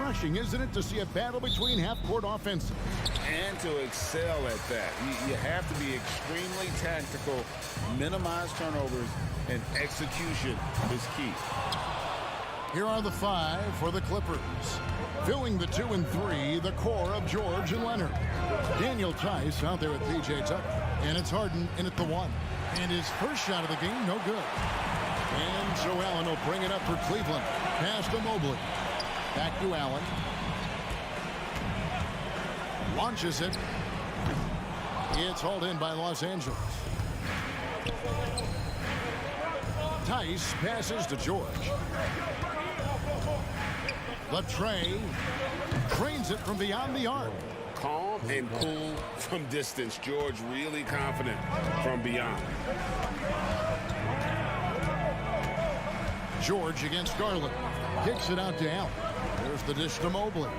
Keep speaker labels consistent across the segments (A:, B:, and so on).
A: refreshing, isn't it, to see a battle between half-court offenses?
B: And to excel at that. You have to be extremely tactical, minimize turnovers, and execution is key.
A: Here are the 5 for the Clippers. Filling the 2 and 3, the core of George and Leonard. Daniel Tice out there at P.J. Tucker. And it's Harden in at the 1. And his first shot of the game, no good. And so Allen will bring it up for Cleveland. Pass to Mobley. Back to Allen. Launches it. It's hauled in by Los Angeles. Tice passes to George. The tray. Trains it from beyond the arc.
B: Calm and cool from distance. George really confident from beyond.
A: George against Garland. Kicks it out to Allen. There's the dish to Mobley.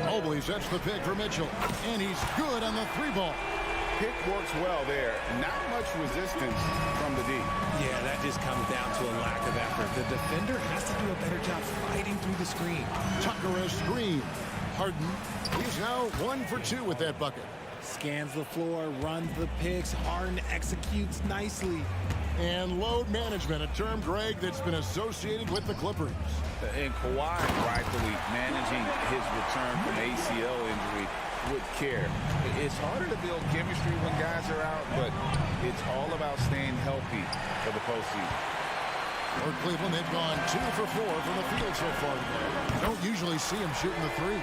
A: Mobley sets the pick for Mitchell. And he's good on the 3-ball.
B: Pick works well there. Not much resistance from the D.
C: Yeah, that just comes down to a lack of effort. The defender has to do a better job fighting through the screen.
A: Tucker a screen. Harden. He's now 1 for 2 with that bucket.
C: Scans the floor, runs the picks. Harden executes nicely.
A: And load management, a term, Greg, that's been associated with the Clippers.
B: And Kawhi rightfully managing his return from ACL injury with care. It's harder to build chemistry when guys are out, but it's all about staying healthy for the postseason.
A: For Cleveland, they've gone 2 for 4 from the field so far today. You don't usually see him shooting the 3.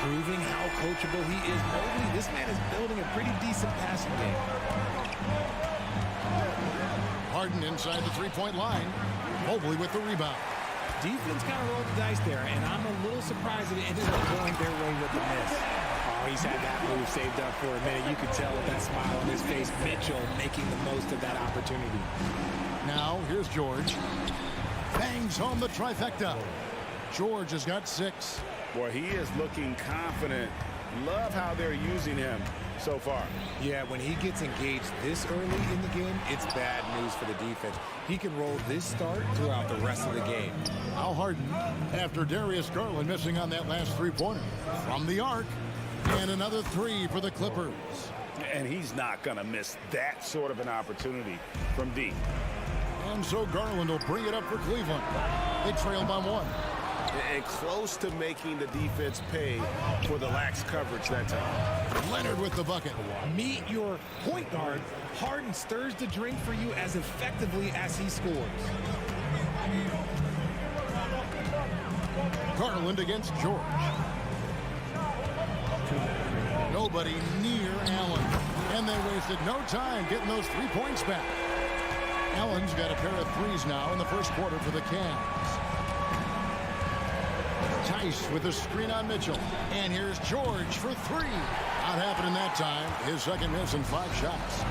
C: Proving how coachable he is. Mobley, this man is building a pretty decent passing game.
A: Harden inside the 3-point line. Mobley with the rebound.
C: Defense kind of rolled the dice there, and I'm a little surprised that it ended up going their way with the miss. Oh, he's had that move saved up for a minute. You could tell with that smile on his face. Mitchell making the most of that opportunity.
A: Now, here's George. Bangs home the trifecta. George has got 6.
B: Boy, he is looking confident. Love how they're using him so far.
C: Yeah, when he gets engaged this early in the game, it's bad news for the defense. He can roll this start throughout the rest of the game.
A: Al Harden, after Darius Garland missing on that last 3-pointer. From the arc, and another 3 for the Clippers.
B: And he's not going to miss that sort of an opportunity from deep.
A: And so Garland will bring it up for Cleveland. They trail by 1.
B: And close to making the defense pay for the lax coverage that time.
A: Leonard with the bucket.
C: Meet your point guard. Harden stirs the drink for you as effectively as he scores.
A: Garland against George. Nobody near Allen. And they wasted no time getting those 3 points back. Allen's got a pair of 3s now in the first quarter for the Cavs. Tice with a screen on Mitchell. And here's George for 3. Not happening that time. His second miss in 5 shots.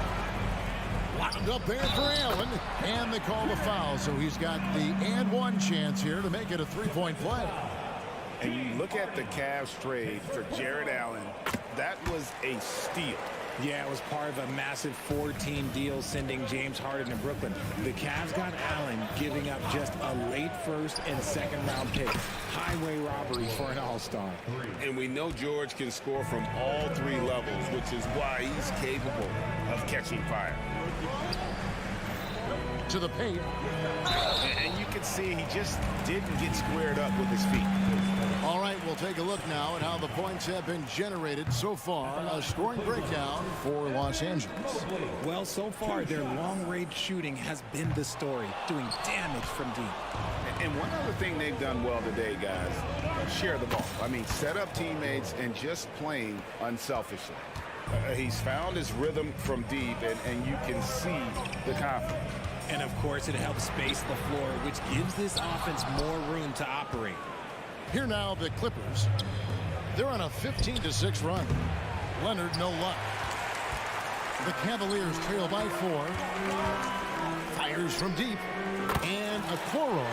A: Wound up there for Allen. And they call the foul. So he's got the and 1 chance here to make it a 3-point play.
B: And you look at the Cavs trade for Jared Allen. That was a steal.
C: Yeah, it was part of a massive 4-team deal sending James Harden to Brooklyn. The Cavs got Allen, giving up just a late first and second round pick. Highway robbery for an all-star.
B: And we know George can score from all 3 levels, which is why he's capable of catching fire.
A: To the paint.
B: And you can see he just didn't get squared up with his feet.
A: All right, we'll take a look now at how the points have been generated so far. A scoring breakdown for Los Angeles.
C: Well, so far, their long-range shooting has been the story, doing damage from deep.
B: And one other thing they've done well today, guys, share the ball. I mean, set up teammates and just playing unselfishly. He's found his rhythm from deep, and you can see the confidence.
C: And, of course, it helps space the floor, which gives this offense more room to operate.
A: Here now, the Clippers. They're on a 15-6 run. Leonard, no luck. The Cavaliers trail by 4. Fires from deep. And Okoro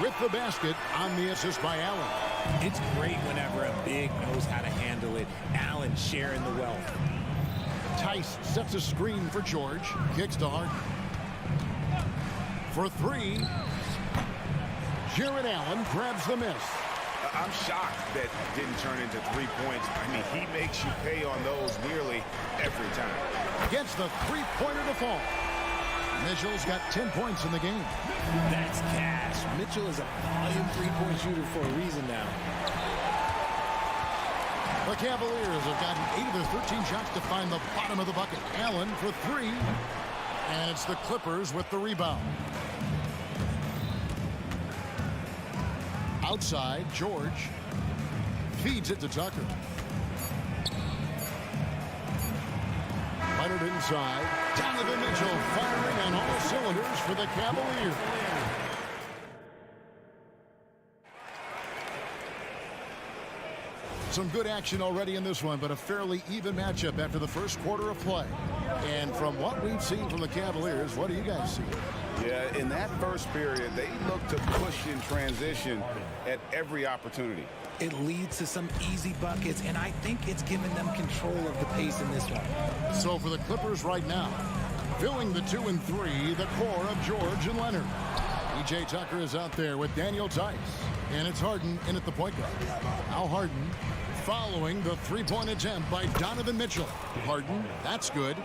A: with the basket on the assist by Allen.
C: It's great whenever a big knows how to handle it. Allen sharing the wealth.
A: Tice sets a screen for George. Kicks to Harden. For 3. Jared Allen grabs the miss.
B: I'm shocked that didn't turn into 3 points. I mean, he makes you pay on those nearly every time.
A: Gets the three-pointer to fall. Mitchell's got 10 points in the game.
C: That's cash. Mitchell is a volume three-point shooter for a reason now.
A: The Cavaliers have gotten 8 of their 13 shots to find the bottom of the bucket. Allen for 3. And it's the Clippers with the rebound. Outside, George feeds it to Tucker. Leonard inside. Donovan Mitchell firing on all cylinders for the Cavaliers. Some good action already in this one, but a fairly even matchup after the first quarter of play. And from what we've seen from the Cavaliers, what do you guys see?
B: Yeah, in that first period, they looked to push in transition at every opportunity.
C: It leads to some easy buckets, and I think it's given them control of the pace in this one.
A: So for the Clippers right now, filling the 2 and 3, the core of George and Leonard. PJ Tucker is out there with Daniel Tice. And it's Harden in at the point guard. Now Harden following the three-point attempt by Donovan Mitchell. Harden, that's good.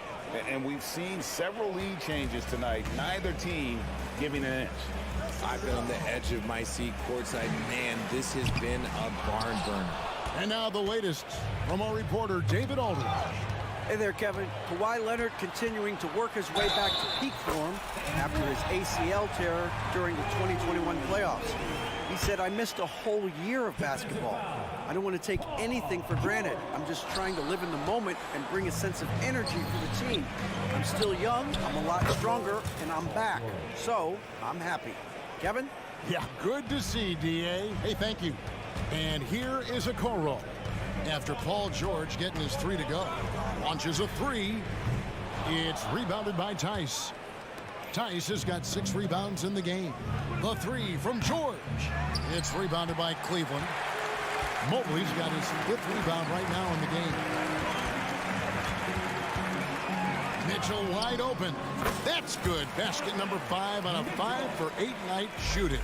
B: And we've seen several lead changes tonight, neither team giving an inch.
C: I've been on the edge of my seat courtside. Man, this has been a barn burner.
A: And now the latest from our reporter, David Aldridge.
D: Hey there, Kevin. Kawhi Leonard continuing to work his way back to peak form after his ACL tear during the 2021 playoffs. He said, I missed a whole year of basketball. I don't want to take anything for granted. I'm just trying to live in the moment and bring a sense of energy for the team. I'm still young, I'm a lot stronger, and I'm back. So, I'm happy. Kevin?
A: Yeah, good to see, D.A. Hey, thank you. And here is a Okoro. After Paul George getting his 3 to go. Launches a 3. It's rebounded by Tice. Tice has got 6 rebounds in the game. The 3 from George. It's rebounded by Cleveland. Mobley's got his 5th rebound right now in the game. Mitchell wide open. That's good. Basket number 5 on a 5-for-8 night shooting.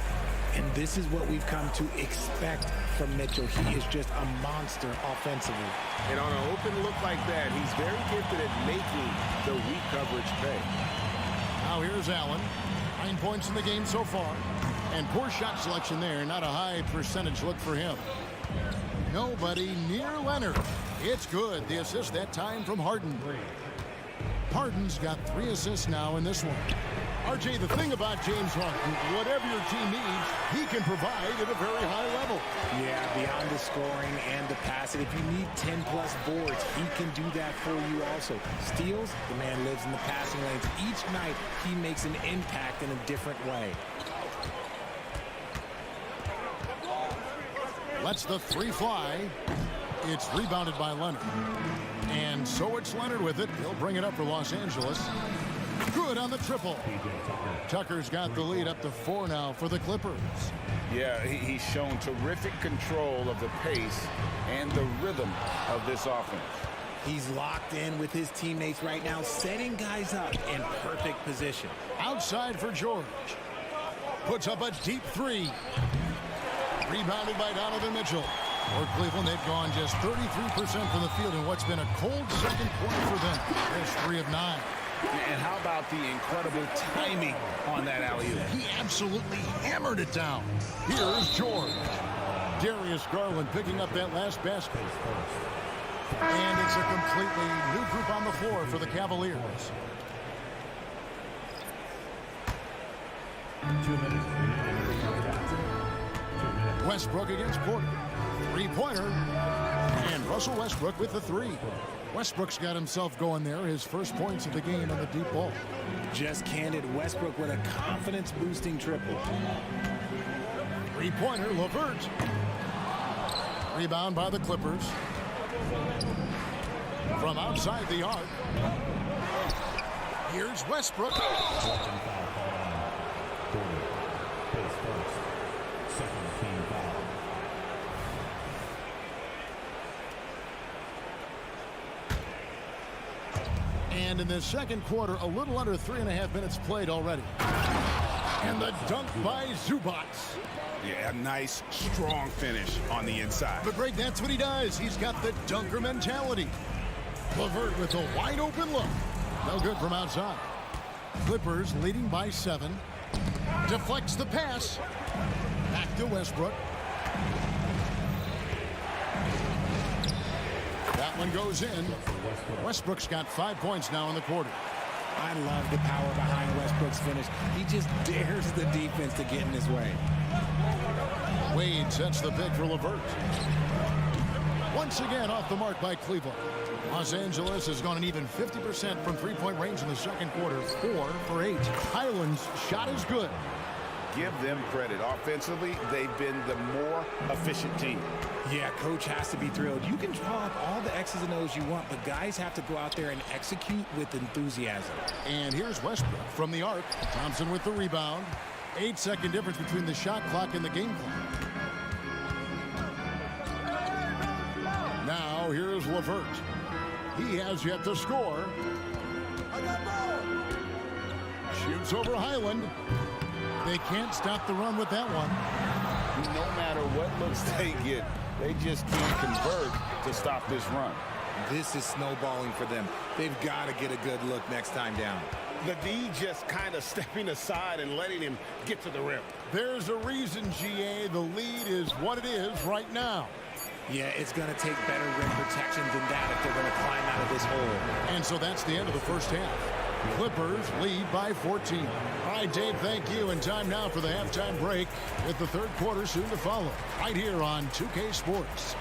C: And this is what we've come to expect from Mitchell. He is just a monster offensively.
B: And on an open look like that, he's very gifted at making the weak coverage pay.
A: Now here's Allen. 9 points in the game so far. And poor shot selection there. Not a high percentage look for him. Nobody near Leonard. It's good. The assist that time from Harden. Harden's got 3 assists now in this one. RJ, the thing about James Harden, whatever your team needs, he can provide at a very high level.
C: Yeah, beyond the scoring and the passing, if you need 10-plus boards, he can do that for you also. Steals, the man lives in the passing lanes. Each night, he makes an impact in a different way.
A: Lets the 3 fly. It's rebounded by Leonard. And so it's Leonard with it. He'll bring it up for Los Angeles. Good on the triple. Tucker's got the lead up to 4 now for the Clippers.
B: Yeah, he's shown terrific control of the pace and the rhythm of this offense.
C: He's locked in with his teammates right now, setting guys up in perfect position.
A: Outside for George. Puts up a deep 3. Rebounded by Donovan Mitchell. For Cleveland, they've gone just 33% from the field in what's been a cold second quarter for them. There's 3 of 9.
B: And how about the incredible timing on that alley-oop?
A: He absolutely hammered it down. Here's George. Darius Garland picking up that last basket. And it's a completely new group on the floor for the Cavaliers.
E: 2 minutes.
A: Westbrook against Porter. 3-pointer. And Russell Westbrook with the 3. Westbrook's got himself going there. His first points of the game on the deep ball.
C: Just candid Westbrook with a confidence-boosting triple.
A: 3-pointer, LeVert. Rebound by the Clippers. From outside the arc. Here's Westbrook. And in the second quarter, a little under 3.5 minutes played already. And the dunk by Zubac.
E: Yeah, a nice, strong finish on the inside.
A: But Greg, that's what he does. He's got the dunker mentality. LeVert with a wide open look. No good from outside. Clippers leading by 7. Deflects the pass. Back to Westbrook. That one goes in. Westbrook's got 5 points now in the quarter.
C: I love the power behind Westbrook's finish. He just dares the defense to get in his way.
A: Wade sets the pick for LeVert. Once again off the mark by Cleveland. Los Angeles has gone an even 50% from three-point range in the second quarter. 4 for 8. Highland's shot is good.
B: Give them credit. Offensively, they've been the more efficient team.
C: Yeah, coach has to be thrilled. You can draw up all the X's and O's you want, but guys have to go out there and execute with enthusiasm.
A: And here's Westbrook from the arc. Thompson with the rebound. 8-second difference between the shot clock and the game clock. Now here's LeVert. He has yet to score. Shoots over Highland. They can't stop the run with that one.
B: No matter what looks they get, they just can't convert to stop this run.
C: This is snowballing for them. They've got to get a good look next time down.
E: The D just kind of stepping aside and letting him get to the rim.
A: There's a reason, GA, the lead is what it is right now.
C: Yeah, it's going to take better rim protection than that if they're going to climb out of this hole.
A: And so that's the end of the first half. Clippers lead by 14. All right, Dave, thank you. And time now for the halftime break with the third quarter soon to follow right here on 2K Sports.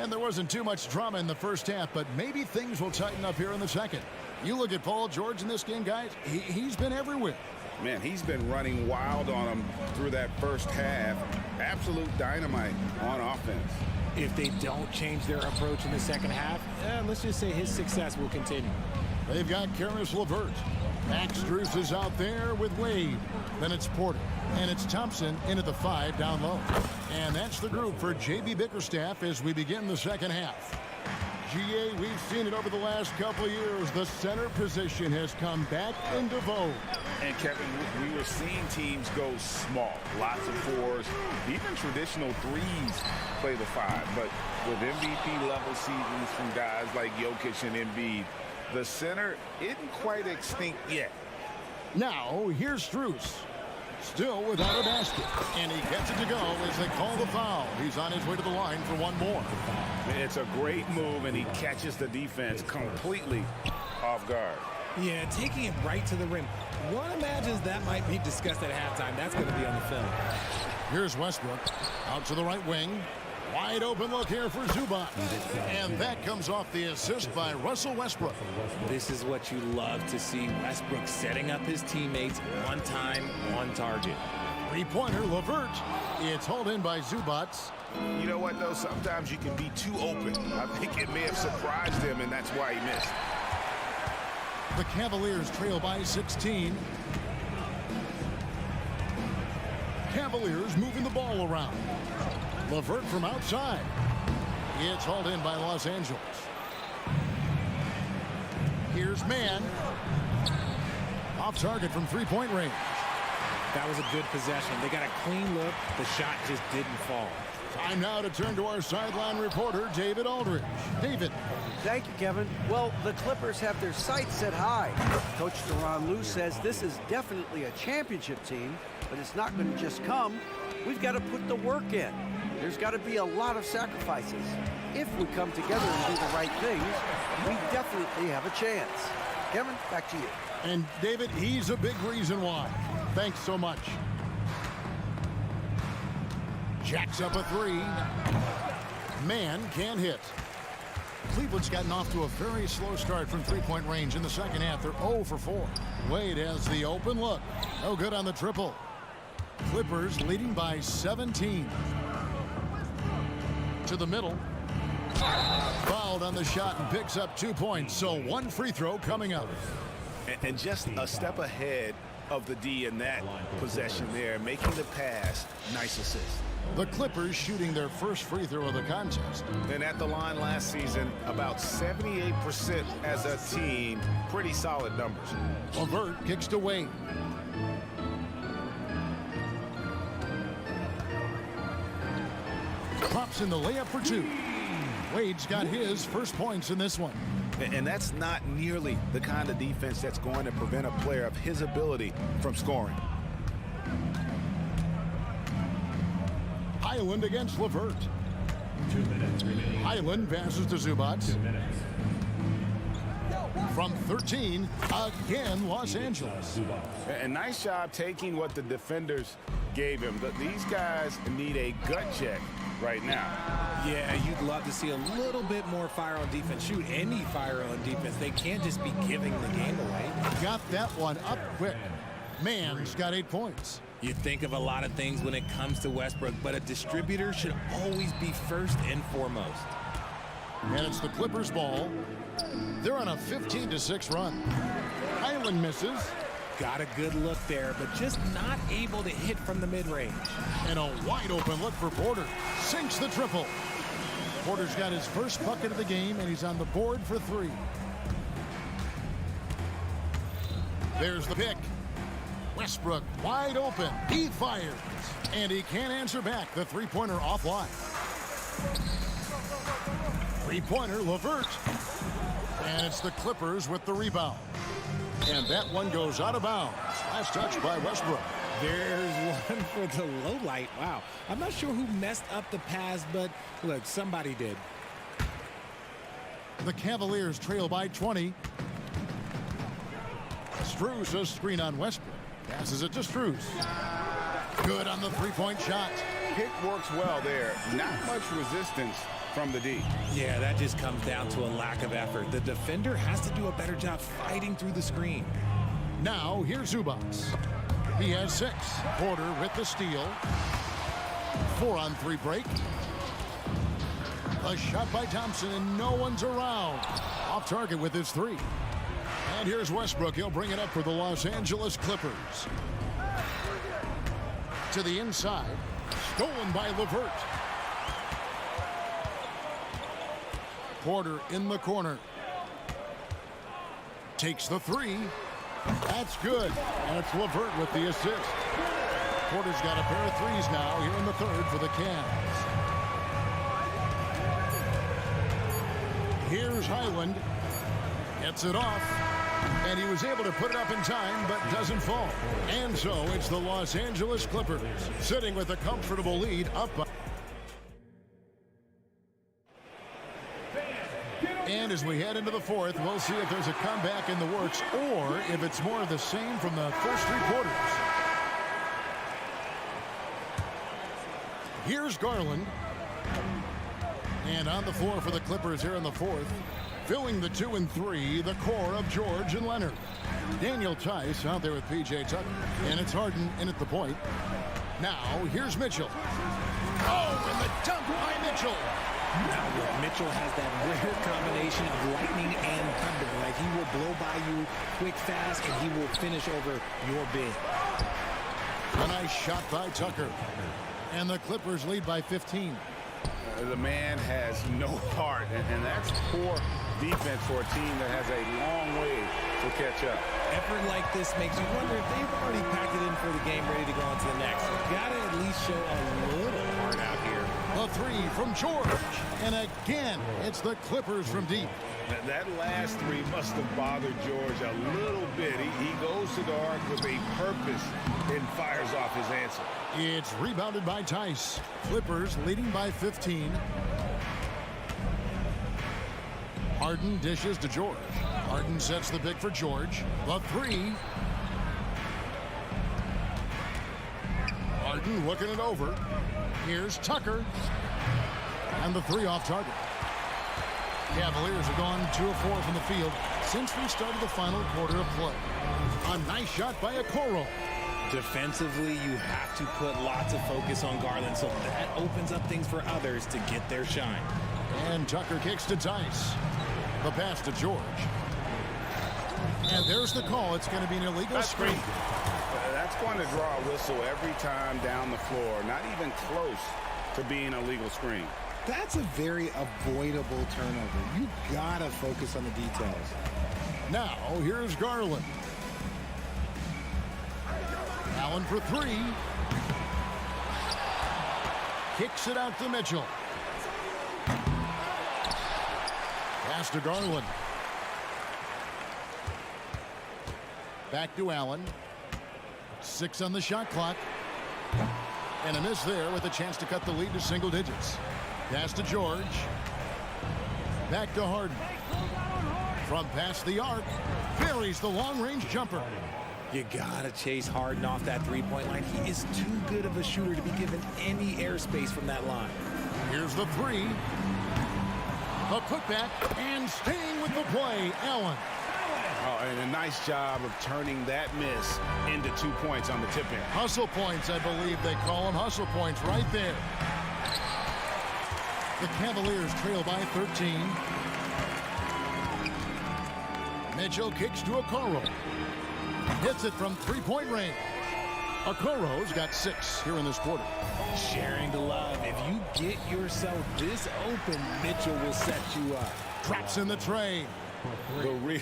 A: And there wasn't too much drama in the first half, but maybe things will tighten up here in the second. You look at Paul George in this game, guys, he's been everywhere.
B: Man, he's been running wild on them through that first half. Absolute dynamite on offense.
C: If they don't change their approach in the second half, let's just say his success will continue.
A: They've got Karis LeVert. Max Strus is out there with Wade. Then it's Porter. And it's Thompson in at the 5 down low. And that's the group for J.B. Bickerstaff as we begin the second half. GA, we've seen it over the last couple of years. The center position has come back into vogue.
B: And Kevin, we were seeing teams go small. Lots of 4s, even traditional 3s play the 5. But with MVP level seasons from guys like Jokic and Embiid, the center isn't quite extinct yet.
A: Now, here's Strus. Still without a basket. And he gets it to go as they call the foul. He's on his way to the line for one more.
B: It's a great move, and he catches the defense completely off guard.
C: Yeah, taking it right to the rim. One imagines that might be discussed at halftime. That's going to be on the film.
A: Here's Westbrook. Out to the right wing. Wide open look here for Zubac. And that comes off the assist by Russell Westbrook.
C: This is what you love to see. Westbrook setting up his teammates on time, on target.
A: Three-pointer, LeVert. It's hauled in by Zubac.
B: You know what, though? Sometimes you can be too open. I think it may have surprised him, and that's why he missed.
A: The Cavaliers trail by 16. Cavaliers moving the ball around. LeVert from outside. It's hauled in by Los Angeles. Here's Mann. Off target from three-point range.
C: That was a good possession. They got a clean look. The shot just didn't fall.
A: Time now to turn to our sideline reporter, David Aldridge. David.
D: Thank you, Kevin. Well, the Clippers have their sights set high. Coach Tyronn Lue says this is definitely a championship team, but it's not going to just come. We've got to put the work in. There's got to be a lot of sacrifices. If we come together and do the right things, we definitely have a chance. Kevin, back to you.
A: And David, he's a big reason why. Thanks so much. Jacks up a 3. Mann can't hit. Cleveland's gotten off to a very slow start from three-point range in the second half. They're 0 for 4. Wade has the open look. No good on the triple. Clippers leading by 17. To the middle. Fouled on the shot and picks up 2 points. So one free throw coming up.
E: And just a step ahead of the D in that possession there, making the pass. Nice assist.
A: The Clippers shooting their first free throw of the contest.
E: And at the line last season, about 78% as a team. Pretty solid numbers.
A: LeVert kicks to Wade. Pops in the layup for two. Wade's got his first points in this one.
E: And that's not nearly the kind of defense that's going to prevent a player of his ability from scoring.
A: Highland against LeVert.
F: 2 minutes remaining.
A: Highland passes to Zubac.
F: 2 minutes.
A: From 13, again, Los Angeles.
E: And nice job taking what the defenders gave him. These guys need a gut check right now.
C: Yeah, you'd love to see a little bit more fire on defense. Shoot, any fire on defense. They can't just be giving the game away.
A: Got that one up quick. Man's got 8 points.
C: You think of a lot of things when it comes to Westbrook, but a distributor should always be first and foremost.
A: And it's the Clippers' ball. They're on a 15-6 run. Highland misses.
C: Got a good look there, but just not able to hit from the mid-range.
A: And a wide-open look for Porter. Sinks the triple. Porter's got his first bucket of the game, and he's on the board for 3. There's the pick. Westbrook wide open. He fires. And he can't answer back. The three-pointer offline. Three-pointer, LeVert. And it's the Clippers with the rebound. And that one goes out of bounds. Last touch by Westbrook.
C: There's one for the low light. Wow. I'm not sure who messed up the pass, but look, somebody did.
A: The Cavaliers trail by 20. Strus a screen on Westbrook. Passes it to Strus. Good on the three-point shot.
B: Pick works well there. Not much resistance from the D.
C: Yeah, that just comes down to a lack of effort. The defender has to do a better job fighting through the screen.
A: Now, here's Zubac. He has 6. Porter with the steal. 4-on-3 break. A shot by Thompson, and no one's around. Off target with his 3. And here's Westbrook. He'll bring it up for the Los Angeles Clippers. To the inside. Stolen by LeVert. Porter in the corner. Takes the 3. That's good. And it's LeVert with the assist. Porter's got a pair of 3s now here in the third for the Cavs. Here's Highland. Gets it off. And he was able to put it up in time, but doesn't fall. And so it's the Los Angeles Clippers sitting with a comfortable lead up by. And as we head into the fourth, we'll see if there's a comeback in the works or if it's more of the same from the first 3 quarters. Here's Garland. And on the floor for the Clippers here in the fourth. Filling the 2 and 3, the core of George and Leonard. Daniel Tice out there with P.J. Tucker. And it's Harden in at the point. Now, here's Mitchell. Oh, and the dunk by Mitchell.
C: Now, Mitchell has that rare combination of lightning and thunder. Like, he will blow by you quick, fast, and he will finish over your big.
A: A nice shot by Tucker. And the Clippers lead by 15.
B: The man has no heart, and that's poor defense for a team that has a long way to catch up.
C: Effort like this makes you wonder if they've already packed it in for the game, ready to go on to the next. Got to at least show a little heart out here.
A: A 3 from George. And again, it's the Clippers from deep.
E: That last 3 must have bothered George a little bit. He goes to the arc with a purpose and fires off his answer.
A: It's rebounded by Tice. Clippers leading by 15. Harden dishes to George. Harden sets the pick for George. The 3. Harden looking it over. Here's Tucker. And the 3 off target. Cavaliers have gone 2 of 4 from the field since we started the final quarter of play. A nice shot by Okoro.
C: Defensively, you have to put lots of focus on Garland, so that opens up things for others to get their shine.
A: And Tucker kicks to Tice. The pass to George. And there's the call. It's going to be an illegal screen.
E: That's going to draw a whistle every time down the floor. Not even close to being a legal screen.
C: That's a very avoidable turnover. You gotta focus on the details.
A: Now, here's Garland. Allen for three. Kicks it out to Mitchell. Pass to Garland. Back to Allen. 6 on the shot clock. And a miss there with a chance to cut the lead to single digits. Pass to George. Back to Harden. From past the arc, buries the long-range jumper.
C: You gotta chase Harden off that three-point line. He is too good of a shooter to be given any airspace from that line.
A: Here's the three. The putback and staying with the play, Allen.
E: Oh, and a nice job of turning that miss into 2 points on the tip in.
A: Hustle points, I believe they call them. Hustle points right there. The Cavaliers trail by 13. Mitchell kicks to Okoro. Hits it from three-point range. Okoro's got 6 here in this quarter.
C: Sharing the love. If you get yourself this open, Mitchell will set you up.
A: Drops in the tray.
E: The real.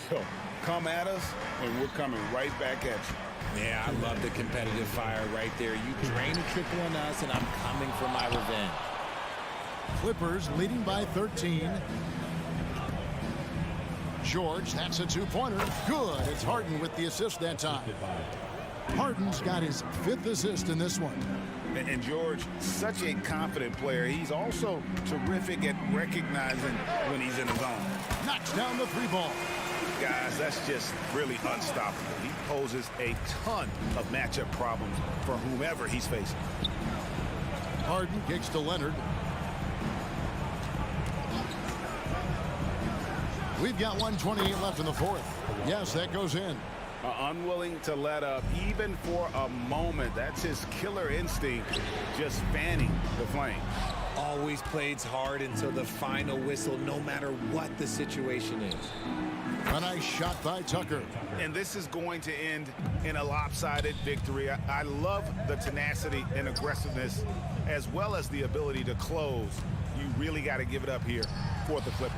E: Come at us, and we're coming right back at you.
C: Yeah, I love the competitive fire right there. You drain a triple on us, and I'm coming for my revenge.
A: Clippers leading by 13. George, that's a two-pointer. Good. It's Harden with the assist that time. Harden's got his 5th assist in this one.
E: And George, such a confident player. He's also terrific at recognizing when he's in the zone.
A: Knocks down the 3-ball.
E: Guys, that's just really unstoppable. He poses a ton of matchup problems for whomever he's facing.
A: Harden kicks to Leonard. We've got 1:28 left in the 4th. Yes, that goes in.
E: Unwilling to let up even for a moment. That's his killer instinct, just fanning the flame.
C: Always plays hard until the final whistle, no matter what the situation is.
A: A nice shot by Tucker.
E: And this is going to end in a lopsided victory. I love the tenacity and aggressiveness, as well as the ability to close. You really got to give it up here for the Clippers.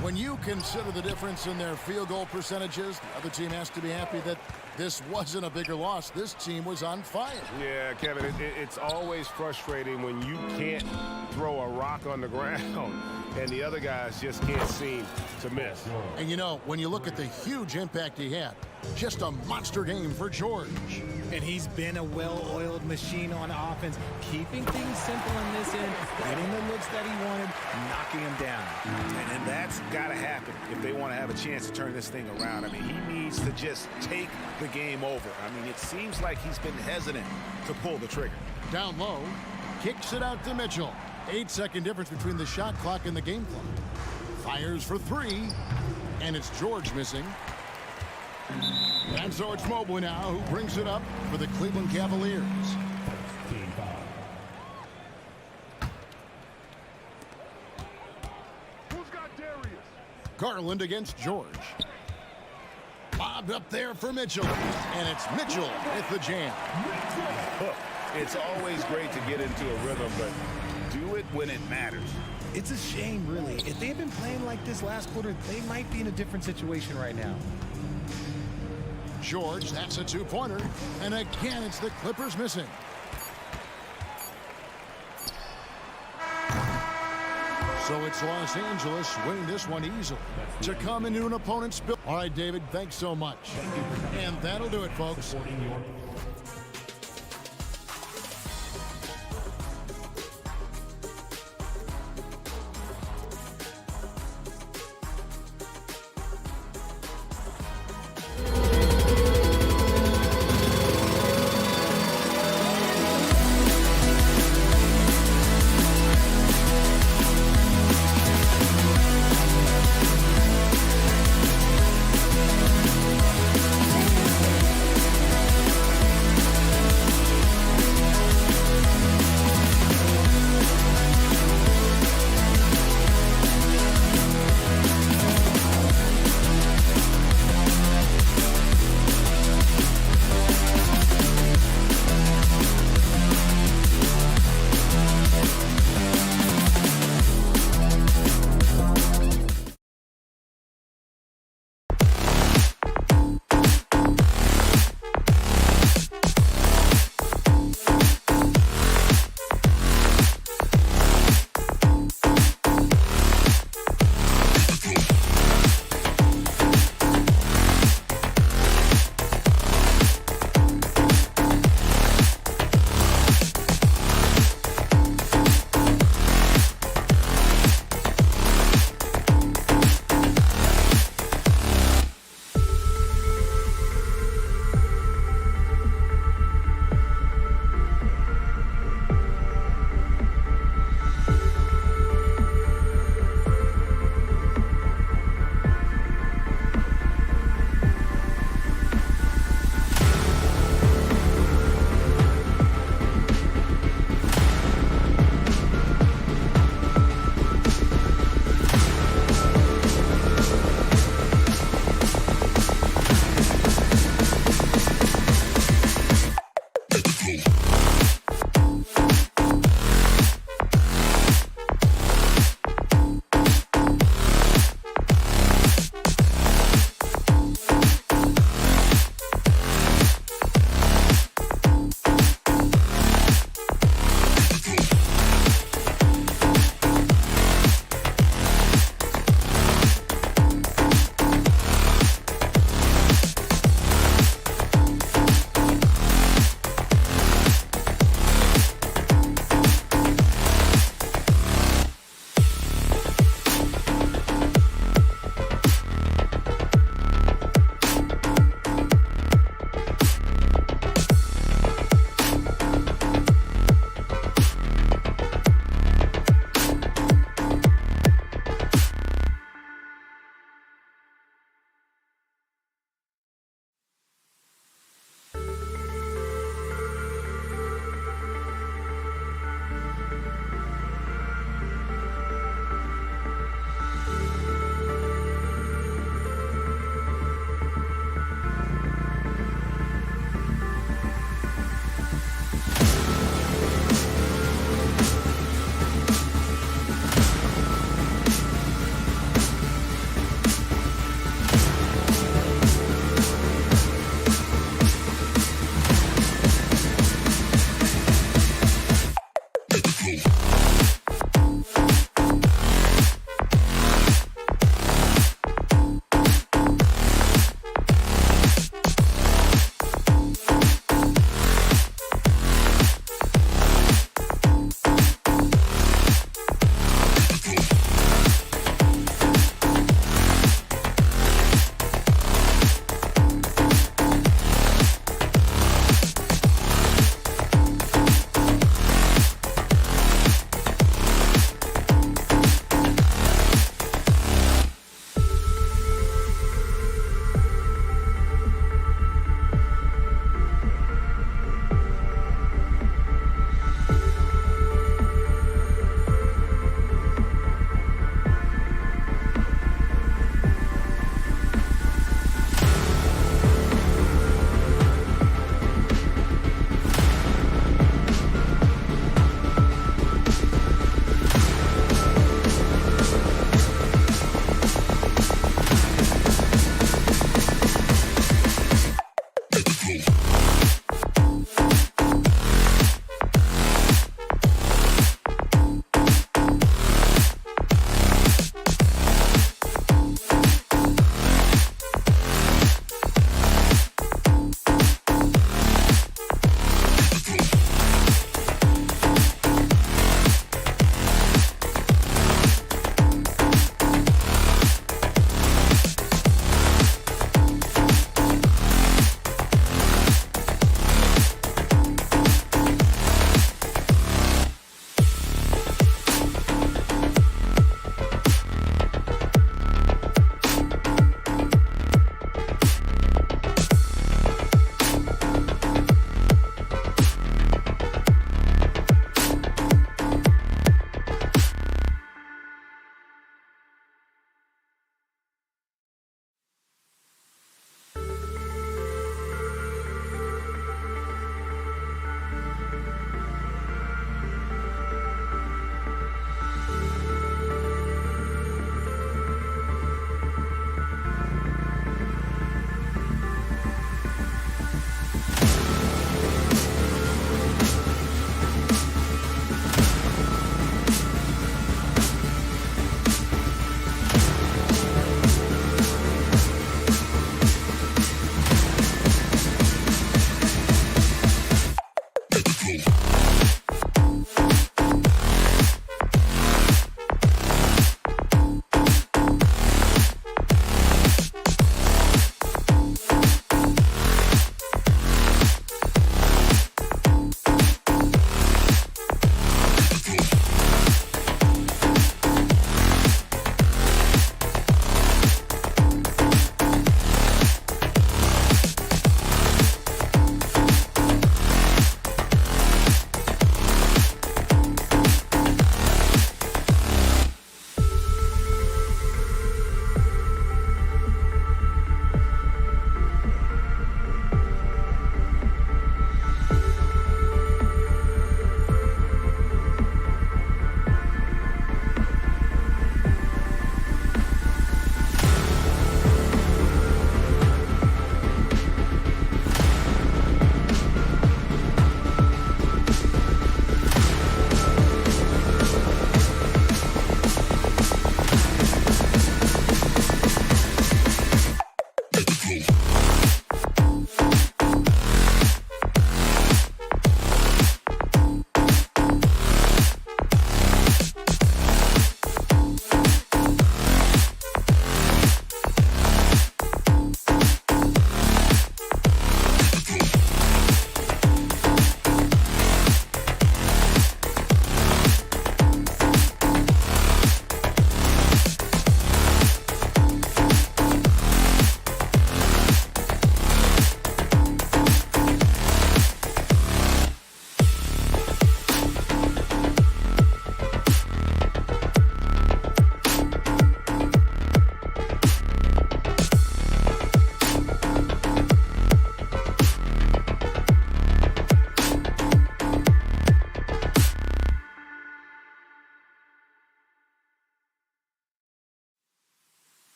A: When you consider the difference in their field goal percentages, the other team has to be happy that this wasn't a bigger loss. This team was on fire.
E: Yeah, Kevin, it's always frustrating when you can't throw a rock on the ground and the other guys just can't seem to miss.
A: And you know, when you look at the huge impact he had, just a monster game for George.
C: And he's been a well-oiled machine on offense, keeping things simple in this end, getting the looks that he wanted, knocking him down.
E: And that's got to happen if they want to have a chance to turn this thing around. I mean, he needs to just take the game over. I mean, it seems like he's been hesitant to pull the trigger.
A: Down low, kicks it out to Mitchell. 8-second difference between the shot clock and the game clock. Fires for 3, and it's George missing. And so it's Mobley now who brings it up for the Cleveland Cavaliers.
E: Who's got Darius?
A: Garland against George. Bobbed up there for Mitchell. And it's Mitchell with the jam.
E: It's always great to get into a rhythm, but do it when it matters.
C: It's a shame, really. If they had been playing like this last quarter, they might be in a different situation right now.
A: George, that's a two-pointer. And again, it's the Clippers missing. So it's Los Angeles winning this one easily to come into an opponent's build. All right, David, thanks so much. And that'll do it, folks.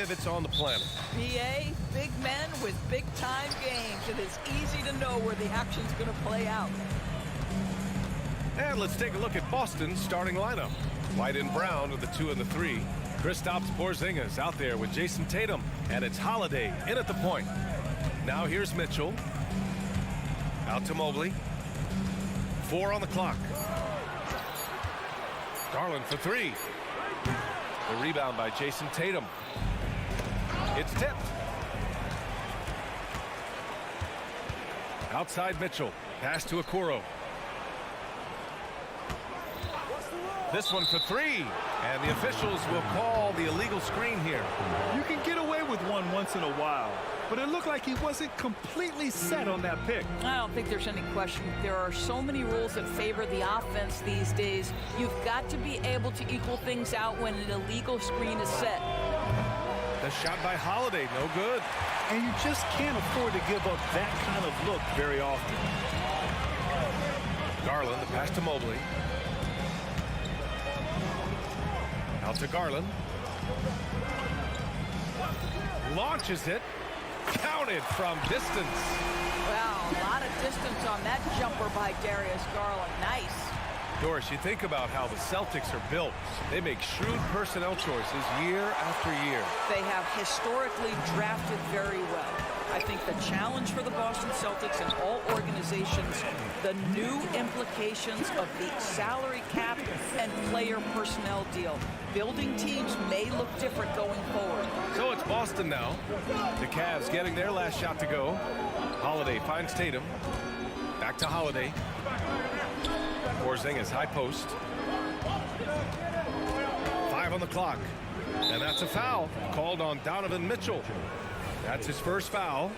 G: pivots on the planet.
H: BA, big men with big-time games. It is easy to know where the action's going to play out.
G: And let's take a look at Boston's starting lineup. White and Brown are the 2 and the 3. Kristaps Porzingis out there with Jason Tatum. And it's Holiday in at the point. Now here's Mitchell. Out to Mobley. 4 on the clock. Garland for 3. The rebound by Jason Tatum. It's tipped. Outside Mitchell. Pass to Okoro. This one for 3. And the officials will call the illegal screen here.
I: You can get away with one once in a while, but it looked like he wasn't completely set on that pick.
H: I don't think there's any question. There are so many rules that favor the offense these days. You've got to be able to equal things out when an illegal screen is set.
G: The shot by Holiday, no good.
I: And you just can't afford to give up that kind of look very often.
G: Garland, the pass to Mobley. Out to Garland. Launches it. Counted from distance.
H: Wow, a lot of distance on that jumper by Darius Garland. Nice.
G: Doris, you think about how the Celtics are built. They make shrewd personnel choices year after year.
H: They have historically drafted very well. I think the challenge for the Boston Celtics and all organizations, the new implications of the salary cap and player personnel deal. Building teams may look different going forward.
G: So it's Boston now. The Cavs getting their last shot to go. Holiday finds Tatum. Back to Holiday. Porzingis high post. 5 on the clock. And that's a foul called on Donovan Mitchell. That's his first foul.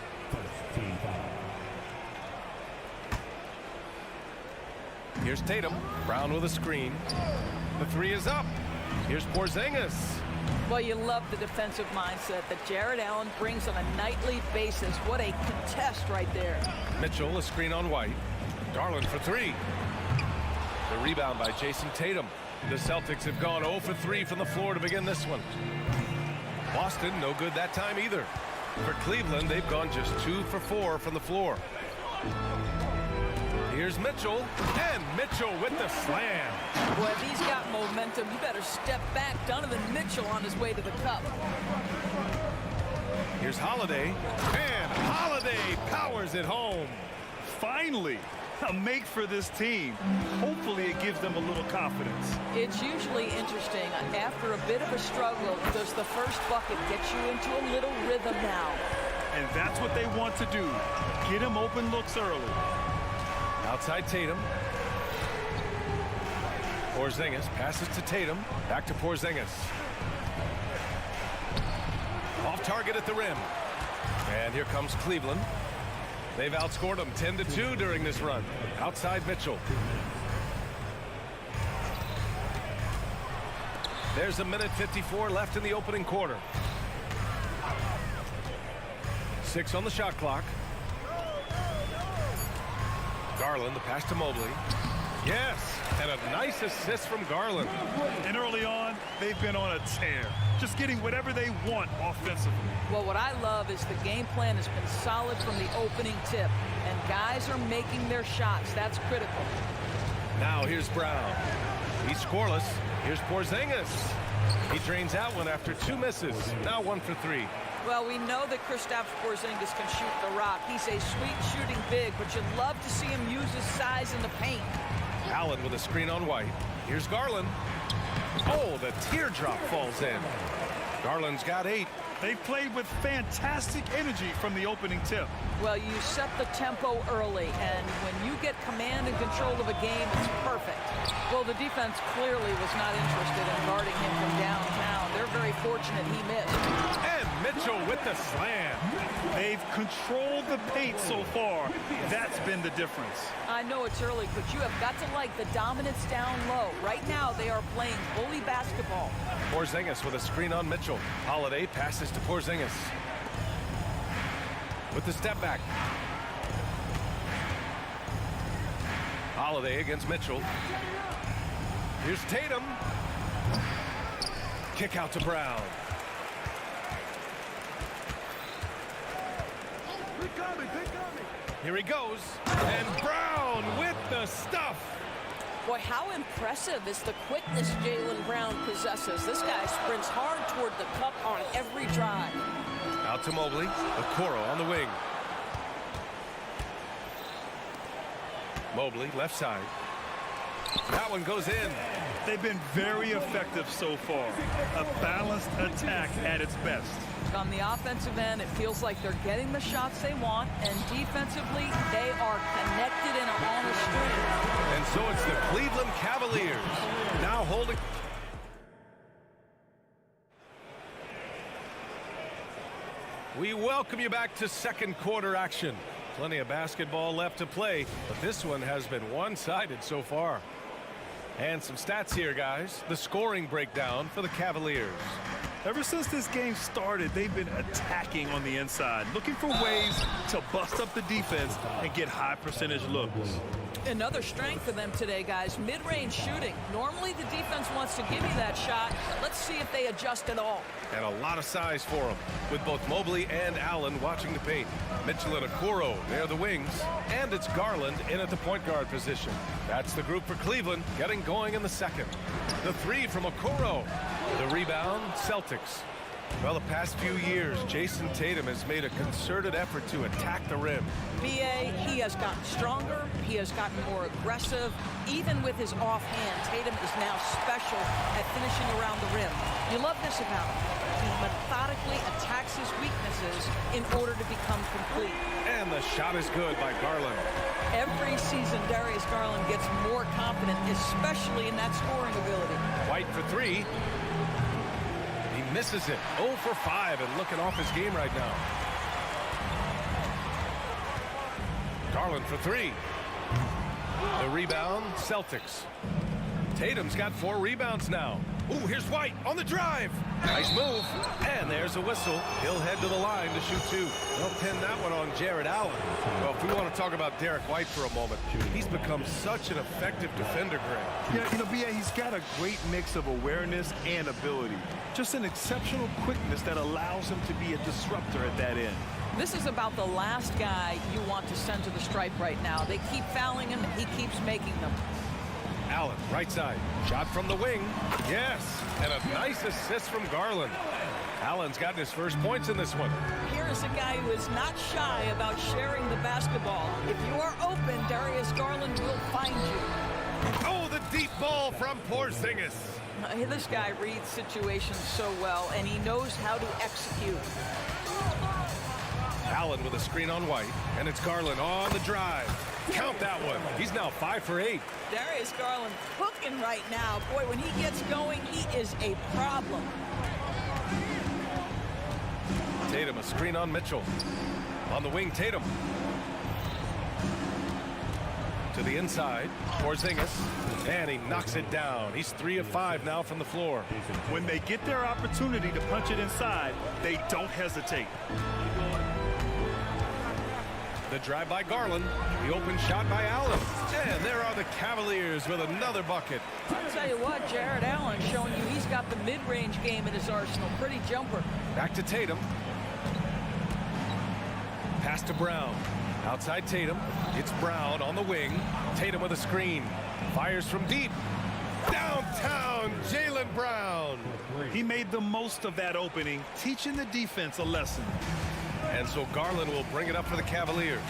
G: Here's Tatum. Brown with a screen. The 3 is up. Here's Porzingis.
H: Well, you love the defensive mindset that Jared Allen brings on a nightly basis. What a contest right there.
G: Mitchell, a screen on White. Garland for 3. The rebound by Jason Tatum. The Celtics have gone 0 for 3 from the floor to begin this one. Boston, no good that time either. For Cleveland, they've gone just 2 for 4 from the floor. Here's Mitchell, and Mitchell with the slam.
H: Boy, if he's got momentum, you better step back. Donovan Mitchell on his way to the cup.
G: Here's Holiday, and Holiday powers it home.
I: Finally, a make for this team. Hopefully it gives them a little confidence.
H: It's usually interesting. After a bit of a struggle, does the first bucket get you into a little rhythm now?
I: And that's what they want to do. Get him open looks early.
G: Outside Tatum. Porzingis passes to Tatum. Back to Porzingis. Off target at the rim. And here comes Cleveland. They've outscored them 10-2 during this run. Outside Mitchell. There's a minute 54 left in the opening quarter. 6 on the shot clock. Garland, the pass to Mobley. Yes, and a nice assist from Garland.
I: And early on, they've been on a tear. Just getting whatever they want offensively.
H: Well, what I love is the game plan has been solid from the opening tip, and guys are making their shots. That's critical.
G: Now here's Brown. He's scoreless. Here's Porzingis. He drains out one after 2 misses. Now 1 for 3.
H: Well, we know that Kristaps Porzingis can shoot the rock. He's a sweet shooting big, but you'd love to see him use his size in the paint.
G: Allen with a screen on White. Here's Garland. Oh, the teardrop falls in. Garland's got 8.
I: They've played with fantastic energy from the opening tip.
H: Well, you set the tempo early, and when you get command and control of a game, it's perfect. Well, the defense clearly was not interested in guarding him from downtown. They're very fortunate he missed.
G: And Mitchell with the slam.
I: They've controlled the paint so far. That's been the difference.
H: I know it's early, but you have got to like the dominance down low. Right now, they are playing bully basketball.
G: Porzingis with a screen on Mitchell. Holiday passes to Porzingis. With the step back. Holiday against Mitchell. Here's Tatum. Kick out to Brown. Here he goes. And Brown with the stuff.
H: Boy, how impressive is the quickness Jaylen Brown possesses. This guy sprints hard toward the cup on every drive.
G: Out to Mobley. Okoro on the wing. Mobley, left side. That one goes in.
I: They've been very effective so far. A balanced attack at its best.
H: On the offensive end, it feels like they're getting the shots they want, and defensively, they are connected and are on a string.
G: And so it's the Cleveland Cavaliers now holding. We welcome you back to second quarter action. Plenty of basketball left to play, but this one has been one-sided so far. And some stats here, guys. The scoring breakdown for the Cavaliers.
I: Ever since this game started, they've been attacking on the inside, looking for ways to bust up the defense and get high percentage looks.
H: Another strength for them today, guys, mid-range shooting. Normally the defense wants to give you that shot. Let's see if they adjust at all.
G: And a lot of size for them, with both Mobley and Allen watching the paint. Mitchell and Okoro near the wings, and it's Garland in at the point guard position. That's the group for Cleveland, getting going in the second. The three from Okoro. The rebound, Celtics. Well, the past few years, Jason Tatum has made a concerted effort to attack the rim.
H: BA, he has gotten stronger. He has gotten more aggressive. Even with his offhand, Tatum is now special at finishing around the rim. You love this about him. He methodically attacks his weaknesses in order to become complete.
G: And the shot is good by Garland.
H: Every season, Darius Garland gets more confident, especially in that scoring ability.
G: White for three. He misses it. 0 for 5 and looking off his game right now. Garland for three. The rebound, Celtics. Tatum's got 4 rebounds now. Ooh, here's White on the drive. Nice move. And there's a whistle. He'll head to the line to shoot 2. They'll pin that one on Jared Allen. Well, if we want to talk about Derek White for a moment, he's become such an effective defender, Greg.
I: Yeah, you know, B.A., he's got a great mix of awareness and ability. Just an exceptional quickness that allows him to be a disruptor at that end.
H: This is about the last guy you want to send to the stripe right now. They keep fouling him, and he keeps making them.
G: Allen, right side. Shot from the wing. Yes. And a nice assist from Garland. Allen's gotten his first points in this one.
H: Here is a guy who is not shy about sharing the basketball. If you are open, Darius Garland will find you.
G: Oh, the deep ball from Porzingis.
H: This guy reads situations so well, and he knows how to execute.
G: Allen with a screen on White, and it's Garland on the drive. Count that one. He's now 5 for 8.
H: Darius Garland cooking right now. Boy, when he gets going, he is a problem.
G: Tatum, a screen on Mitchell. On the wing, Tatum. To the inside, Porzingis, and he knocks it down. He's 3 of 5 now from the floor.
I: When they get their opportunity to punch it inside, they don't hesitate.
G: The drive by Garland, the open shot by Allen. And there are the Cavaliers with another bucket.
H: I'll tell you what, Jared Allen showing you he's got the mid-range game in his arsenal. Pretty jumper.
G: Back to Tatum. Pass to Brown. Outside Tatum. It's Brown on the wing. Tatum with a screen. Fires from deep. Downtown, Jaylen Brown.
I: He made the most of that opening, teaching the defense a lesson.
G: And so Garland will bring it up for the Cavaliers.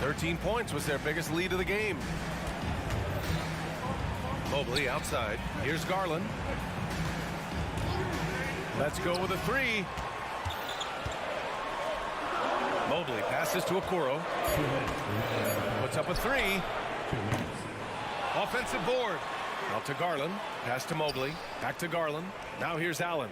G: 13 points was their biggest lead of the game. Mobley outside. Here's Garland. Let's go with a 3. Mobley passes to Okoro. Puts up a 3. Offensive board. Out to Garland. Pass to Mobley. Back to Garland. Now here's Allen.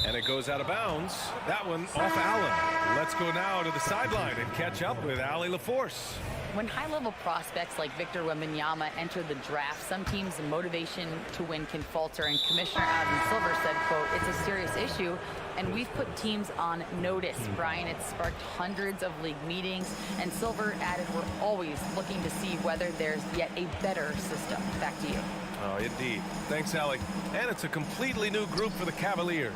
G: And it goes out of bounds. That one off Allen. Let's go now to the sideline and catch up with Allie LaForce.
J: When high-level prospects like Victor Wembanyama enter the draft, some teams' motivation to win can falter, and Commissioner Adam Silver said, quote, "It's a serious issue, and we've put teams on notice." Brian, it's sparked hundreds of league meetings, and Silver added, "We're always looking to see whether there's yet a better system." Back to you.
G: Oh, indeed. Thanks, Alec. And it's a completely new group for the Cavaliers.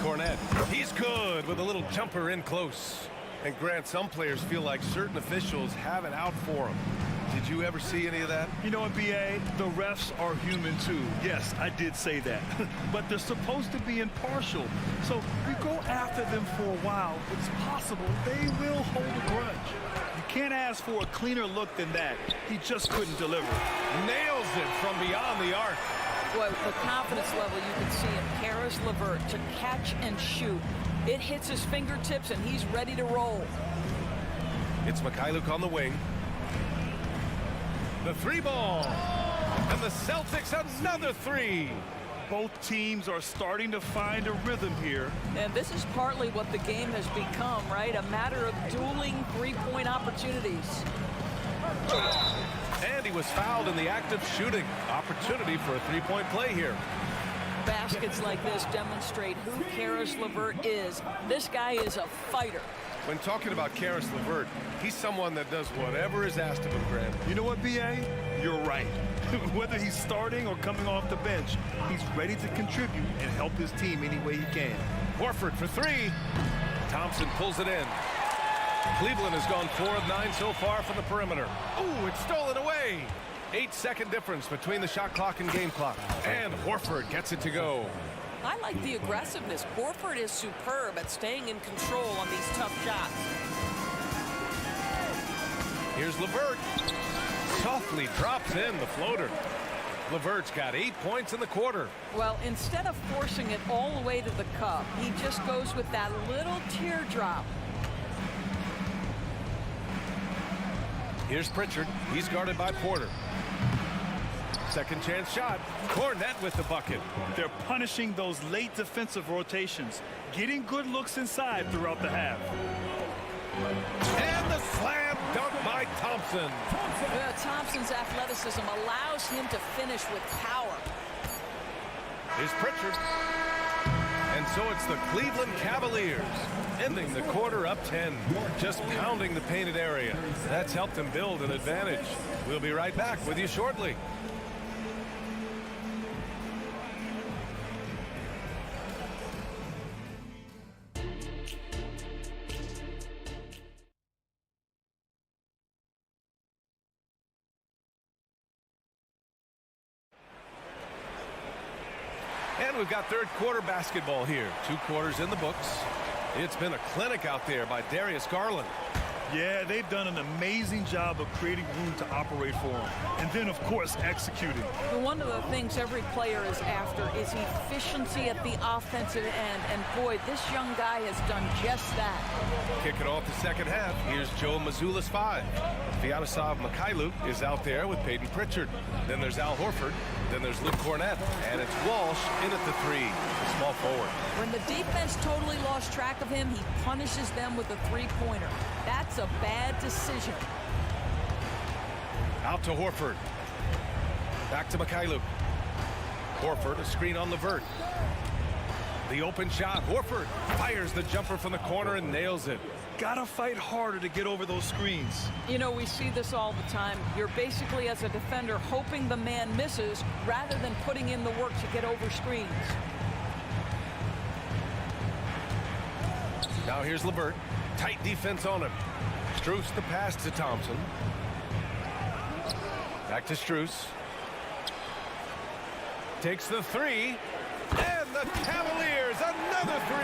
G: Cornette, he's good with a little jumper in close. And Grant, some players feel like certain officials have it out for them. Did you ever see any of that?
I: You know what, B.A.? The refs are human, too. Yes, I did say that. But they're supposed to be impartial. So if you go after them for a while, it's possible they will hold a grudge. You can't ask for a cleaner look than that. He just couldn't deliver.
G: Nails it from beyond the arc.
H: Boy, the confidence level you can see in Caris LeVert to catch and shoot. It hits his fingertips, and he's ready to roll.
G: It's Mikhailuk on the wing. The three ball. And the Celtics another three.
I: Both teams are starting to find a rhythm here.
H: And this is partly what the game has become, right? A matter of dueling three-point opportunities.
G: And he was fouled in the act of shooting. Opportunity for a three-point play here.
H: Baskets like this demonstrate who Caris LeVert is. This guy is a fighter.
G: When talking about Caris LeVert, he's someone that does whatever is asked of him, Grant.
I: You know what, B.A.? You're right. Whether he's starting or coming off the bench, he's ready to contribute and help his team any way he can.
G: Horford for three. Thompson pulls it in. Cleveland has gone 4 of 9 so far from the perimeter. Ooh, it's stolen away. 8-second difference between the shot clock and game clock. And Horford gets it to go.
H: I like the aggressiveness. Horford is superb at staying in control on these tough shots.
G: Here's LeVert. Softly drops in the floater. LeVert's got 8 points in the quarter.
H: Well, instead of forcing it all the way to the cup, he just goes with that little teardrop.
G: Here's Pritchard. He's guarded by Porter. Second chance shot. Cornette with the bucket.
I: They're punishing those late defensive rotations, getting good looks inside throughout the half.
G: And the slam dunk by Thompson.
H: Thompson's athleticism allows him to finish with power.
G: Here's Pritchard. And so it's the Cleveland Cavaliers ending the quarter up 10, just pounding the painted area. That's helped them build an advantage. We'll be right back with you shortly. And we've got third quarter basketball here. 2 quarters in the books. It's been a clinic out there by Darius Garland.
I: Yeah, they've done an amazing job of creating room to operate for him. And then, of course, executing.
H: Well, one of the things every player is after is efficiency at the offensive end. And, boy, this young guy has done just that.
G: Kicking off the second half, here's Joe Mazzulla's 5. Vyacheslav Mikhailuk is out there with Peyton Pritchard. Then there's Al Horford. Then there's Luke Cornette. And it's Walsh in at the 3, the small forward.
H: When the defense totally lost track of him, he punishes them with a three-pointer. That's a bad decision.
G: Out to Horford. Back to Mikhailuk. Horford, a screen on LeVert. The open shot. Horford fires the jumper from the corner and nails it.
I: Gotta fight harder to get over those screens.
H: You know, we see this all the time. You're basically, as a defender, hoping the man misses rather than putting in the work to get over screens.
G: Now here's LeVert. Tight defense on him. Strus the pass to Thompson. Back to Strus. Takes the 3. And the Cavaliers, another 3.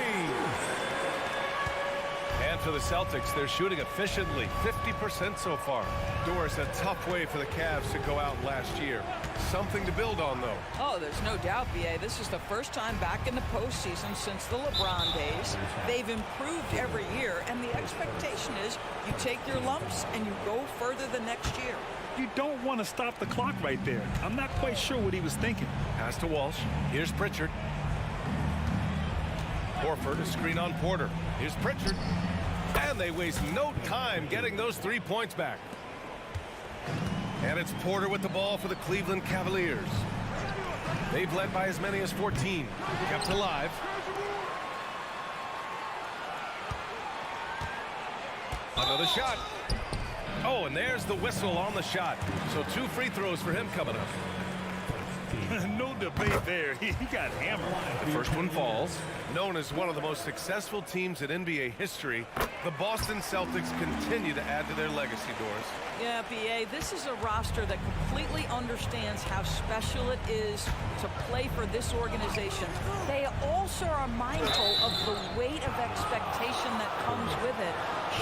G: And for the Celtics, they're shooting efficiently, 50% so far. Doris, a tough way for the Cavs to go out last year. Something to build on, though.
H: Oh, there's no doubt, B.A. This is the first time back in the postseason since the LeBron days. They've improved every year, and the expectation is you take your lumps and you go further the next year.
I: You don't want to stop the clock right there. I'm not quite sure what he was thinking.
G: Pass to Walsh. Here's Pritchard. Horford, a screen on Porter. Here's Pritchard. And they waste no time getting those 3 points back. And it's Porter with the ball for the Cleveland Cavaliers. They've led by as many as 14. Kept alive. Another shot. Oh, and there's the whistle on the shot. So 2 free throws for him coming up.
I: No debate there. He got hammered.
G: The first one falls. Known as one of the most successful teams in NBA history, the Boston Celtics continue to add to their legacy, Doris.
H: Yeah, B.A., this is a roster that completely understands how special it is to play for this organization. They also are mindful of the weight of expectation that comes with it.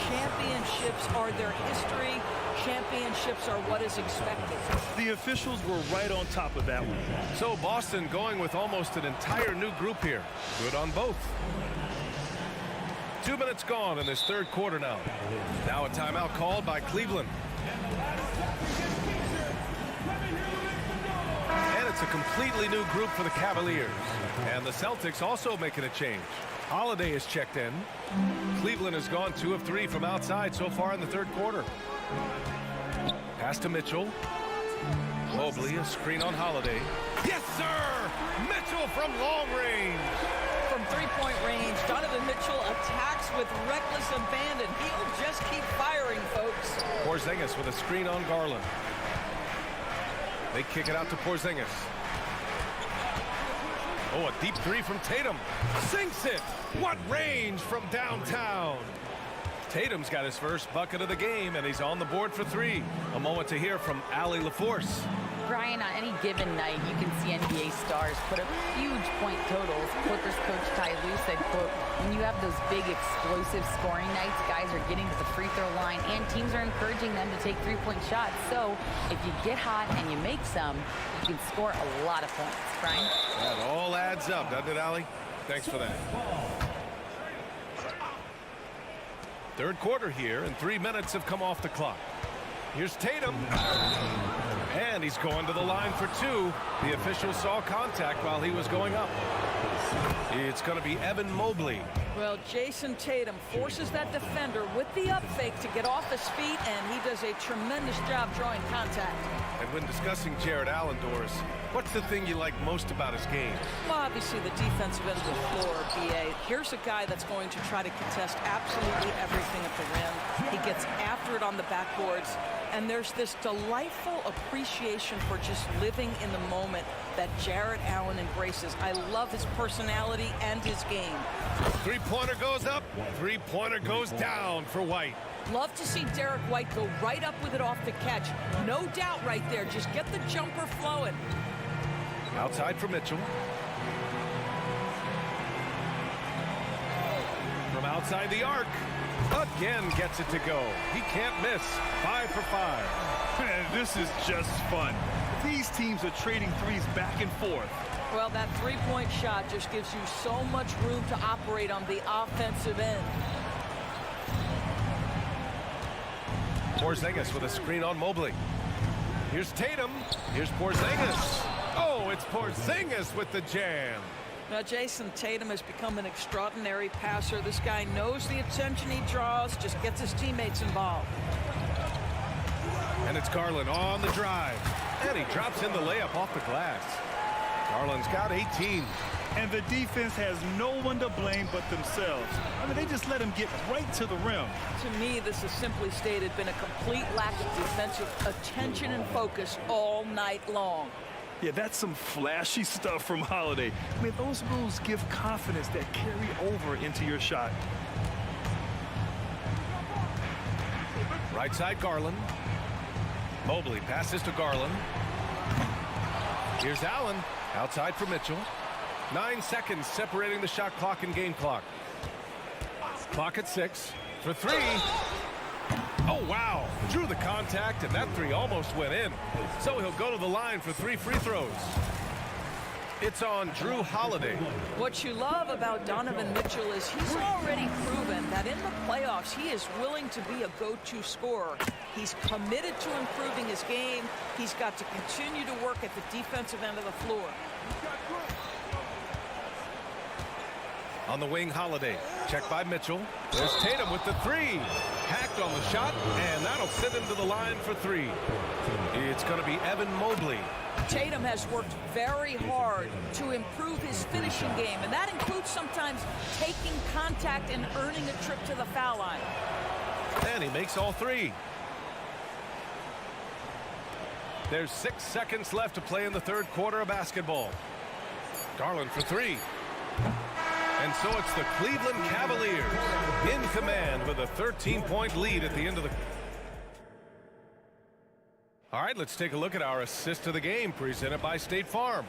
H: Championships are their history. Championships are what is expected.
I: The officials were right on top of that one.
G: So Boston going with almost an entire new group here. Good on both. 2 minutes gone in this third quarter now. Now a timeout called by Cleveland. And it's a completely new group for the Cavaliers. And the Celtics also making a change. Holiday is checked in. Cleveland has gone 2 of 3 from outside so far in the third quarter. Pass to Mitchell. Mobley, a screen on Holiday. Yes, sir! Mitchell from long range.
H: From three-point range, Donovan Mitchell attacks with reckless abandon. He'll just keep firing, folks.
G: Porzingis with a screen on Garland. They kick it out to Porzingis. Oh, a deep 3 from Tatum. Sinks it. What range from downtown. Tatum's got his first bucket of the game, and he's on the board for 3. A moment to hear from Allie LaForce.
J: Brian, on any given night, you can see NBA stars put up huge point totals. Clippers coach Ty Lue said, quote, when you have those big explosive scoring nights, guys are getting to the free throw line and teams are encouraging them to take 3-point shots. So if you get hot and you make some, you can score a lot of points. Brian?
G: That all adds up, doesn't it, Allie? Thanks for that. Third quarter here, and 3 minutes have come off the clock. Here's Tatum. And he's going to the line for 2. The official saw contact while he was going up. It's going to be Evan Mobley.
H: Well, Jason Tatum forces that defender with the up fake to get off his feet, and he does a tremendous job drawing contact.
G: And when discussing Jared Allen, Doris, what's the thing you like most about his game?
H: Well, obviously the defensive end of the floor, B.A. Here's a guy that's going to try to contest absolutely everything at the rim. He gets after it on the backboards, and there's this delightful appreciation for just living in the moment that Jared Allen embraces. I love his personality and his game.
G: Three-pointer goes up, three-pointer goes down for White.
H: Love to see Derek White go right up with it off the catch. No doubt right there. Just get the jumper flowing.
G: Outside for Mitchell. From outside the arc. Again gets it to go. He can't miss. 5 for 5.
I: Man, this is just fun. These teams are trading threes back and forth.
H: Well, that three-point shot just gives you so much room to operate on the offensive end.
G: Porzingis with a screen on Mobley. Here's Tatum. Here's Porzingis. Oh, it's Porzingis with the jam.
H: Now, Jason Tatum has become an extraordinary passer. This guy knows the attention he draws, just gets his teammates involved.
G: And it's Garland on the drive. And he drops in the layup off the glass. Garland's got 18.
I: And the defense has no one to blame but themselves. I mean, they just let him get right to the rim.
H: To me, this has simply stated been a complete lack of defensive attention and focus all night long.
I: Yeah, that's some flashy stuff from Holiday. I mean, those moves give confidence that carry over into your shot.
G: Right side, Garland. Mobley passes to Garland. Here's Allen. Outside for Mitchell. 9 seconds separating the shot clock and game clock. Clock at 6 for 3. Oh, wow. Drew the contact, and that 3 almost went in. So he'll go to the line for 3 free throws. It's on Drew Holiday.
H: What you love about Donovan Mitchell is he's already proven that in the playoffs he is willing to be a go-to scorer. He's committed to improving his game. He's got to continue to work at the defensive end of the floor.
G: On the wing, Holiday. Check by Mitchell. There's Tatum with the three. Hacked on the shot, and that'll send him to the line for three. It's going to be Evan Mobley.
H: Tatum has worked very hard to improve his finishing game, and that includes sometimes taking contact and earning a trip to the foul line.
G: And he makes all three. There's 6 seconds left to play in the third quarter of basketball. Garland for three. And so it's the Cleveland Cavaliers in command with a 13-point lead at the end of the... All right, let's take a look at our assist of the game presented by State Farm.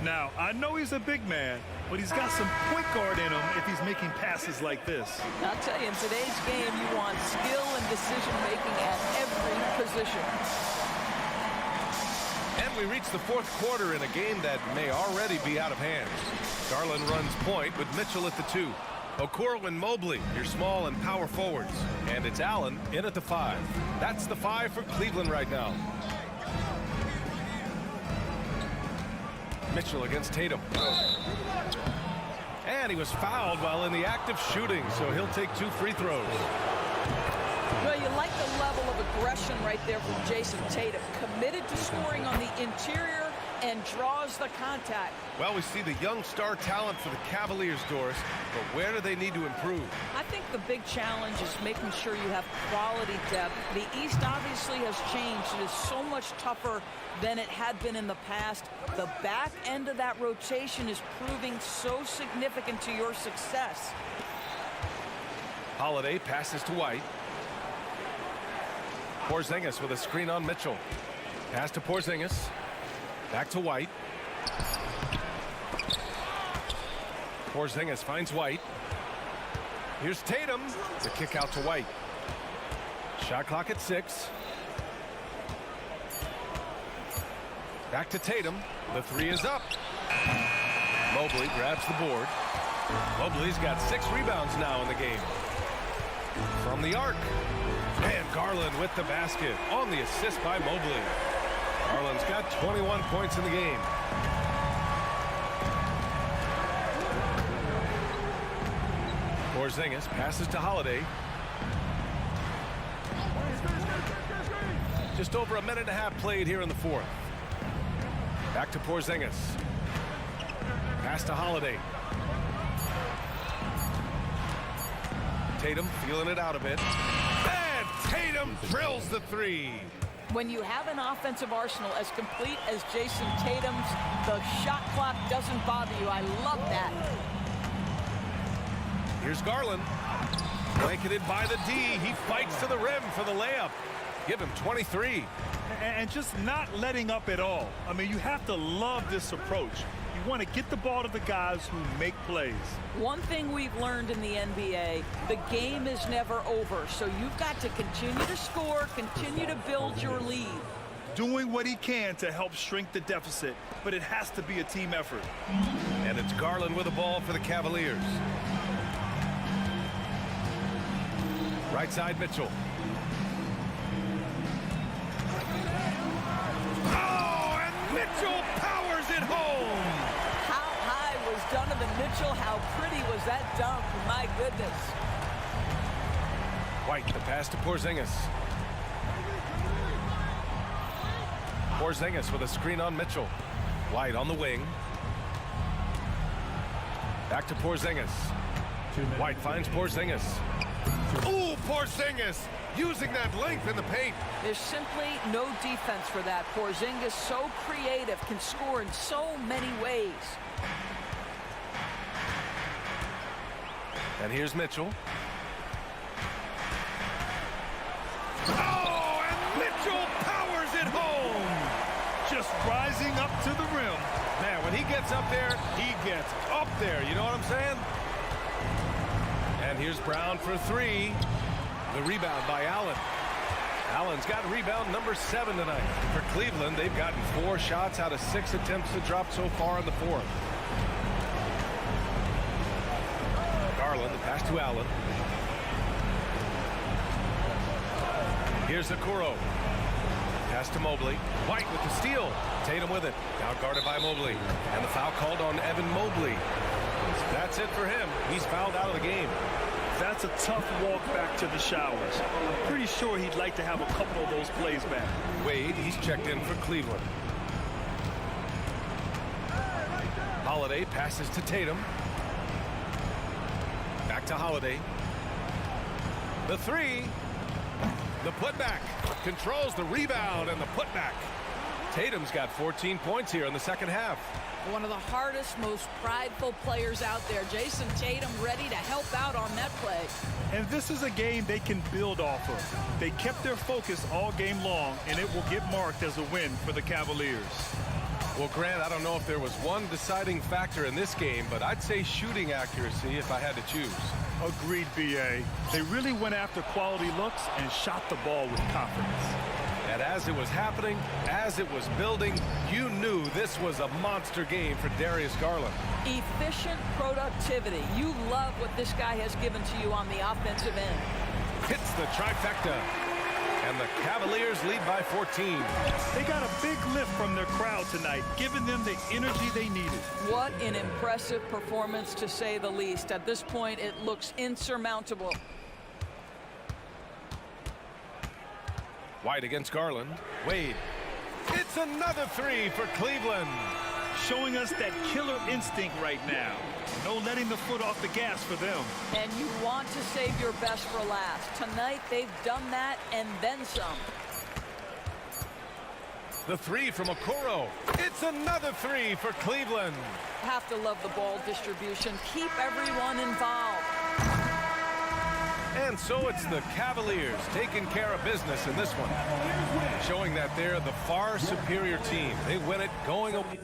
I: Now, I know he's a big man, but he's got some point guard in him if he's making passes like this.
H: I'll tell you, in today's game, you want skill and decision-making at every position.
G: And we reach the fourth quarter in a game that may already be out of hand. Garland runs point with Mitchell at the 2. Okoro and Mobley, your small and power forwards. And it's Allen in at the 5. That's the 5 for Cleveland right now. Mitchell against Tatum. And he was fouled while in the act of shooting, so he'll take 2 free throws.
H: Well, you like the level of aggression right there from Jason Tatum. Committed to scoring on the interior and draws the contact.
G: Well, we see the young star talent for the Cavaliers, Doris, but where do they need to improve?
H: I think the big challenge is making sure you have quality depth. The East obviously has changed. It is so much tougher than it had been in the past. The back end of that rotation is proving so significant to your success.
G: Holiday passes to White. Porzingis with a screen on Mitchell. Pass to Porzingis. Back to White. Porzingis finds White. Here's Tatum. The kick out to White. Shot clock at 6. Back to Tatum. The 3 is up. Mobley grabs the board. Mobley's got 6 rebounds now in the game. From the arc. And Garland with the basket on the assist by Mobley. Garland's got 21 points in the game. Porzingis passes to Holiday. Just over a minute and a half played here in the fourth. Back to Porzingis. Pass to Holiday. Tatum feeling it out a bit. And Tatum drills the 3.
H: When you have an offensive arsenal as complete as Jason Tatum's, the shot clock doesn't bother you. I love that.
G: Here's Garland. Blanketed by the D. He fights to the rim for the layup. Give him 23.
I: And just not letting up at all. I mean, you have to love this approach. You want to get the ball to the guys who make plays.
H: One thing we've learned in the NBA, the game is never over. So you've got to continue to score, continue to build your lead.
I: Doing what he can to help shrink the deficit, but it has to be a team effort.
G: And it's Garland with the ball for the Cavaliers. Right side, Mitchell. Oh, and Mitchell powers it home.
H: How high was Donovan Mitchell? How pretty was that dunk? My goodness.
G: White, the pass to Porzingis. Porzingis with a screen on Mitchell. White on the wing. Back to Porzingis. White finds Porzingis. Ooh, Porzingis using that length in the paint.
H: There's simply no defense for that. Porzingis, so creative, can score in so many ways.
G: And here's Mitchell. Oh, and Mitchell powers it home.
I: Just rising up to the rim.
G: Man, when he gets up there, he gets up there. You know what I'm saying? And here's Brown for 3. The rebound by Allen. Allen's got rebound number 7 tonight. For Cleveland, they've gotten 4 shots out of 6 attempts to drop so far in the fourth. Garland, the pass to Allen. Here's Okoro. Pass to Mobley. White with the steal. Tatum with it. Now guarded by Mobley. And the foul called on Evan Mobley. seconds. That's it for him. He's fouled out of the game.
I: That's a tough walk back to the showers. I'm pretty sure he'd like to have a couple of those plays back.
G: Wade, he's checked in for Cleveland. Holiday passes to Tatum. Back to Holiday. The three. The putback. Controls the rebound and the putback. Tatum's got 14 points here in the second half.
H: One of the hardest, most prideful players out there. Jason Tatum ready to help out on that play.
I: And this is a game they can build off of. They kept their focus all game long, and it will get marked as a win for the Cavaliers.
G: Well, Grant, I don't know if there was one deciding factor in this game, but I'd say shooting accuracy if I had to choose.
I: Agreed, B.A. They really went after quality looks and shot the ball with confidence.
G: And as it was happening, as it was building, you knew this was a monster game for Darius Garland.
H: Efficient productivity. You love what this guy has given to you on the offensive end.
G: Hits the trifecta. And the Cavaliers lead by 14.
I: They got a big lift from their crowd tonight, giving them the energy they needed.
H: What an impressive performance, to say the least. At this point, it looks insurmountable.
G: White against Garland. Wade. It's another three for Cleveland.
I: Showing us that killer instinct right now. No letting the foot off the gas for them.
H: And you want to save your best for last. Tonight, they've done that and then some.
G: The three from Okoro. It's another three for Cleveland.
H: Have to love the ball distribution. Keep everyone involved.
G: And so it's the Cavaliers taking care of business in this one, showing that they're the far superior team. They win it going away.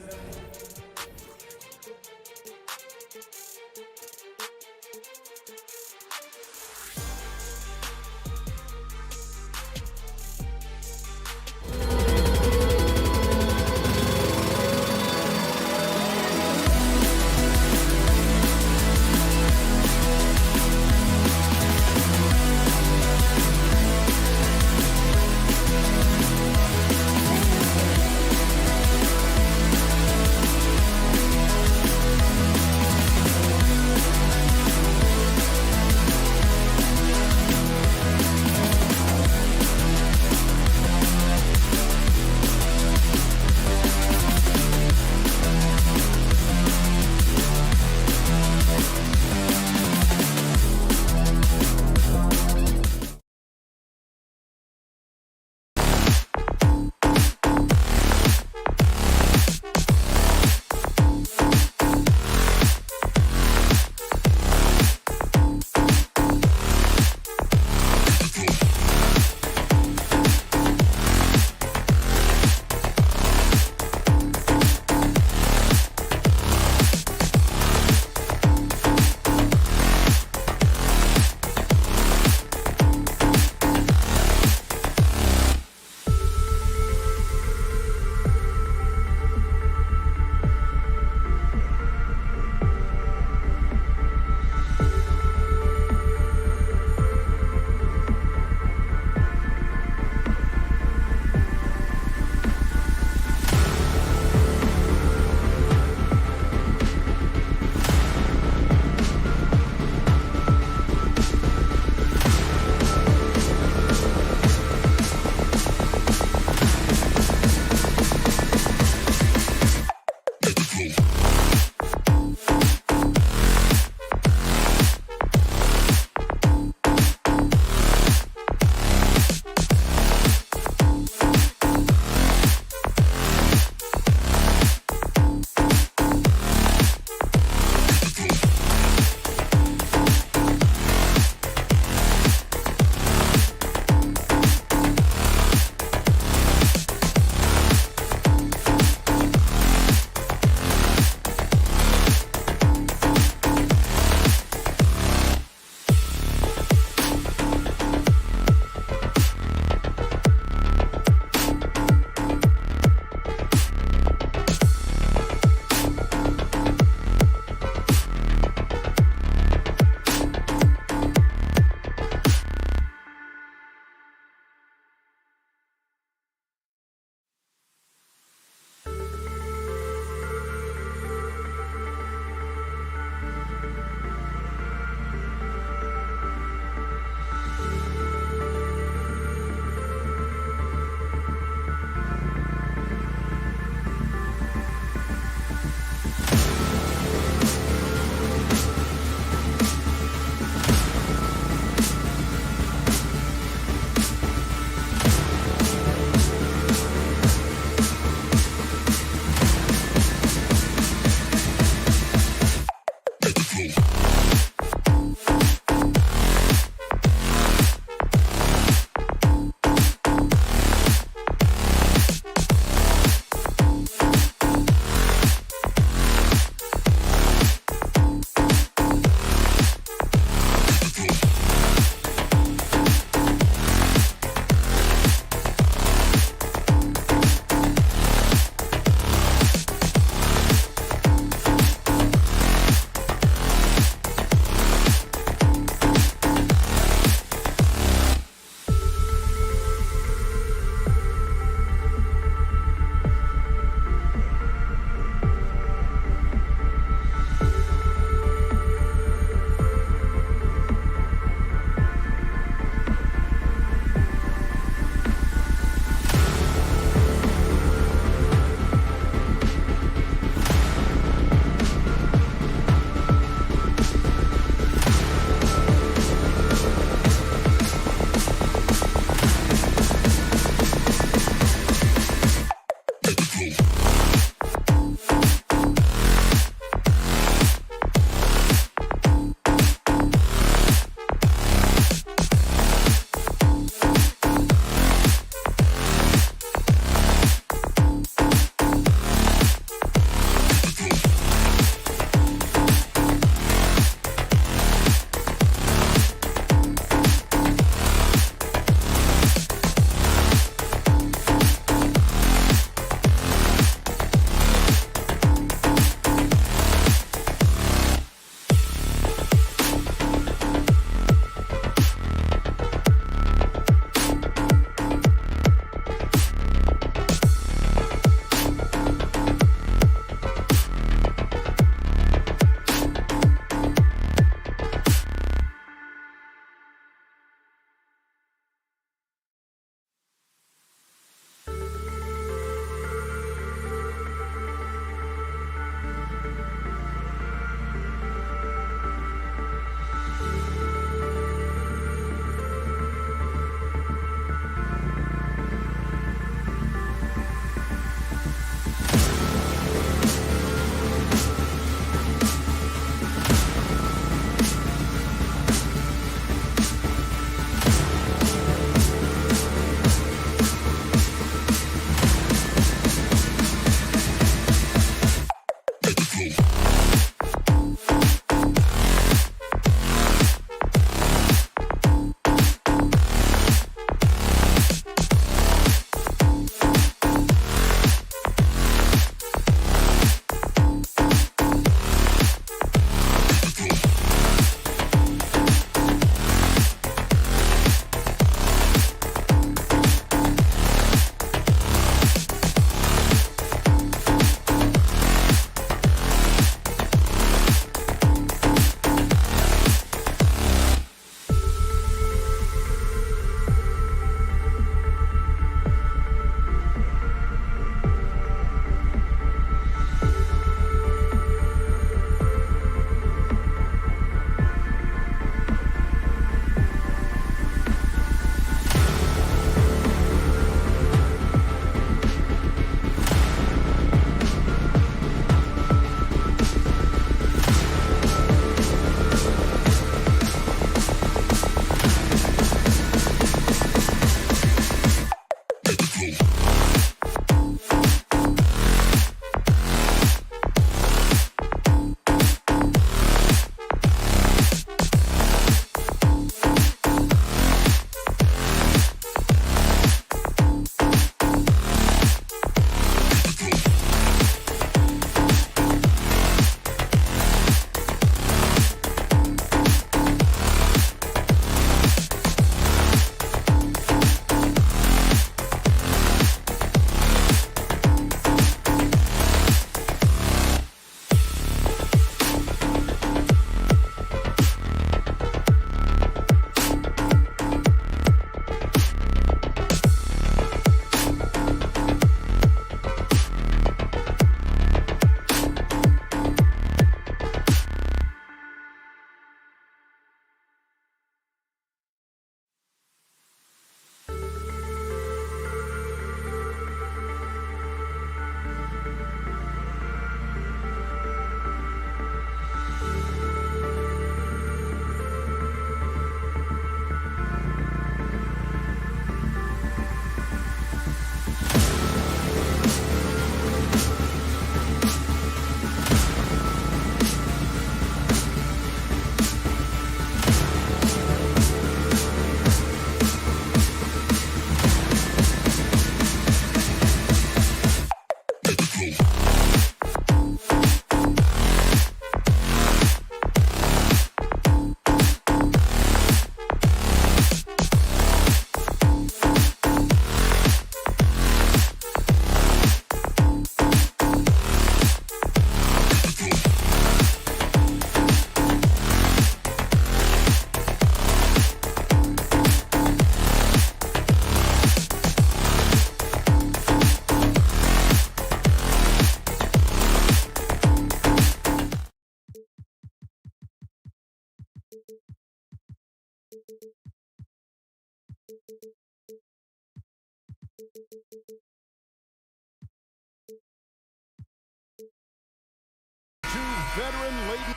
A: veteran-laden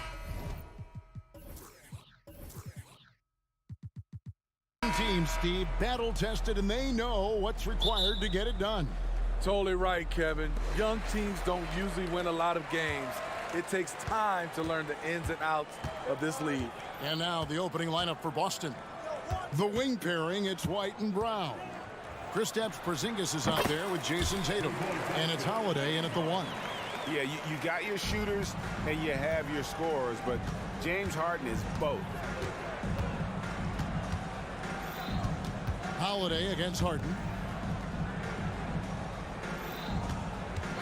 A: team, Steve, battle-tested, and they know what's required to get it done.
K: Totally right, Kevin. Young teams don't usually win a lot of games. It takes time to learn the ins and outs of this league.
A: And now the opening lineup for Boston. The wing pairing, it's White and Brown. Kristaps Porzingis is out there with Jason Tatum. And it's Holiday in at the 1.
E: Yeah, you got your shooters and you have your scorers, but James Harden is both.
A: Holiday against Harden.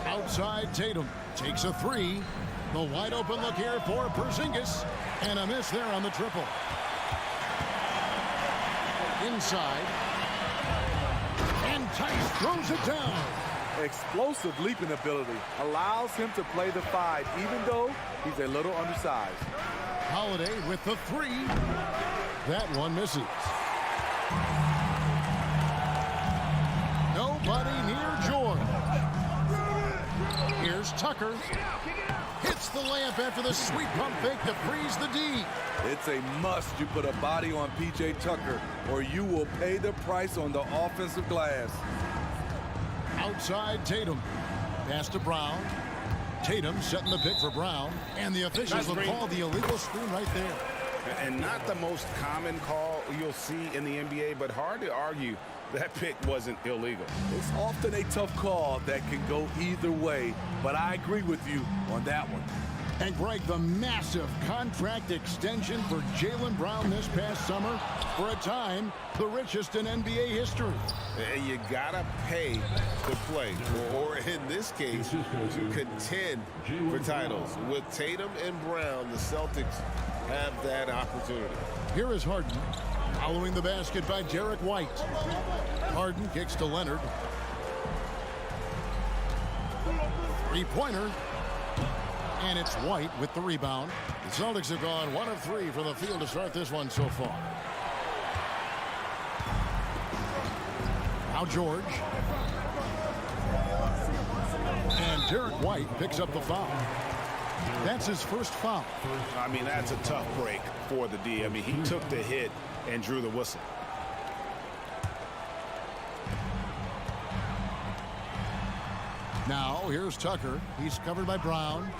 A: Outside Tatum takes a 3. The wide open look here for Porzingis. And a miss there on the triple. Inside. And Tice throws it down.
K: Explosive leaping ability allows him to play the 5, even though he's a little undersized.
A: Holiday with the 3. That one misses. Nobody near George. Here's Tucker. Hits the layup after the sweet pump fake to freeze the D.
K: It's a must you put a body on P.J. Tucker, or you will pay the price on the offensive glass.
A: Outside Tatum. Pass to Brown. Tatum setting the pick for Brown. And the officials will call the illegal screen right there.
E: And not the most common call you'll see in the NBA, but hard to argue that pick wasn't illegal.
K: It's often a tough call that can go either way, but I agree with you on that one.
A: And Greg, the massive contract extension for Jaylen Brown this past summer, for a time, the richest in NBA history.
E: And you gotta pay to play, or in this case, to contend for titles. With Tatum and Brown, the Celtics have that opportunity.
A: Here is Harden, following the basket by Derek White. Harden kicks to Leonard. Three-pointer. And it's White with the rebound. The Celtics have gone 1 of 3 from the field to start this one so far. Now George. And Derek White picks up the foul. That's his first foul.
E: I mean, that's a tough break for the D. I mean, he took the hit and drew the whistle.
A: Now here's Tucker. He's covered by Brown.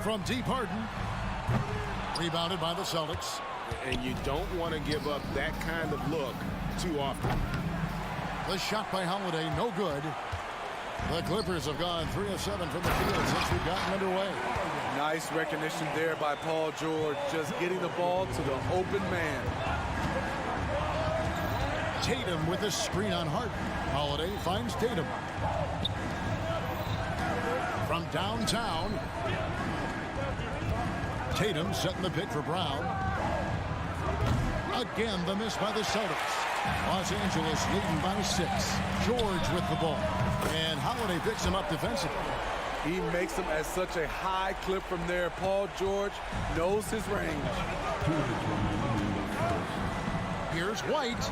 A: From deep, Harden. Rebounded by the Celtics.
E: And you don't want to give up that kind of look too often.
A: The shot by Holiday, no good. The Clippers have gone 3 of 7 from the field since we've gotten underway.
K: Nice recognition there by Paul George, just getting the ball to the open man.
A: Tatum with a screen on Harden. Holiday finds Tatum. From downtown. Tatum setting the pick for Brown. Again, the miss by the Celtics. Los Angeles leading by 6. George with the ball. And Holiday picks him up defensively.
K: He makes them at such a high clip from there. Paul George knows his range.
A: Here's White.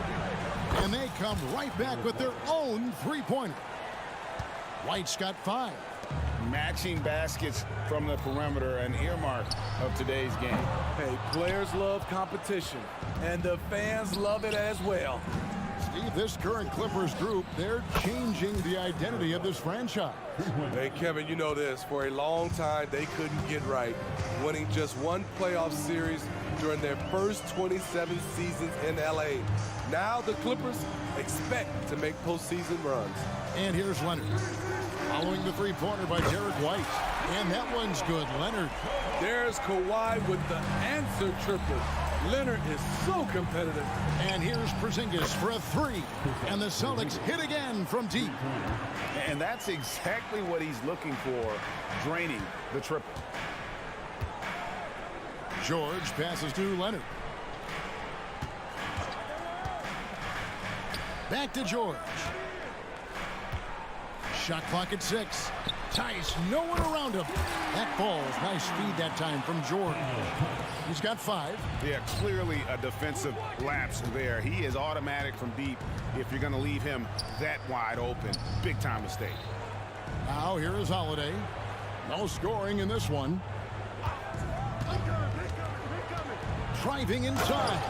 A: And they come right back with their own three-pointer. White's got 5.
E: Matching baskets from the perimeter, an earmark of today's game.
K: Hey, players love competition, and the fans love it as well.
A: Steve, this current Clippers group, they're changing the identity of this franchise.
K: Hey, Kevin, you know this. For a long time, they couldn't get right, winning just one playoff series during their first 27 seasons in L.A. Now the Clippers expect to make postseason runs.
A: And here's Leonard. Following the three-pointer by Derek White. And that one's good. Leonard.
K: There's Kawhi with the answer triple. Leonard is so competitive.
A: And here's Porzingis for a 3. And the Celtics hit again from deep.
E: And that's exactly what he's looking for, draining the triple.
A: George passes to Leonard. Back to George. Shot clock at 6. Tice, no one around him. That falls. Nice feed that time from George. He's got 5.
E: Yeah, clearly a defensive lapse there. He is automatic from deep if you're going to leave him that wide open. Big time mistake.
A: Now here is Holiday. No scoring in this one. Driving inside.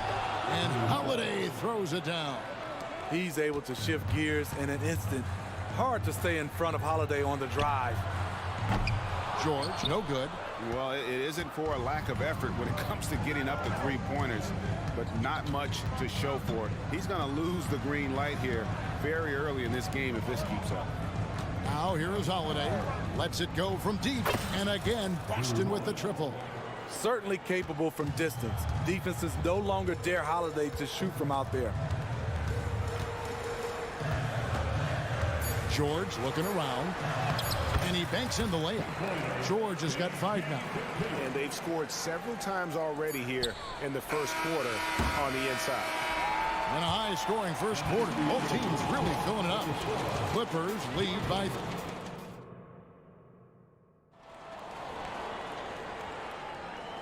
A: And Holiday throws it down.
K: He's able to shift gears in an instant. Hard to stay in front of Holiday on the drive.
A: George, no good.
E: Well, it isn't for a lack of effort when it comes to getting up the three-pointers, but not much to show for it. He's going to lose the green light here very early in this game if this keeps up.
A: Now here is Holiday. Lets it go from deep. And again, Boston with the triple.
K: Certainly capable from distance. Defenses no longer dare Holiday to shoot from out there.
A: George looking around. And he banks in the layup. George has got 5 now.
E: And they've scored several times already here in the first quarter on the inside.
A: And a high-scoring first quarter. Both teams really filling it up. Clippers lead by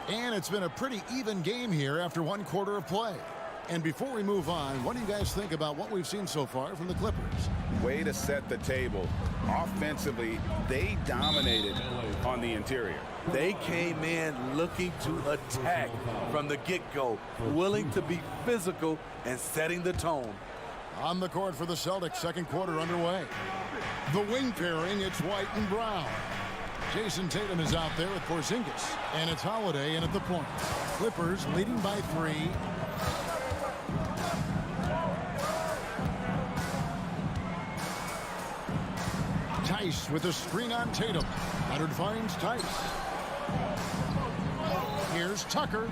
A: 3. And it's been a pretty even game here after 1 quarter of play. And before we move on, what do you guys think about what we've seen so far from the Clippers?
E: Way to set the table. Offensively, they dominated on the interior.
K: They came in looking to attack from the get-go, willing to be physical and setting the tone.
A: On the court for the Celtics, second quarter underway. The wing pairing, it's White and Brown. Jason Tatum is out there with Porzingis, and it's Holiday in at the point. Clippers leading by 3. Tice with a screen on Tatum. Leonard finds Tice. Here's Tucker.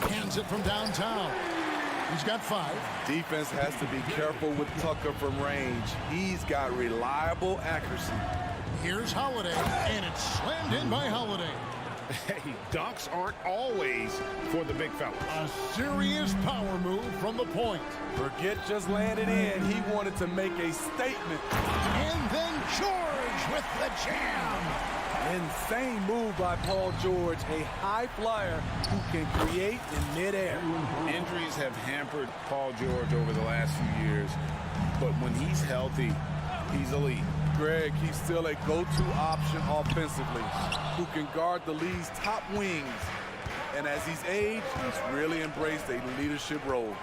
A: Hands it from downtown. He's got 5.
K: Defense has to be careful with Tucker from range. He's got reliable accuracy.
A: Here's Holiday, and it's slammed in by Holiday.
E: Hey, dunks aren't always for the big fella.
A: A serious power move from the point.
K: Forget just landing in. He wanted to make a statement.
A: And then George with the jam.
K: Insane move by Paul George, a high flyer who can create in midair.
E: Injuries have hampered Paul George over the last few years, but when he's healthy, he's elite.
K: Greg, he's still a go-to option offensively, who can guard the league's top wings. And as he's aged, he's really embraced a leadership role.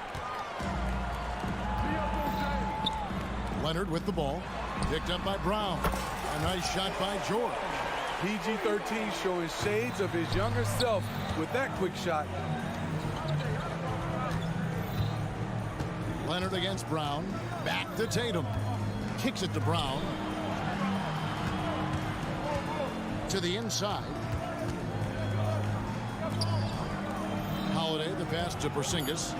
A: Leonard with the ball, picked up by Brown. A nice shot by George.
K: PG-13 showing shades of his younger self with that quick shot.
A: Leonard against Brown. Back to Tatum. Kicks it to Brown. To the inside. Holiday, the pass to Porzingis.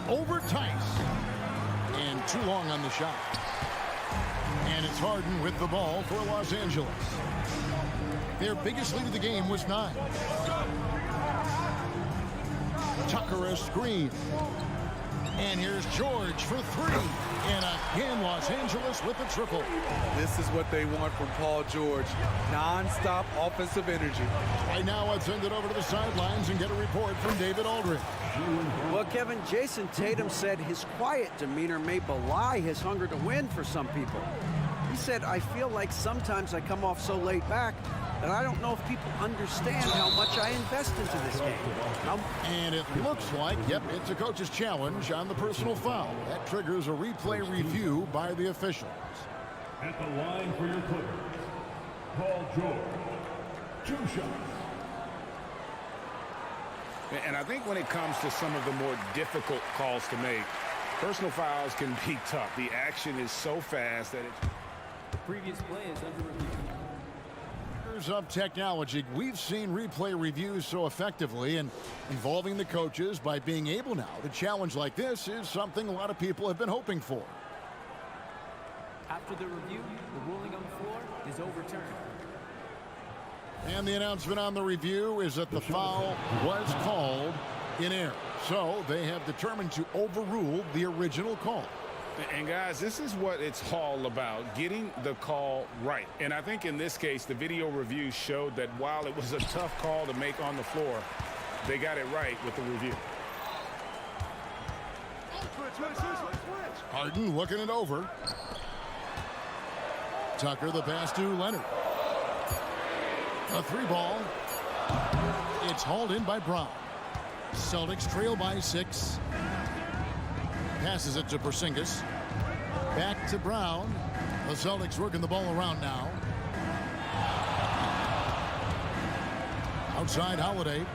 A: Over Tice. And too long on the shot. And it's Harden with the ball for Los Angeles. Their biggest lead of the game was 9. Tucker a screen. And here's George for 3. And again, Los Angeles with the triple.
K: This is what they want from Paul George. Non-stop offensive energy.
A: Right now, let's send it over to the sidelines and get a report from David Aldridge.
D: Well, Kevin, Jason Tatum said his quiet demeanor may belie his hunger to win for some people. He said, I feel like sometimes I come off so laid back that I don't know if people understand how much I invest into this game.
A: And it looks like, yep, it's a coach's challenge on the personal foul. That triggers a replay review by the officials.
F: At the line for your Clippers, Paul George, 2 shots.
E: And I think when it comes to some of the more difficult calls to make, personal fouls can be tough. The action is so fast that
L: the previous play is under review.
A: Of technology, we've seen replay reviews so effectively, and involving the coaches by being able now to challenge like this is something a lot of people have been hoping for.
L: After the review, the ruling on the floor is overturned.
A: And the announcement on the review is that the foul was called in error. So they have determined to overrule the original call.
E: And guys, this is what it's all about, getting the call right. And I think in this case, the video review showed that while it was a tough call to make on the floor, they got it right with the review.
A: Harden looking it over. Tucker the pass to Leonard. A 3 ball. It's hauled in by Brown. Celtics trail by 6. Passes it to Porzingis. Back to Brown. The Celtics working the ball around now. Outside Holiday.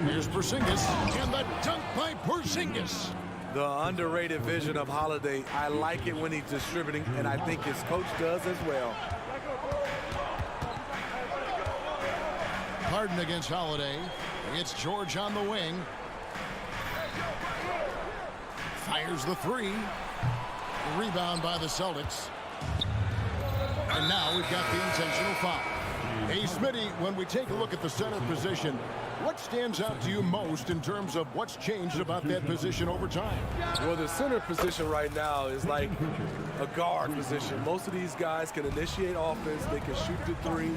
A: Here's Porzingis. And the dunk by Porzingis.
K: The underrated vision of Holiday. I like it when he's distributing, and I think his coach does as well.
A: Harden against Holiday. It's George on the wing. Fires the 3. Rebound by the Celtics. And now we've got the intentional foul. Hey, Smitty, when we take a look at the center position, what stands out to you most in terms of what's changed about that position over time?
K: Well, the center position right now is like a guard position. Most of these guys can initiate offense, they can shoot the 3,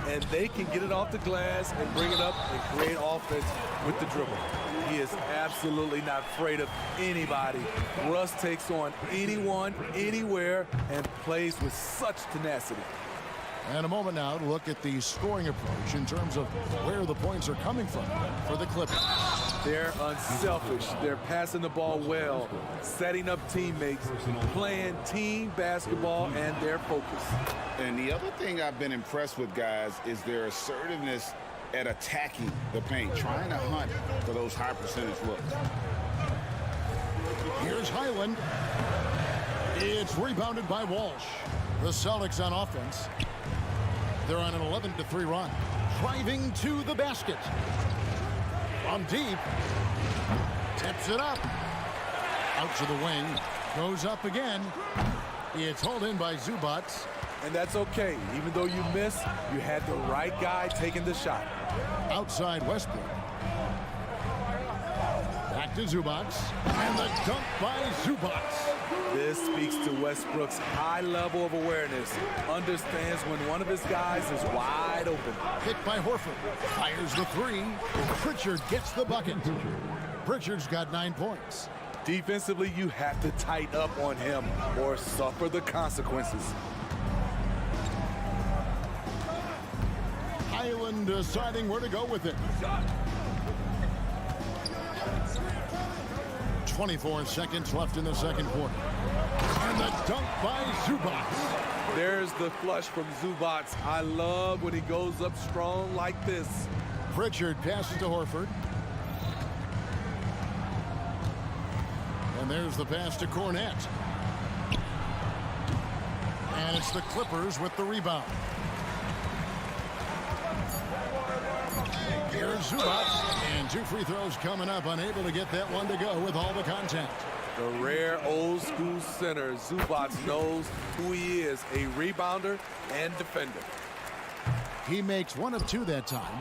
K: and they can get it off the glass and bring it up and create offense with the dribble. He is absolutely not afraid of anybody. Russ takes on anyone, anywhere, and plays with such tenacity.
A: And a moment now to look at the scoring approach in terms of where the points are coming from for the Clippers.
K: They're unselfish. They're passing the ball well, setting up teammates, playing team basketball, and their focus.
B: And the other thing I've been impressed with, guys, is their assertiveness at attacking the paint, trying to hunt for those high percentage looks.
A: Here's Highland. It's rebounded by Walsh. The Celtics on offense. They're on an 11-3 run. Driving to the basket. From deep. Tips it up. Out to the wing. Goes up again. It's hauled in by Zubac.
K: And that's okay. Even though you miss, you had the right guy taking the shot.
A: Outside Westbrook. Back to Zubac. And the dunk by Zubac.
K: This speaks to Westbrook's high level of awareness. Understands when one of his guys is wide open.
A: Picked by Horford. Fires the 3. Pritchard gets the bucket. Pritchard's got 9 points.
K: Defensively, you have to tighten up on him or suffer the consequences.
A: Highland deciding where to go with it. 24 seconds left in the second quarter. And the dunk by Zubac.
K: There's the flush from Zubac. I love when he goes up strong like this.
A: Pritchard passes to Horford. And there's the pass to Cornette. And it's the Clippers with the rebound. Here's Zubac. And 2 free throws coming up. Unable to get that one to go with all the contact.
K: The rare old school center. Zubac knows who he is, a rebounder and defender.
A: He makes 1 of 2 that time.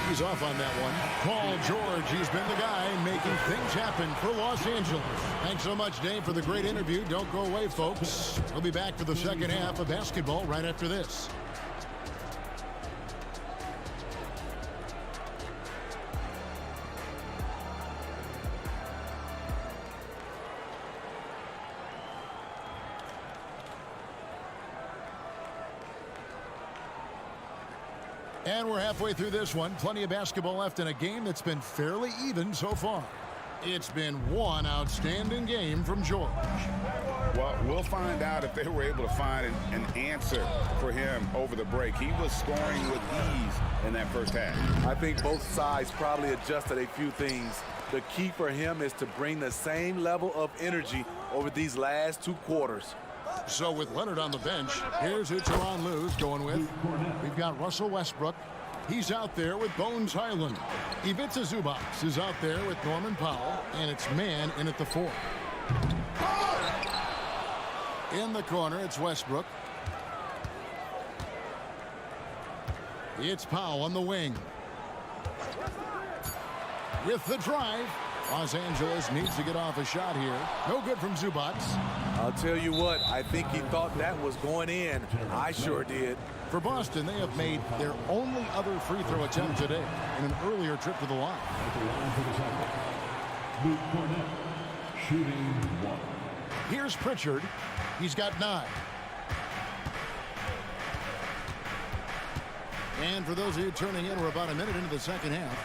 A: He's off on that one. Paul George, he's been the guy making things happen for Los Angeles. Thanks so much, Dave, for the great interview. Don't go away, folks. We'll be back for the second half of basketball right after this. And we're halfway through this one. Plenty of basketball left in a game that's been fairly even so far. It's been one outstanding game from George.
B: Well, we'll find out if they were able to find an answer for him over the break. He was scoring with ease in that first half.
K: I think both sides probably adjusted a few things. The key for him is to bring the same level of energy over these last 2 quarters.
A: So with Leonard on the bench, here's who Tyronn Lue's going with. We've got Russell Westbrook. He's out there with Bones Highland. Ivica Zubac is out there with Norman Powell, and it's man in at the 4. In the corner, it's Westbrook. It's Powell on the wing. With the drive, Los Angeles needs to get off a shot here. No good from Zubac.
K: I'll tell you what, I think he thought that was going in. I sure did.
A: For Boston, they have made their only other free throw attempt today in an earlier trip to the line.
F: Shooting 1.
A: Here's Pritchard. He's got 9. And for those of you turning in, we're about a minute into the second half.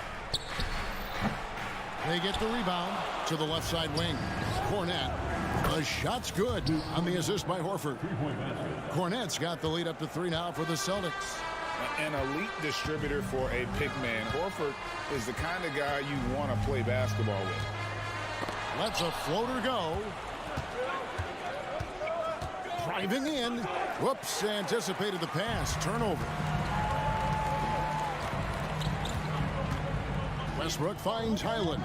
A: They get the rebound to the left side wing. Cornette. The shot's good on the assist by Horford. Cornette's got the lead up to 3 now for the Celtics.
E: An elite distributor for a pick man. Horford is the kind of guy you want to play basketball with.
A: Lets a floater go. Driving in. Whoops, anticipated the pass. Turnover. Westbrook finds Highland.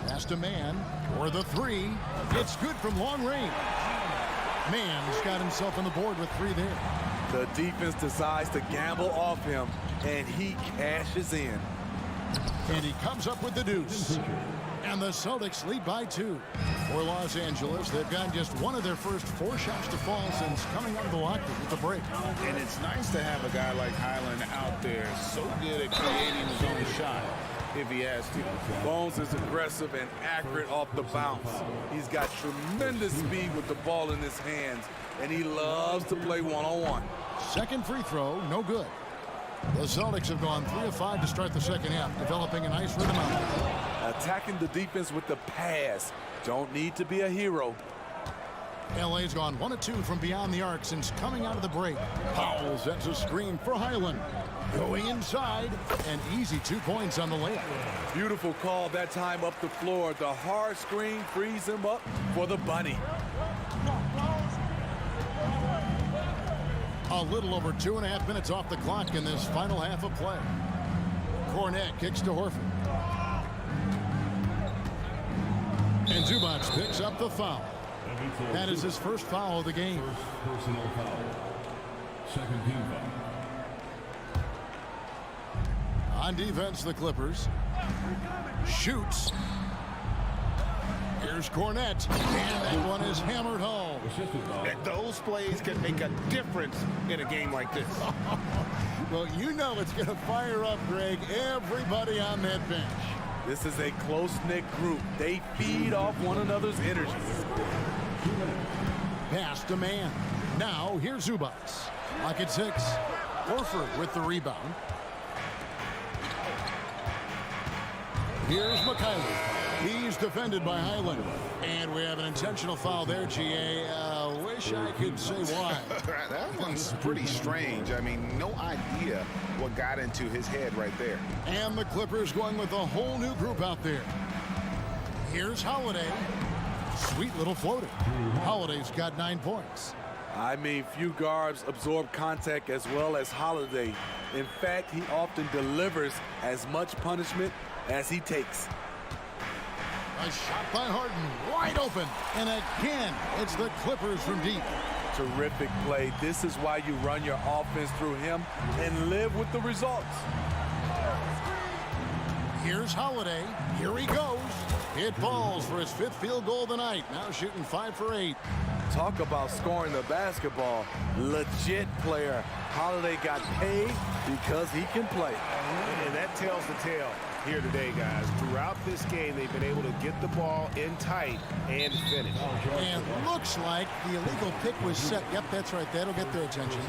A: Pass to Mann for the 3. It's good from long range. Mann's got himself on the board with 3 there.
K: The defense decides to gamble off him, and he cashes in.
A: And he comes up with the deuce. And the Celtics lead by 2. For Los Angeles, they've gotten just one of their first 4 shots to fall since coming out of the locker with the break.
E: And it's nice to have a guy like Highland out there, so good at creating his own shot if he has to.
K: Bones is aggressive and accurate off the bounce. He's got tremendous speed with the ball in his hands, and he loves to play one-on-one.
A: Second free throw, no good. The Celtics have gone 3 of 5 to start the second half, developing a nice rhythm out there.
K: Attacking the defense with the pass. Don't need to be a hero.
A: LA's gone 1 of 2 from beyond the arc since coming out of the break. Powell sets a screen for Highland. Going inside, and easy 2 points on the layup.
K: Beautiful call that time up the floor. The hard screen frees him up for the bunny.
A: A little over 2.5 minutes off the clock in this final half of play. Cornette kicks to Horford. And Zubac picks up the foul. That is his first foul of the game.
F: First personal foul. Second team foul.
A: On defense, the Clippers. Shoots. Here's Cornette. And that one is hammered home.
E: And those plays can make a difference in a game like this.
A: Well, you know it's going to fire up, Greg, everybody on that bench.
K: This is a close-knit group. They feed off one another's energy.
A: Pass to Mann. Now, here's Zubac. Lock at 6. Horford with the rebound. Here's McKinley. He's defended by Highland. And we have an intentional foul there, GA. Wish I could say why.
E: That one's pretty strange. I mean, no idea what got into his head right there.
A: And the Clippers going with a whole new group out there. Here's Holiday. Sweet little floater. Holiday's got 9 points.
K: I mean, few guards absorb contact as well as Holiday. In fact, he often delivers as much punishment as he takes.
A: A shot by Harden, wide open. And again, it's the Clippers from deep.
K: Terrific play. This is why you run your offense through him and live with the results.
A: Here's Holiday. Here he goes. It falls for his 5th field goal of the night. Now shooting 5 for 8.
K: Talk about scoring the basketball. Legit player. Holiday got paid because he can play.
E: And that tells the tale here today, guys. Throughout this game, they've been able to get the ball in tight and finish.
A: And looks like the illegal pick was set. Yep, that's right. That'll get their attention.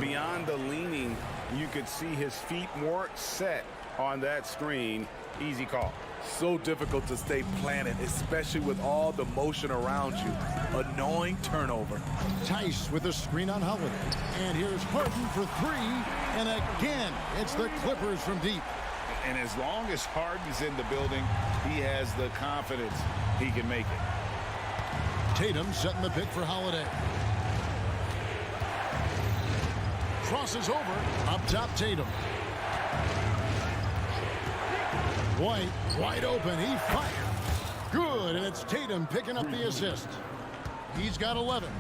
E: Beyond the leaning, you could see his feet weren't set on that screen. Easy call.
K: So difficult to stay planted, especially with all the motion around you. Annoying turnover.
A: Tice with a screen on Holiday. And here's Harden for 3. And again, it's the Clippers from deep.
E: And as long as Harden's in the building, he has the confidence he can make it.
A: Tatum setting the pick for Holiday. Crosses over. Up top, Tatum. White, wide open. He fires. Good, and it's Tatum picking up the assist. He's got 11.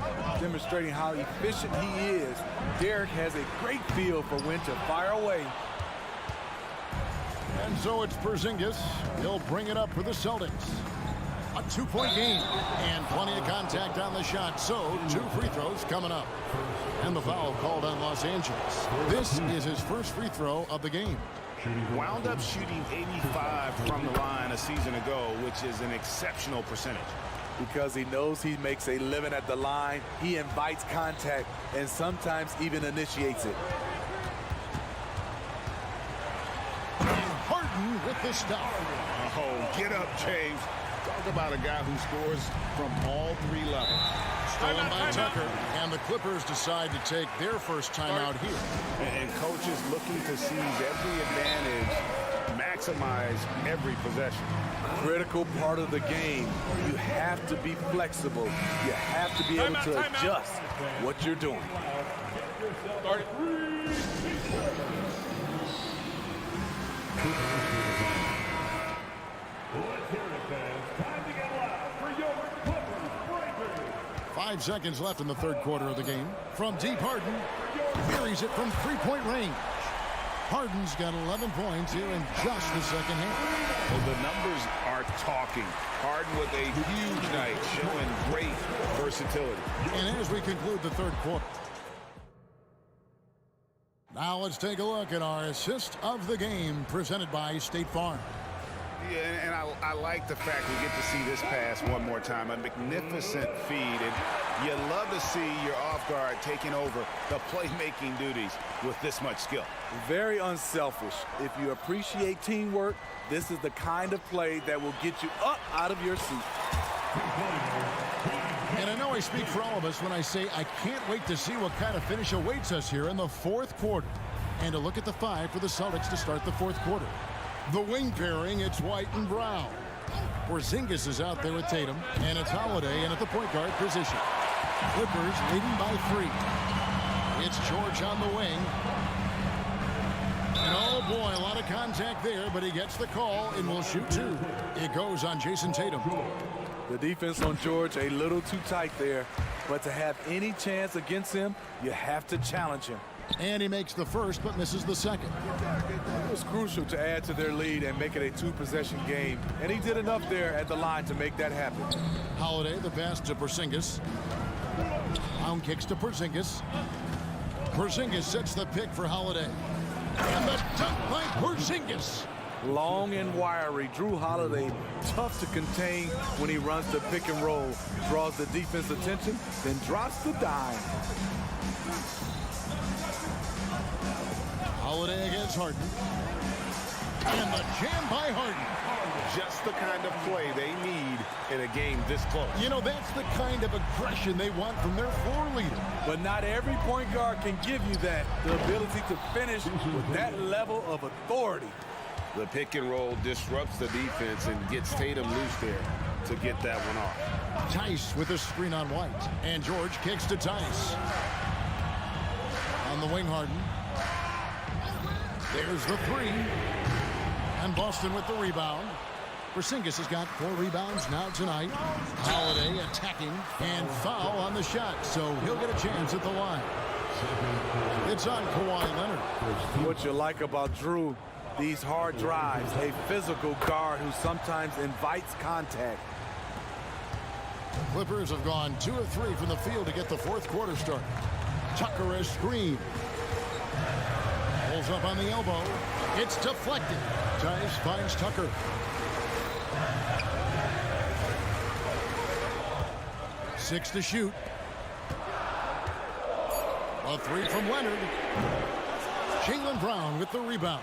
K: Demonstrating how efficient he is. Derek has a great feel for when to fire away.
A: And so it's Porzingis. He'll bring it up for the Celtics. A 2-point game and plenty of contact on the shot. So 2 free throws coming up. And the foul called on Los Angeles. This is his first free throw of the game.
E: Wound up shooting 85 from the line a season ago, which is an exceptional percentage.
K: because he knows he makes a living at the line. He invites contact and sometimes even initiates it.
A: Harden with the stop.
E: Oh, get up, James. Talk about a guy who scores from all three levels.
A: Stolen by Tucker, and the Clippers decide to take their first timeout here.
E: And coaches looking to seize every advantage, maximize every possession.
K: Critical part of the game. You have to be flexible. You have to be able to adjust what you're doing.
F: Let's hear it, fans. Time to get loud for your Clippers Breakers.
A: 5 seconds left in the third quarter of the game. From deep, Harden buries it from three-point range. Harden's got 11 points here in just the second half.
E: Well, the numbers are talking. Harden with a huge night, showing great versatility.
A: And as we conclude the third quarter, now let's take a look at our assist of the game presented by State Farm.
E: Yeah, and I like the fact we get to see this pass one more time. A magnificent feed, and you love to see your off guard taking over the playmaking duties with this much skill.
K: Very unselfish. If you appreciate teamwork, this is the kind of play that will get you up out of your seat.
A: And I know I speak for all of us when I say I can't wait to see what kind of finish awaits us here in the fourth quarter. And to look at the five for the Celtics to start the fourth quarter. The wing pairing, it's White and Brown. Porzingis is out there with Tatum, and it's Holiday in at the point guard position. Clippers leading by 3. It's George on the wing. And oh boy, a lot of contact there, but he gets the call and will shoot 2. It goes on Jason Tatum.
K: The defense on George a little too tight there, but to have any chance against him, you have to challenge him.
A: And he makes the first, but misses the second.
K: It was crucial to add to their lead and make it a 2-possession game, and he did enough there at the line to make that happen.
A: Holiday, the pass to Porzingis. Brown kicks to Porzingis. Porzingis sets the pick for Holiday. And the dunk by Porzingis.
K: Long and wiry. Drew Holiday, tough to contain when he runs the pick and roll. Draws the defense attention, then drops the dime.
A: Holiday against Harden. And the jam by Harden.
E: Just the kind of play they need in a game this close.
A: You know, that's the kind of aggression they want from their floor leader.
K: But not every point guard can give you that. The ability to finish with that level of authority.
B: The pick and roll disrupts the defense and gets Tatum loose there to get that one off.
A: Tice with a screen on White. And George kicks to Tice. On the wing, Harden. There's the 3. And Boston with the rebound. Porzingis has got 4 rebounds now tonight. Holiday attacking and foul on the shot, so he'll get a chance at the line. It's on Kawhi Leonard.
K: What you like about Drew, these hard drives, a physical guard who sometimes invites contact.
A: The Clippers have gone 2 of 3 from the field to get the fourth quarter started. Tucker has screen. Pulls up on the elbow. It's deflected. Tice finds Tucker. Six to shoot. A 3 from Leonard. Jaylen Brown with the rebound.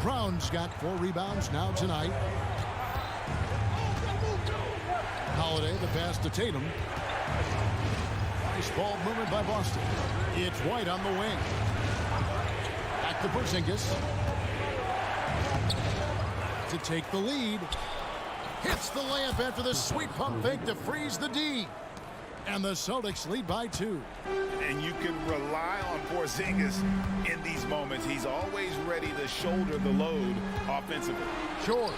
A: Brown's got 4 rebounds now tonight. Holiday, the pass to Tatum. Nice ball movement by Boston. It's White on the wing. Back to Porzingis. To take the lead. Hits the layup after the sweet pump fake to freeze the D. And the Celtics lead by 2.
E: And you can rely on Porzingis in these moments. He's always ready to shoulder the load offensively.
A: Sure.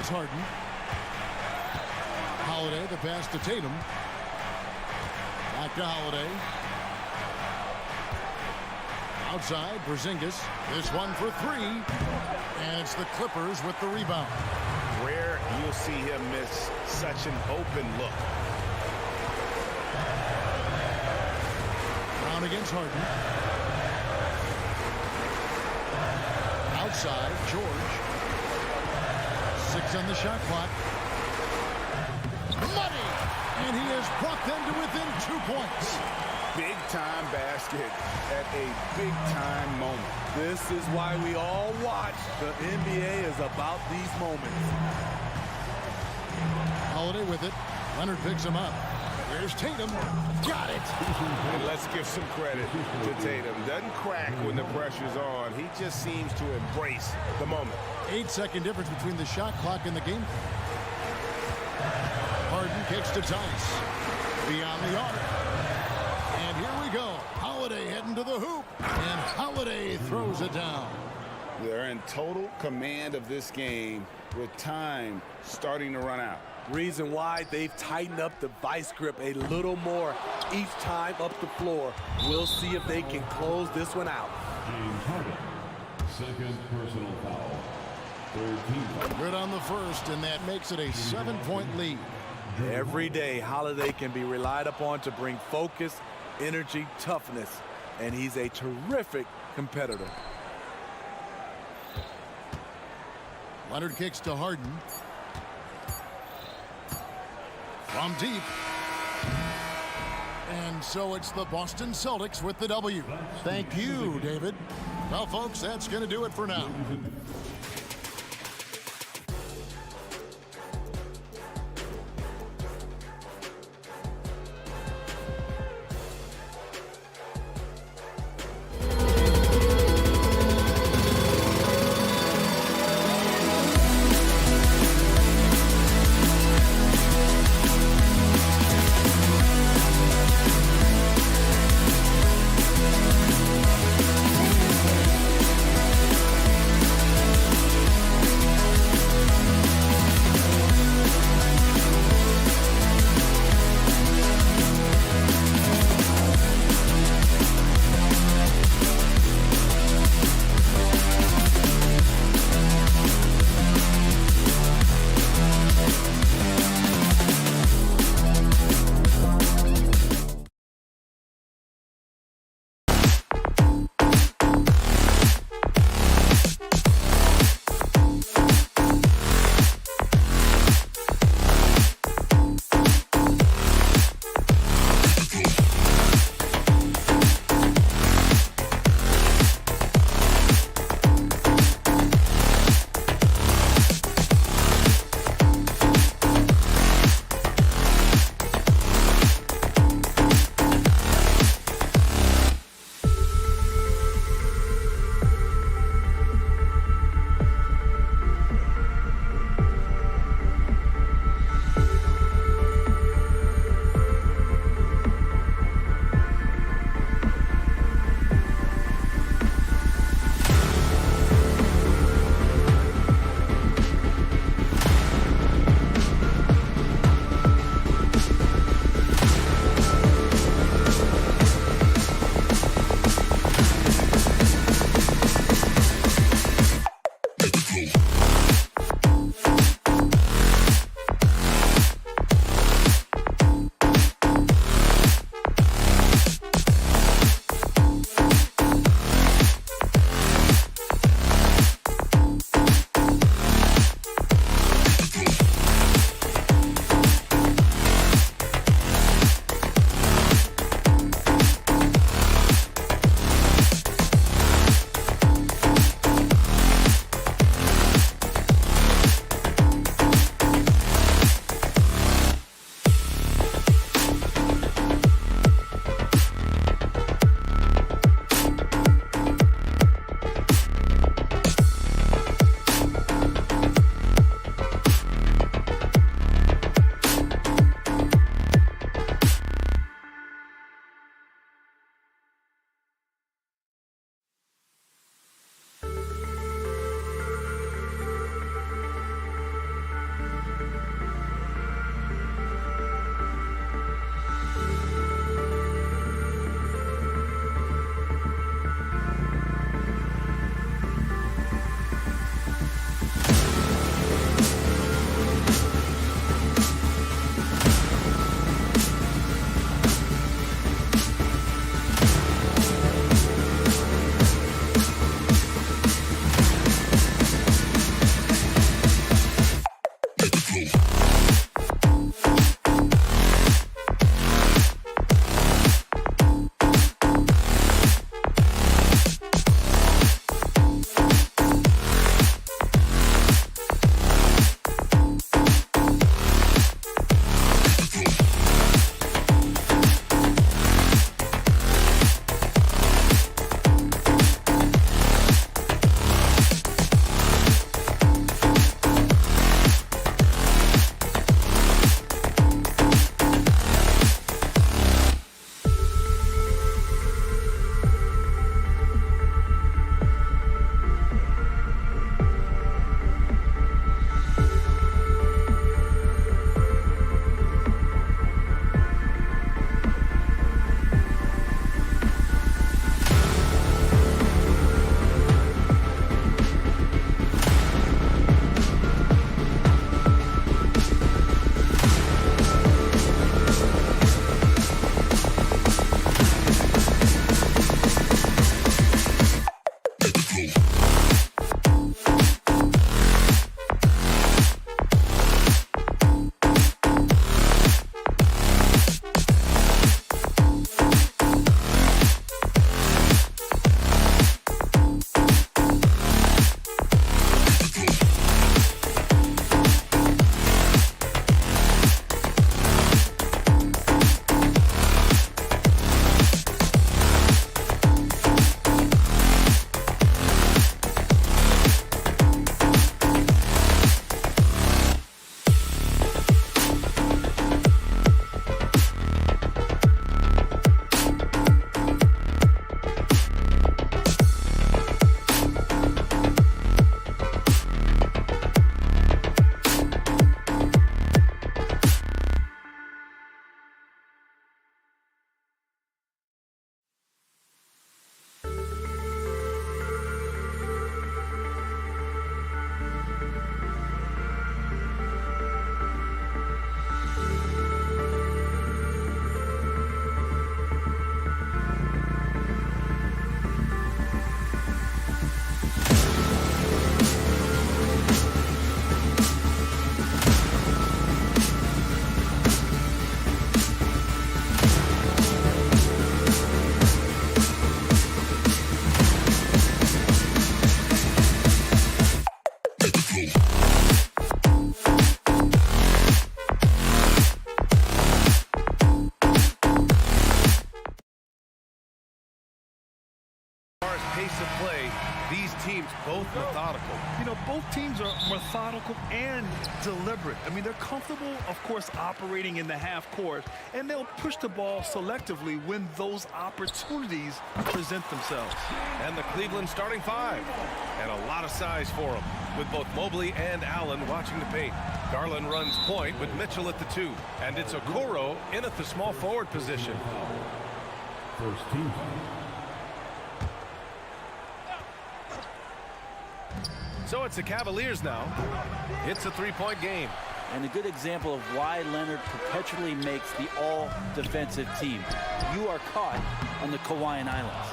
A: is Harden. Holiday, the pass to Tatum. Back to Holiday. Outside, Porzingis. This one for three. And it's the Clippers with the rebound.
E: Rare you'll see him miss such an open look.
A: Brown against Harden. Outside, George. 6 on the shot clock. Money! And he has brought them to within 2 points.
E: Big-time basket at a big-time moment.
K: This is why we all watch. The NBA is about these moments.
A: Holiday with it. Leonard picks him up. Here's Tatum. Got it.
E: And let's give some credit to Tatum. Doesn't crack when the pressure's on. He just seems to embrace the moment.
A: 8-second difference between the shot clock and the game. Harden kicks to Tice. Beyond the arc. And here we go. Holiday heading to the hoop. And Holiday throws it down.
E: They're in total command of this game with time starting to run out.
K: Reason why they've tightened up the vice grip a little more each time up the floor. We'll see if they can close this one out.
F: James Harden, second personal foul. 13.
A: Good on the first, and that makes it a 7-point lead.
K: Every day, Holiday can be relied upon to bring focus, energy, toughness, and he's a terrific competitor.
A: Leonard kicks to Harden. From deep. And so it's the Boston Celtics with the W. Thank you, David. Well, folks, that's going to do it for now.
G: Pace of play, these teams both methodical.
I: You know, both teams are methodical and deliberate. I mean, they're comfortable, of course, operating in the half court, and they'll push the ball selectively when those opportunities present themselves.
G: And the Cleveland starting five. And a lot of size for them, with both Mobley and Allen watching the paint. Garland runs point with Mitchell at the 2. And it's Okoro in at the small forward position.
F: First team.
G: So it's the Cavaliers now. It's a three-point game.
M: And a good example of why Leonard perpetually makes the all-defensive team. You are caught on the Hawaiian Islands.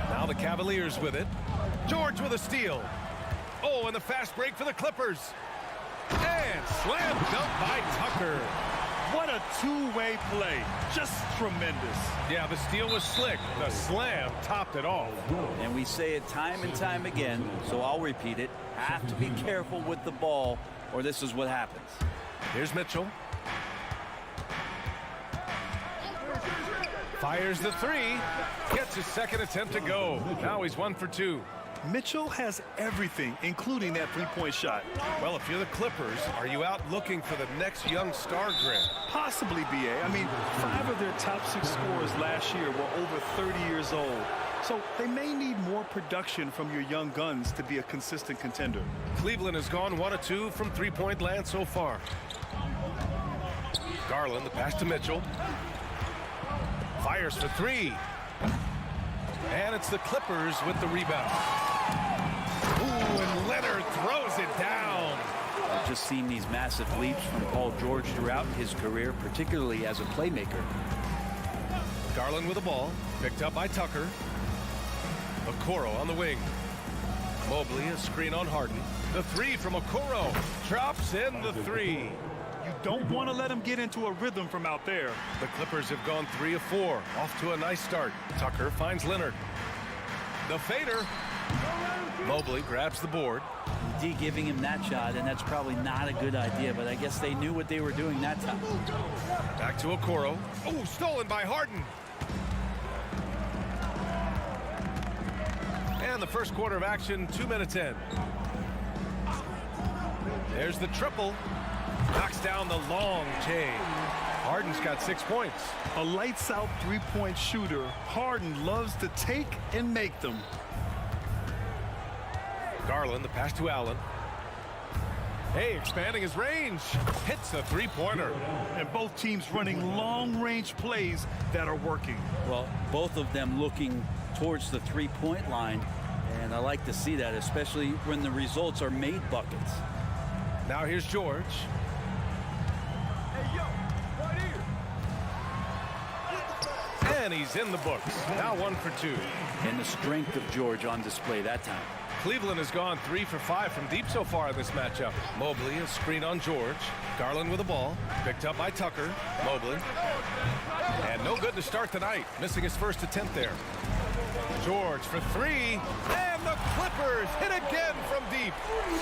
G: Now the Cavaliers with it. George with a steal. Oh, and the fast break for the Clippers. And slam dunk by Tucker.
I: What a two-way play. Just tremendous.
G: Yeah, the steal was slick. The slam topped it off.
M: And we say it time and time again, so I'll repeat it. Have to be careful with the ball, or this is what happens.
G: Here's Mitchell. Fires the 3. Gets his second attempt to go. Now he's 1 for 2.
I: Mitchell has everything, including that three-point shot.
G: Well, if you're the Clippers, are you out looking for the next young star grab?
I: Possibly, B.A. I mean, 5 of their top 6 scorers last year were over 30 years old. So they may need more production from your young guns to be a consistent contender.
G: Cleveland has gone 1 of 2 from three-point land so far. Garland, the pass to Mitchell. Fires for 3. And it's the Clippers with the rebound. Ooh, and Leonard throws it down.
M: I've just seen these massive leaps from Paul George throughout his career, particularly as a playmaker.
G: Garland with the ball, picked up by Tucker. Okoro on the wing. Mobley, a screen on Harden. The 3 from Okoro. Drops in the 3.
I: You don't want to let him get into a rhythm from out there.
G: The Clippers have gone 3 of 4. Off to a nice start. Tucker finds Leonard. The fader. Mobley grabs the board.
M: D giving him that shot, and that's probably not a good idea, but I guess they knew what they were doing that time.
G: Back to Okoro. Oh, stolen by Harden. And the first quarter of action, 2 minutes in. There's the triple. Knocks down the long J. Harden's got 6 points.
I: A lights-out three-point shooter. Harden loves to take and make them.
G: Garland, the pass to Allen. Hey, expanding his range. Hits a three-pointer.
I: And both teams running long-range plays that are working.
M: Well, both of them looking towards the three-point line. And I like to see that, especially when the results are made buckets.
G: Now here's George. And he's in the books. Now 1 for 2.
M: And the strength of George on display that time.
G: Cleveland has gone 3 for 5 from deep so far in this matchup. Mobley, a screen on George. Garland with the ball. Picked up by Tucker. Mobley. And no good to start the night. Missing his first attempt there. George for 3. And the Clippers hit again from deep.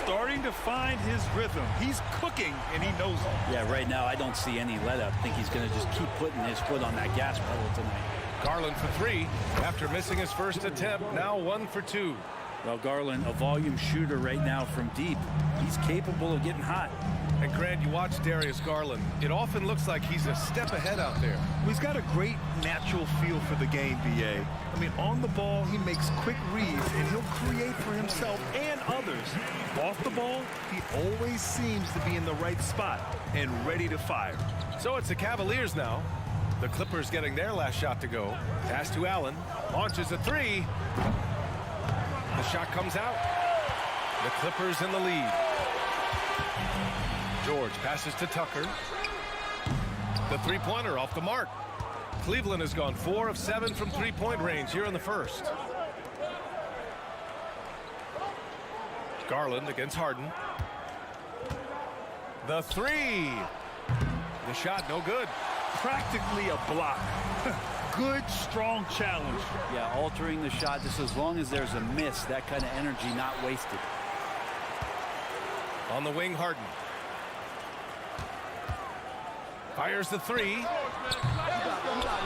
I: Starting to find his rhythm. He's cooking, and he knows it.
M: Yeah, right now I don't see any let-up. I think he's going to just keep putting his foot on that gas pedal tonight.
G: Garland for 3. After missing his first attempt, now 1 for 2.
M: Well, Garland, a volume shooter right now from deep. He's capable of getting hot.
G: And Grant, you watch Darius Garland. It often looks like he's a step ahead out there.
I: He's got a great natural feel for the game, BA. I mean, on the ball, he makes quick reads, and he'll create for himself and others. Off the ball, he always seems to be in the right spot and ready to fire.
G: So it's the Cavaliers now. The Clippers getting their last shot to go. Pass to Allen. Launches a 3. The shot comes out. The Clippers in the lead. George passes to Tucker. The three-pointer off the mark. Cleveland has gone 4 of 7 from three-point range here in the first. Garland against Harden. The 3. The shot no good.
I: Practically a block. Good, strong challenge.
M: Yeah, altering the shot just as long as there's a miss, that kind of energy not wasted.
G: On the wing, Harden. Fires the 3.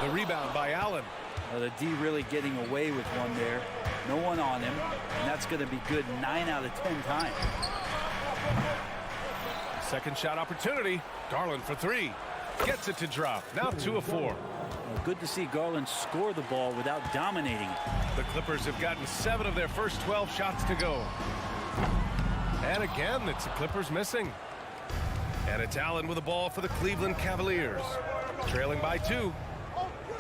G: The rebound by Allen.
M: The D really getting away with one there. No one on him, and that's going to be good 9 out of 10 times.
G: Second shot opportunity. Garland for 3. Gets it to drop. Now 2 of 4.
M: Well, good to see Garland score the ball without dominating it.
G: The Clippers have gotten 7 of their first 12 shots to go. And again, it's the Clippers missing. And it's Allen with the ball for the Cleveland Cavaliers. Trailing by 2.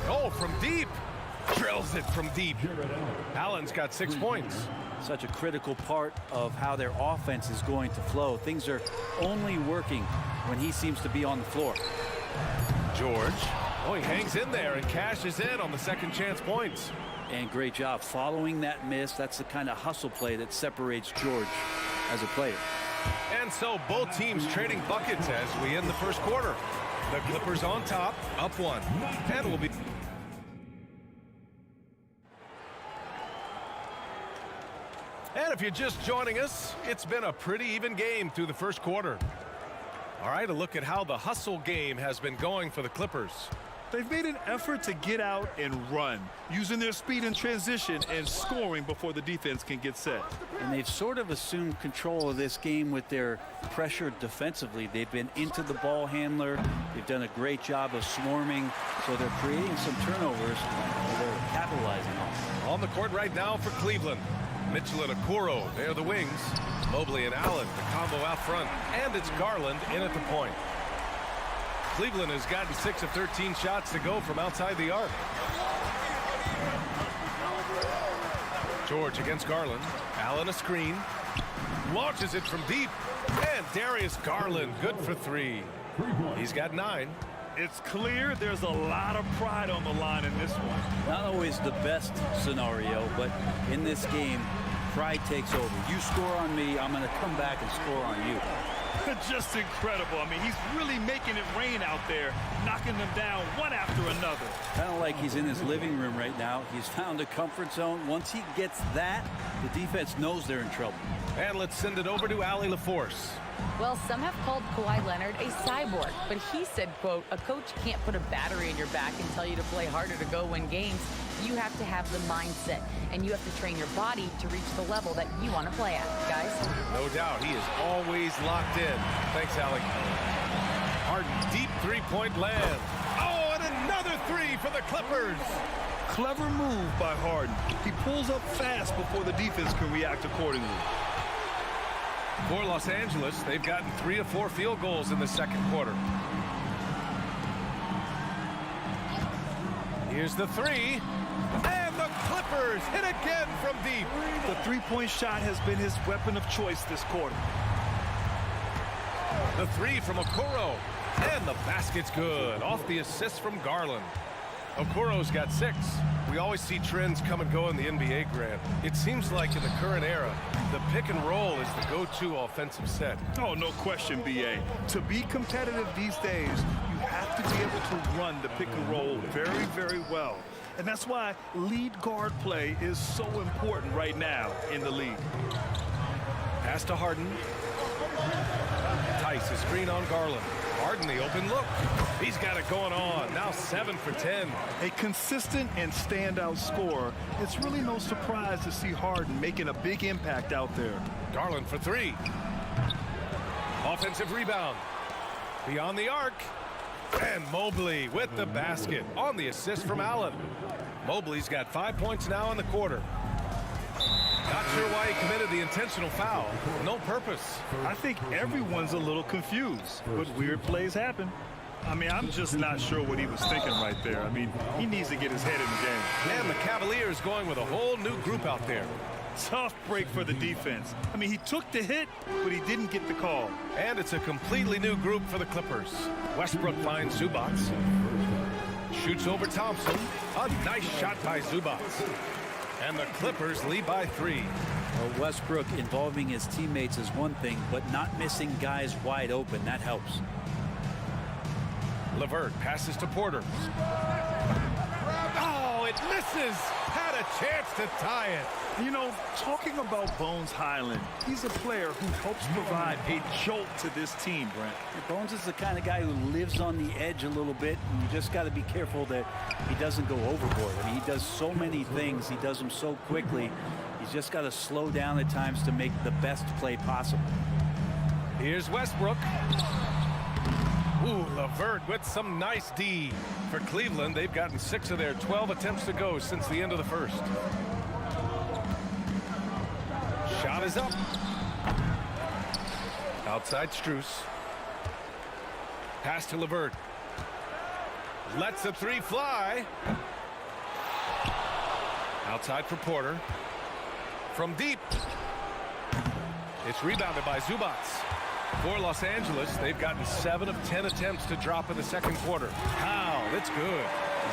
G: Oh, from deep. Drills it from deep. Allen's got 6 points.
M: Such a critical part of how their offense is going to flow. Things are only working when he seems to be on the floor.
G: George. Oh, he hangs in there and cashes in on the second chance points.
M: And great job following that miss. That's the kind of hustle play that separates George as a player.
G: And so both teams trading buckets as we end the first quarter. The Clippers on top, up 1. And will be... And if you're just joining us, it's been a pretty even game through the first quarter. All right, a look at how the hustle game has been going for the Clippers.
I: They've made an effort to get out and run, using their speed in transition and scoring before the defense can get set.
M: And they've sort of assumed control of this game with their pressure defensively. They've been into the ball handler. They've done a great job of swarming, so they're creating some turnovers that they're capitalizing on.
G: On the court right now for Cleveland. Mitchell and Okoro, they're the wings. Mobley and Allen, the combo out front. And it's Garland in at the point. Cleveland has gotten 6 of 13 shots to go from outside the arc. George against Garland. Allen a screen. Launches it from deep. And Darius Garland good for 3. He's got 9.
I: It's clear there's a lot of pride on the line in this one.
M: Not always the best scenario, but in this game, pride takes over. You score on me, I'm going to come back and score on you.
I: Just incredible. I mean, he's really making it rain out there, knocking them down one after another.
M: Kind of like he's in his living room right now. He's found a comfort zone. Once he gets that, the defense knows they're in trouble.
G: And let's send it over to Allie LaForce.
J: Well, some have called Kawhi Leonard a cyborg, but he said, quote, a coach can't put a battery in your back and tell you to play harder to go win games. You have to have the mindset, and you have to train your body to reach the level that you want to play at, guys.
G: No doubt, he is always locked in. Thanks, Allie. Harden, deep three-point land. Oh, and another 3 for the Clippers.
I: Clever move by Harden. He pulls up fast before the defense can react accordingly.
G: For Los Angeles, they've gotten 3 of 4 field goals in the second quarter. Here's the 3. And the Clippers hit again from deep.
I: The three-point shot has been his weapon of choice this quarter.
G: The 3 from Okoro. And the basket's good. Off the assist from Garland. Okoro's got 6. We always see trends come and go in the NBA, Grant. It seems like in the current era, the pick and roll is the go-to offensive set.
I: Oh, no question, B.A. To be competitive these days, you have to be able to run the pick and roll very, very well. And that's why lead guard play is so important right now in the league.
G: Pass to Harden. Tice is screen on Garland. Harden, the open look. He's got it going on. Now 7 for 10.
I: A consistent and standout scorer. It's really no surprise to see Harden making a big impact out there.
G: Garland for 3. Offensive rebound. Beyond the arc. And Mobley with the basket on the assist from Allen. Mobley's got 5 points now in the quarter. Not sure why he committed the intentional foul. No purpose.
I: I think everyone's a little confused, but weird plays happen. I mean, I'm just not sure what he was thinking right there. I mean, he needs to get his head in the game.
G: And the Cavaliers going with a whole new group out there.
I: Tough break for the defense. I mean, he took the hit, but he didn't get the call.
G: And it's a completely new group for the Clippers. Westbrook finds Zubac. Shoots over Thompson. A nice shot by Zubac. And the Clippers lead by 3.
M: Well, Westbrook involving his teammates is one thing, but not missing guys wide open, that helps.
G: LeVert passes to Porter. Oh, it misses. Had a chance to tie it.
I: You know, talking about Bones Highland, he's a player who helps provide a jolt to this team, Brent.
M: Bones is the kind of guy who lives on the edge a little bit, and you just got to be careful that he doesn't go overboard. I mean, he does so many things. He does them so quickly. He's just got to slow down at times to make the best play possible.
G: Here's Westbrook. Ooh, LeVert with some nice D. For Cleveland, they've gotten 6 of their 12 attempts to go since the end of the first. Shot is up. Outside Strus. Pass to LeVert. Lets a 3 fly. Outside for Porter. From deep. It's rebounded by Zubac. For Los Angeles, they've gotten 7 of 10 attempts to drop in the second quarter. Powell, that's good.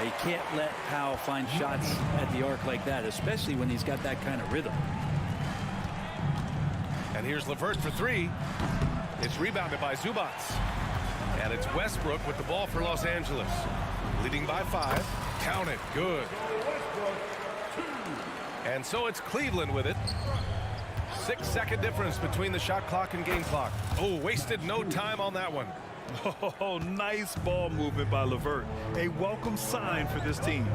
M: You can't let Powell find shots at the arc like that, especially when he's got that kind of rhythm.
G: And here's LeVert for 3. It's rebounded by Zubac. And it's Westbrook with the ball for Los Angeles. Leading by 5. Count it. Good. And so it's Cleveland with it. 6-second difference between the shot clock and game clock. Oh, wasted no time on that one.
I: Oh, nice ball movement by LeVert. A welcome sign for this team.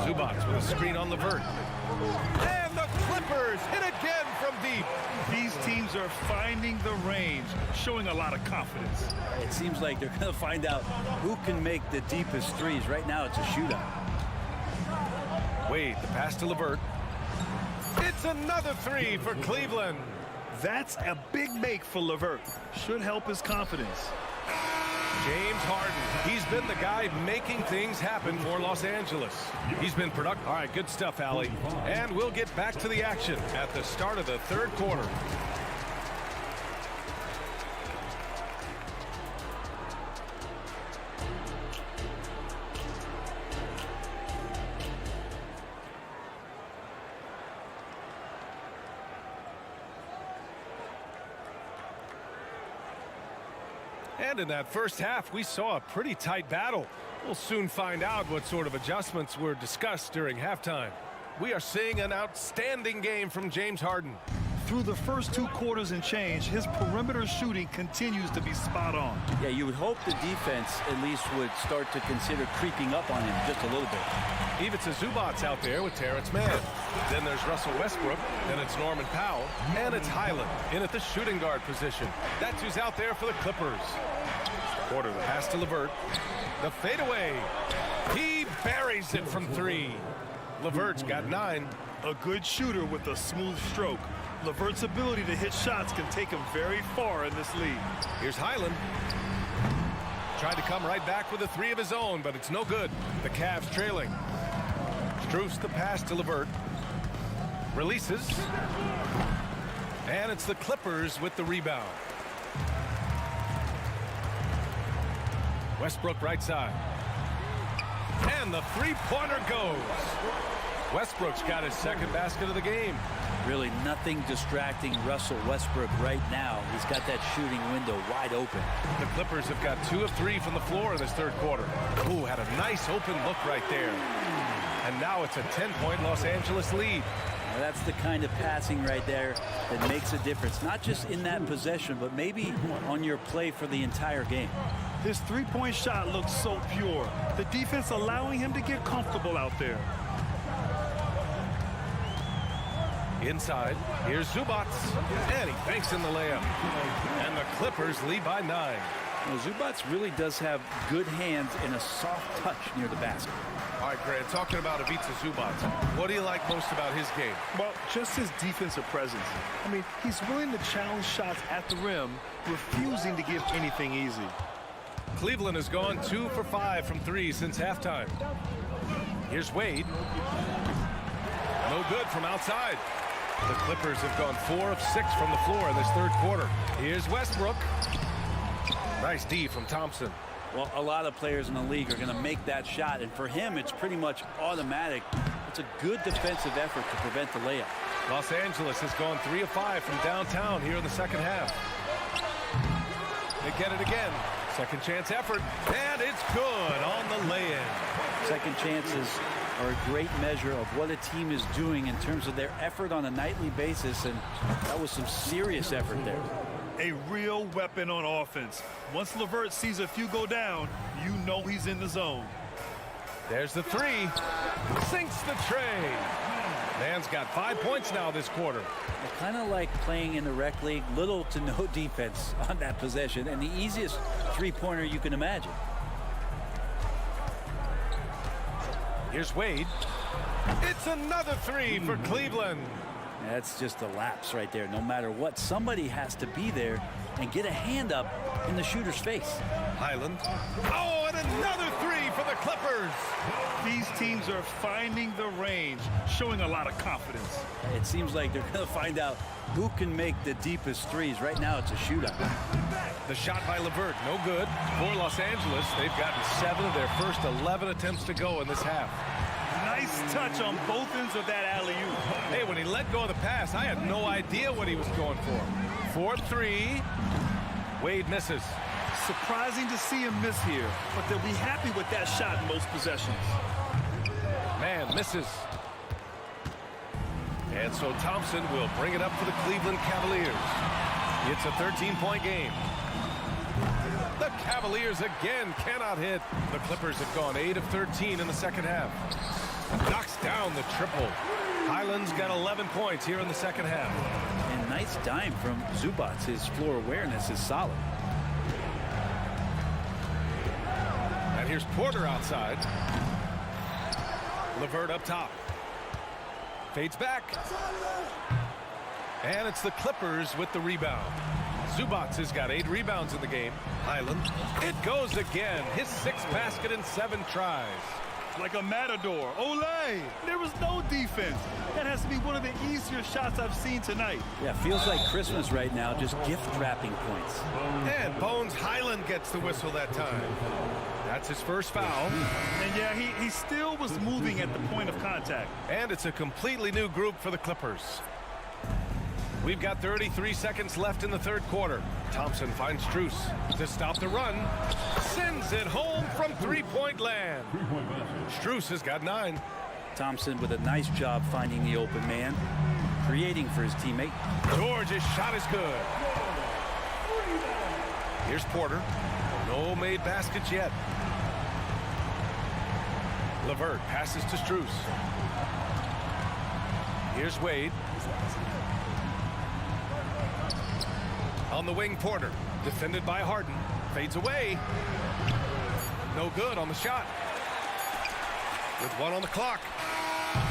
G: Zubac with a screen on LeVert. And the Clippers hit again from deep.
I: These teams are finding the range, showing a lot of confidence.
M: It seems like they're going to find out who can make the deepest threes. Right now, it's a shootout.
G: Wade, the pass to LeVert. It's another 3 for Cleveland.
I: That's a big make for LeVert. Should help his confidence.
G: James Harden. He's been the guy making things happen for Los Angeles. He's been productive. All right, good stuff, Allie. And we'll get back to the action at the start of the third quarter. And in that first half, we saw a pretty tight battle. We'll soon find out what sort of adjustments were discussed during halftime. We are seeing an outstanding game from James Harden.
I: Through the first 2 quarters and change, his perimeter shooting continues to be spot on.
M: Yeah, you would hope the defense at least would start to consider creeping up on him just a little bit.
G: Ivica Zubac out there with Terrence Mann. Then there's Russell Westbrook. Then it's Norman Powell. And it's Highland in at the shooting guard position. That's who's out there for the Clippers. Porter, the pass to LeVert. The fadeaway. He buries it from 3. LeVert's got 9.
I: A good shooter with a smooth stroke. LeVert's ability to hit shots can take him very far in this league.
G: Here's Highland. Tried to come right back with a 3 of his own, but it's no good. The Cavs trailing. Strus the pass to LeVert. Releases. And it's the Clippers with the rebound. Westbrook right side. And the three-pointer goes. Westbrook's got his second basket of the game.
M: Really nothing distracting Russell Westbrook right now. He's got that shooting window wide open.
G: The Clippers have got 2 of 3 from the floor in this third quarter. Ooh, had a nice open look right there. And now it's a 10-point Los Angeles lead.
M: Now that's the kind of passing right there that makes a difference. Not just in that possession, but maybe on your play for the entire game.
I: His three-point shot looks so pure. The defense allowing him to get comfortable out there.
G: Inside, here's Zubac, and he banks in the layup. And the Clippers lead by 9.
M: Well, Zubac really does have good hands and a soft touch near the basket.
G: All right, Grant, talking about Ivica Zubac, what do you like most about his game?
I: Well, just his defensive presence. I mean, he's willing to challenge shots at the rim, refusing to give anything easy.
G: Cleveland has gone 2 for 5 from 3 since halftime. Here's Wade. No good from outside. The Clippers have gone 4 of 6 from the floor in this third quarter. Here's Westbrook. Nice D from Thompson.
M: Well, a lot of players in the league are going to make that shot, and for him, it's pretty much automatic. It's a good defensive effort to prevent the layup.
G: Los Angeles has gone 3 of 5 from downtown here in the second half. They get it again. Second chance effort, and it's good on the lay-in.
M: Second chances are a great measure of what a team is doing in terms of their effort on a nightly basis, and that was some serious effort there.
I: A real weapon on offense. Once LeVert sees a few go down, you know he's in the zone.
G: There's the 3. Sinks the tray. Man's got 5 points now this quarter.
M: Kind of like playing in the rec league, little to no defense on that possession, and the easiest three-pointer you can imagine.
G: Here's Wade. It's another 3 for Cleveland.
M: That's just a lapse right there. No matter what, somebody has to be there and get a hand up in the shooter's face.
G: Highland. Oh, and another 3 for the Clippers.
I: These teams are finding the range, showing a lot of confidence.
M: It seems like they're going to find out who can make the deepest threes. Right now, it's a shootout.
G: The shot by LeVert, no good. For Los Angeles, they've gotten 7 of their first 11 attempts to go in this half.
I: Nice touch on both ends of that alley-oop.
G: Hey, when he let go of the pass, I had no idea what he was going for. 4-3. Wade misses.
I: Surprising to see him miss here, but they'll be happy with that shot in most possessions.
G: Man misses. And so Thompson will bring it up for the Cleveland Cavaliers. It's a 13-point game. The Cavaliers again cannot hit. The Clippers have gone 8 of 13 in the second half. Knocks down the triple. Highland's got 11 points here in the second half.
M: And nice dime from Zubac. His floor awareness is solid.
G: And here's Porter outside. LeVert up top. Fades back. And it's the Clippers with the rebound. Zubac has got 8 rebounds in the game. Highland. It goes again. His 6th basket in 7 tries.
I: Like a matador. Olay! There was no defense. That has to be one of the easier shots I've seen tonight.
M: Yeah, feels like Christmas right now, just gift wrapping points.
G: And Bones Highland gets the whistle that time. That's his first foul.
I: And yeah, he still was moving at the point of contact.
G: And it's a completely new group for the Clippers. We've got 33 seconds left in the third quarter. Thompson finds Strus to stop the run. Sends it home from three-point land. Strus has got 9.
M: Thompson with a nice job finding the open man, creating for his teammate.
G: George's shot is good. Here's Porter. No made baskets yet. LeVert passes to Strus. Here's Wade. On the wing, Porter. Defended by Harden. Fades away. No good on the shot. With 1 on the clock.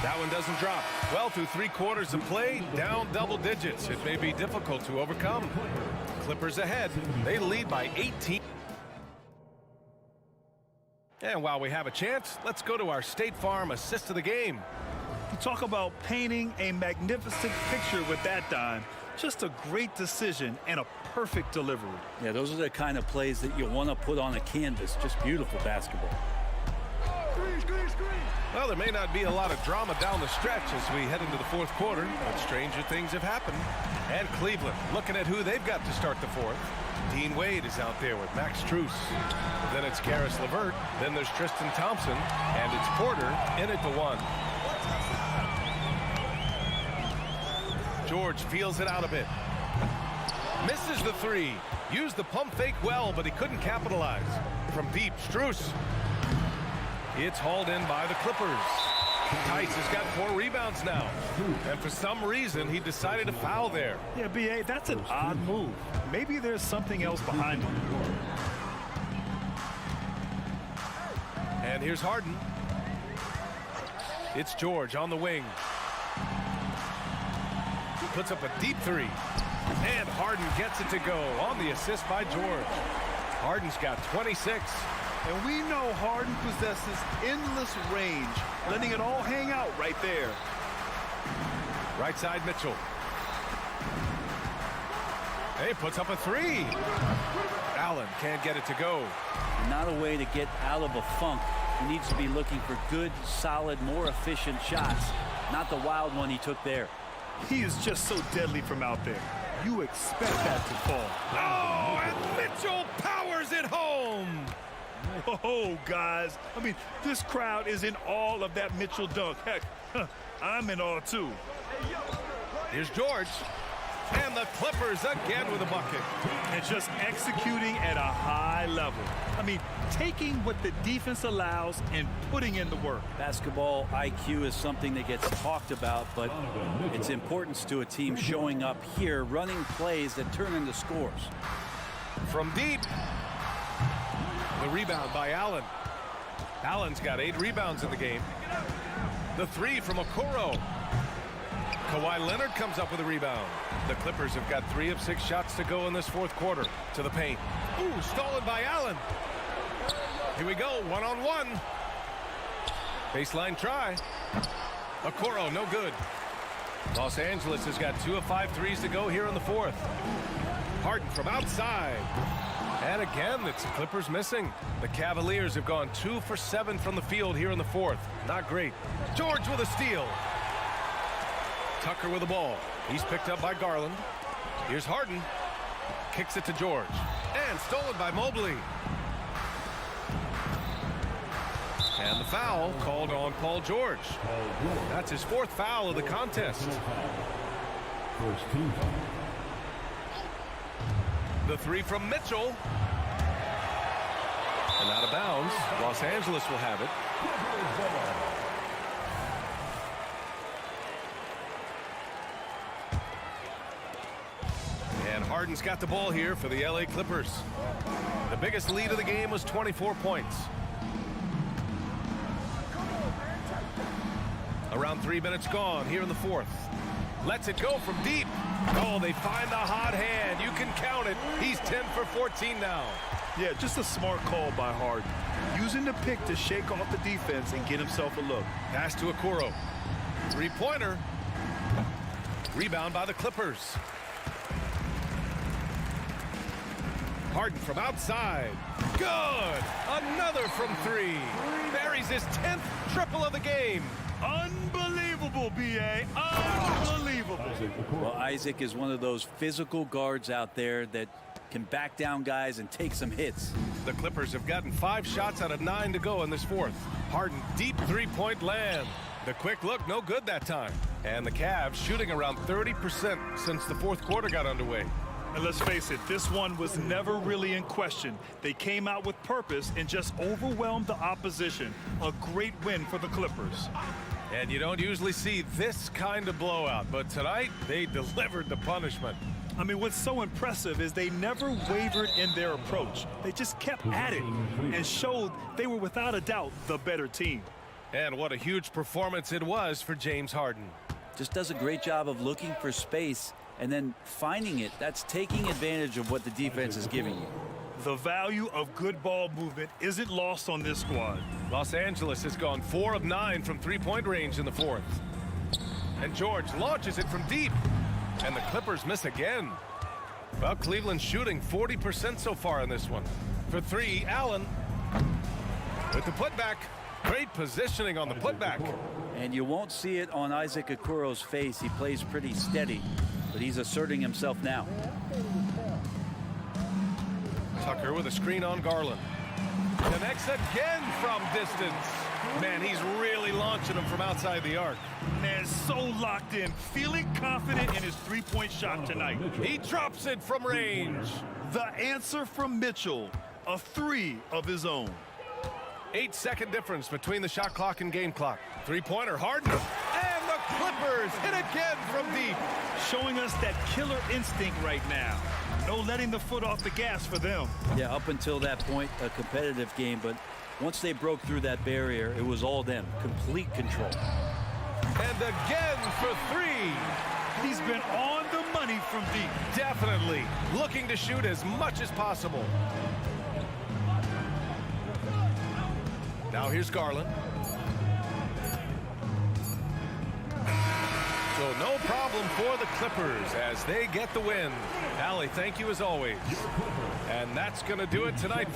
G: That one doesn't drop. Well, through 3 quarters of play, down double digits. It may be difficult to overcome. Clippers ahead. They lead by 18. And while we have a chance, let's go to our State Farm assist of the game.
I: You talk about painting a magnificent picture with that dime. Just a great decision and a perfect delivery.
M: Yeah, those are the kind of plays that you want to put on a canvas. Just beautiful basketball.
G: Well, there may not be a lot of drama down the stretch as we head into the fourth quarter, but stranger things have happened. And Cleveland looking at who they've got to start the fourth. Dean Wade is out there with Max Strus. Then it's Karis LeVert. Then there's Tristan Thompson. And it's Porter in at the 1. George feels it out a bit. Misses the 3. Used the pump fake well, but he couldn't capitalize. From deep, Strus. It's hauled in by the Clippers. Tice has got 4 rebounds now. And for some reason, he decided to foul there.
I: Yeah, B.A., that's an odd move. Maybe there's something else behind it.
G: And here's Harden. It's George on the wing. He puts up a deep 3. And Harden gets it to go on the assist by George. Harden's got 26.
I: And we know Harden possesses endless range, letting it all hang out right there.
G: Right side Mitchell. Hey, puts up a 3. Allen can't get it to go.
M: Not a way to get out of a funk. He needs to be looking for good, solid, more efficient shots. Not the wild one he took there.
I: He is just so deadly from out there. You expect that to fall.
G: Oh, and Mitchell powers it home.
I: Whoa, guys. I mean, this crowd is in awe of that Mitchell dunk. Heck, I'm in awe, too.
G: Here's George. And the Clippers again with a bucket.
I: And just executing at a high level. I mean, taking what the defense allows and putting in the work.
M: Basketball IQ is something that gets talked about, but its importance to a team showing up here, running plays that turn into scores.
G: From deep. The rebound by Allen. Allen's got 8 rebounds in the game. The 3 from Okoro. Kawhi Leonard comes up with a rebound. The Clippers have got 3 of 6 shots to go in this fourth quarter. To the paint. Ooh, stolen by Allen. Here we go, 1-on-1. Baseline try. Okoro, no good. Los Angeles has got 2 of 5 threes to go here in the fourth. Harden from outside. And again, it's the Clippers missing. The Cavaliers have gone 2 for 7 from the field here in the fourth. Not great. George with a steal. Tucker with the ball. He's picked up by Garland. Here's Harden. Kicks it to George. And stolen by Mobley. And the foul called on Paul George. That's his 4th foul of the contest.
F: First team.
G: The 3 from Mitchell. And out of bounds. Los Angeles will have it. And Harden's got the ball here for the LA Clippers. The biggest lead of the game was 24 points. Around 3 minutes gone here in the fourth. Lets it go from deep. Oh, they find the hot hand. You can count it. He's 10 for 14 now.
I: Yeah, just a smart call by Harden. Using the pick to shake off the defense and get himself a look.
G: Pass to Okoro. 3-pointer. Rebound by the Clippers. Harden from outside. Good. Another from 3. Buries his 10th triple of the game.
I: Unbelievable, B.A. Unbelievable.
M: Well, Isaac is one of those physical guards out there that can back down guys and take some hits.
G: The Clippers have gotten 5 shots out of 9 to go in this fourth. Harden deep 3-point land. The quick look, no good that time. And the Cavs shooting around 30% since the fourth quarter got underway.
I: And let's face it, this one was never really in question. They came out with purpose and just overwhelmed the opposition. A great win for the Clippers.
G: And you don't usually see this kind of blowout, but tonight they delivered the punishment.
I: I mean, what's so impressive is they never wavered in their approach. They just kept at it and showed they were without a doubt the better team.
G: And what a huge performance it was for James Harden.
M: Just does a great job of looking for space and then finding it. That's taking advantage of what the defense is giving you.
I: The value of good ball movement isn't lost on this squad.
G: Los Angeles has gone 4 of 9 from 3-point range in the fourth. And George launches it from deep. And the Clippers miss again. Well, Cleveland's shooting 40% so far in this one. For 3, Allen with the putback. Great positioning on the putback.
M: And you won't see it on Isaac Okuro's face. He plays pretty steady, but he's asserting himself now.
G: Tucker with a screen on Garland. Connects again from distance. Man, he's really launching him from outside the arc.
I: Man, so locked in, feeling confident in his three-point shot tonight.
G: He drops it from range.
I: The answer from Mitchell, a three of his own.
G: 8-second difference between the shot clock and game clock. Three-pointer, Harden. And the Clippers hit again from deep.
I: Showing us that killer instinct right now. No letting the foot off the gas for them.
M: Yeah, up until that point, a competitive game, but once they broke through that barrier, it was all them. Complete control.
G: And again for three.
I: He's been on the money from deep.
G: Definitely looking to shoot as much as possible. Now here's Garland. So no problem for the Clippers as they get the win. Allie, thank you as always. And that's going to do it tonight.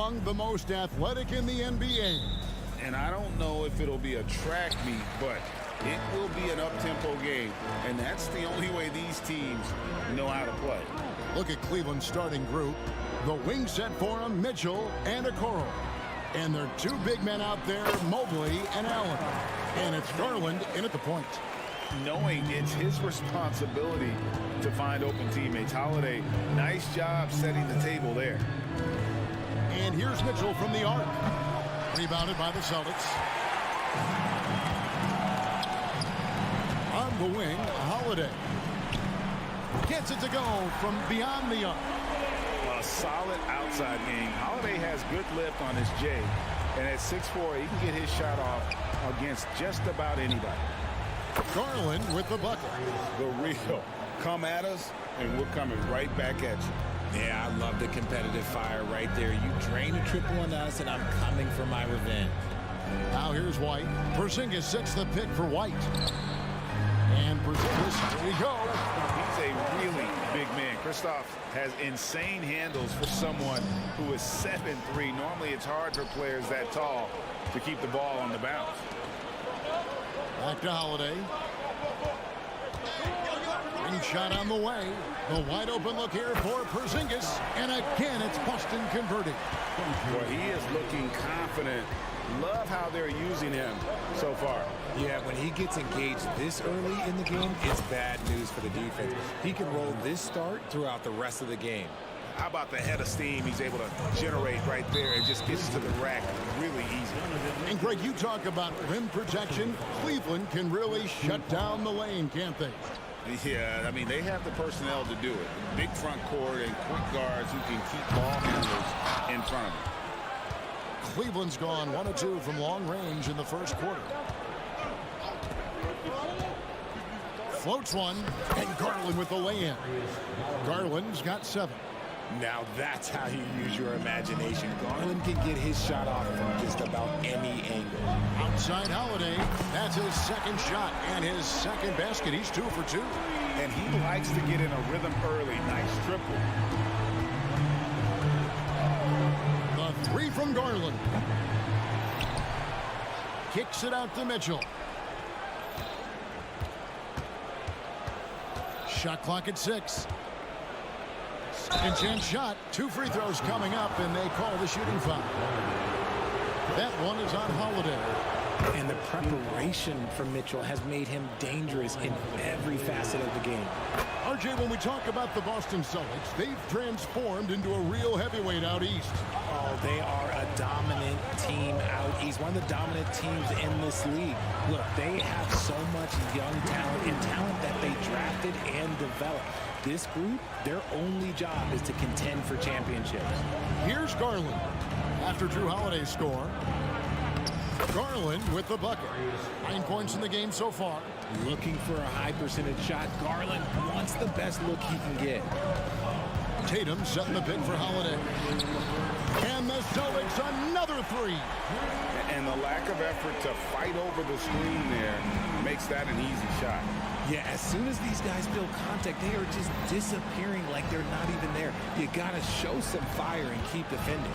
A: among the most athletic in the NBA.
B: And I don't know if it'll be a track meet, but it will be an up-tempo game. And that's the only way these teams know how to play.
A: Look at Cleveland's starting group. The wing set for him, Mitchell and Okoro. And their two big men out there, Mobley and Allen. And it's Garland in at the point.
B: Knowing it's his responsibility to find open teammates. Holiday, nice job setting the table there.
A: And here's Mitchell from the arc. Rebounded by the Celtics. On the wing, Holiday. Gets it to go from beyond the arc.
B: A solid outside game. Holiday has good lift on his J. And at 6'4", he can get his shot off against just about anybody.
A: Garland with the bucket.
B: The real. Come at us, and we're coming right back at you.
C: Yeah, I love the competitive fire right there. You drain a triple on us, and I'm coming for my revenge.
A: Now here's White. Porzingis sets the pick for White. And Porzingis, here we go.
B: He's a really big man. Kristaps has insane handles for someone who is 7'3". Normally it's hard for players that tall to keep the ball on the bounce.
A: Back to Holiday. Ring shot on the way. The wide open look here for Porzingis. And again, it's Boston converting.
B: Well, he is looking confident. Love how they're using him so far.
C: Yeah, when he gets engaged this early in the game, it's bad news for the defense. He can roll this start throughout the rest of the game.
E: How about the head of steam he's able to generate right there and just gets to the rack really easy.
A: And Greg, you talk about rim protection. Cleveland can really shut down the lane, can't they?
B: Yeah, I mean, they have the personnel to do it. Big front court and quick guards who can keep ball handlers in front of them.
A: Cleveland's gone 1 of 2 from long range in the first quarter. Floats one, and Garland with the lay-in. Garland's got 7.
C: Now that's how you use your imagination. Garland can get his shot off from just about any angle.
A: Outside Holiday, that's his second shot and his second basket. He's 2 for 2.
E: And he likes to get in a rhythm early. Nice triple.
A: The 3 from Garland. Kicks it out to Mitchell. Shot clock at 6. Second chance shot. 2 free throws coming up, and they call the shooting foul. That one is on Holiday.
C: And the preparation for Mitchell has made him dangerous in every facet of the game.
A: RJ, when we talk about the Boston Celtics, they've transformed into a real heavyweight out east.
C: Oh, they are a dominant team out east. One of the dominant teams in this league. Look, they have so much young talent and talent that they drafted and developed. This group, their only job is to contend for championships.
A: Here's Garland. After Drew Holiday's score, Garland with the bucket. 9 points in the game so far.
C: Looking for a high percentage shot. Garland wants the best look he can get.
A: Tatum setting the pick for Holiday. And the Celtics another 3.
B: And the lack of effort to fight over the screen there makes that an easy shot.
C: Yeah, as soon as these guys build contact, they are just disappearing like they're not even there. You got to show some fire and keep defending.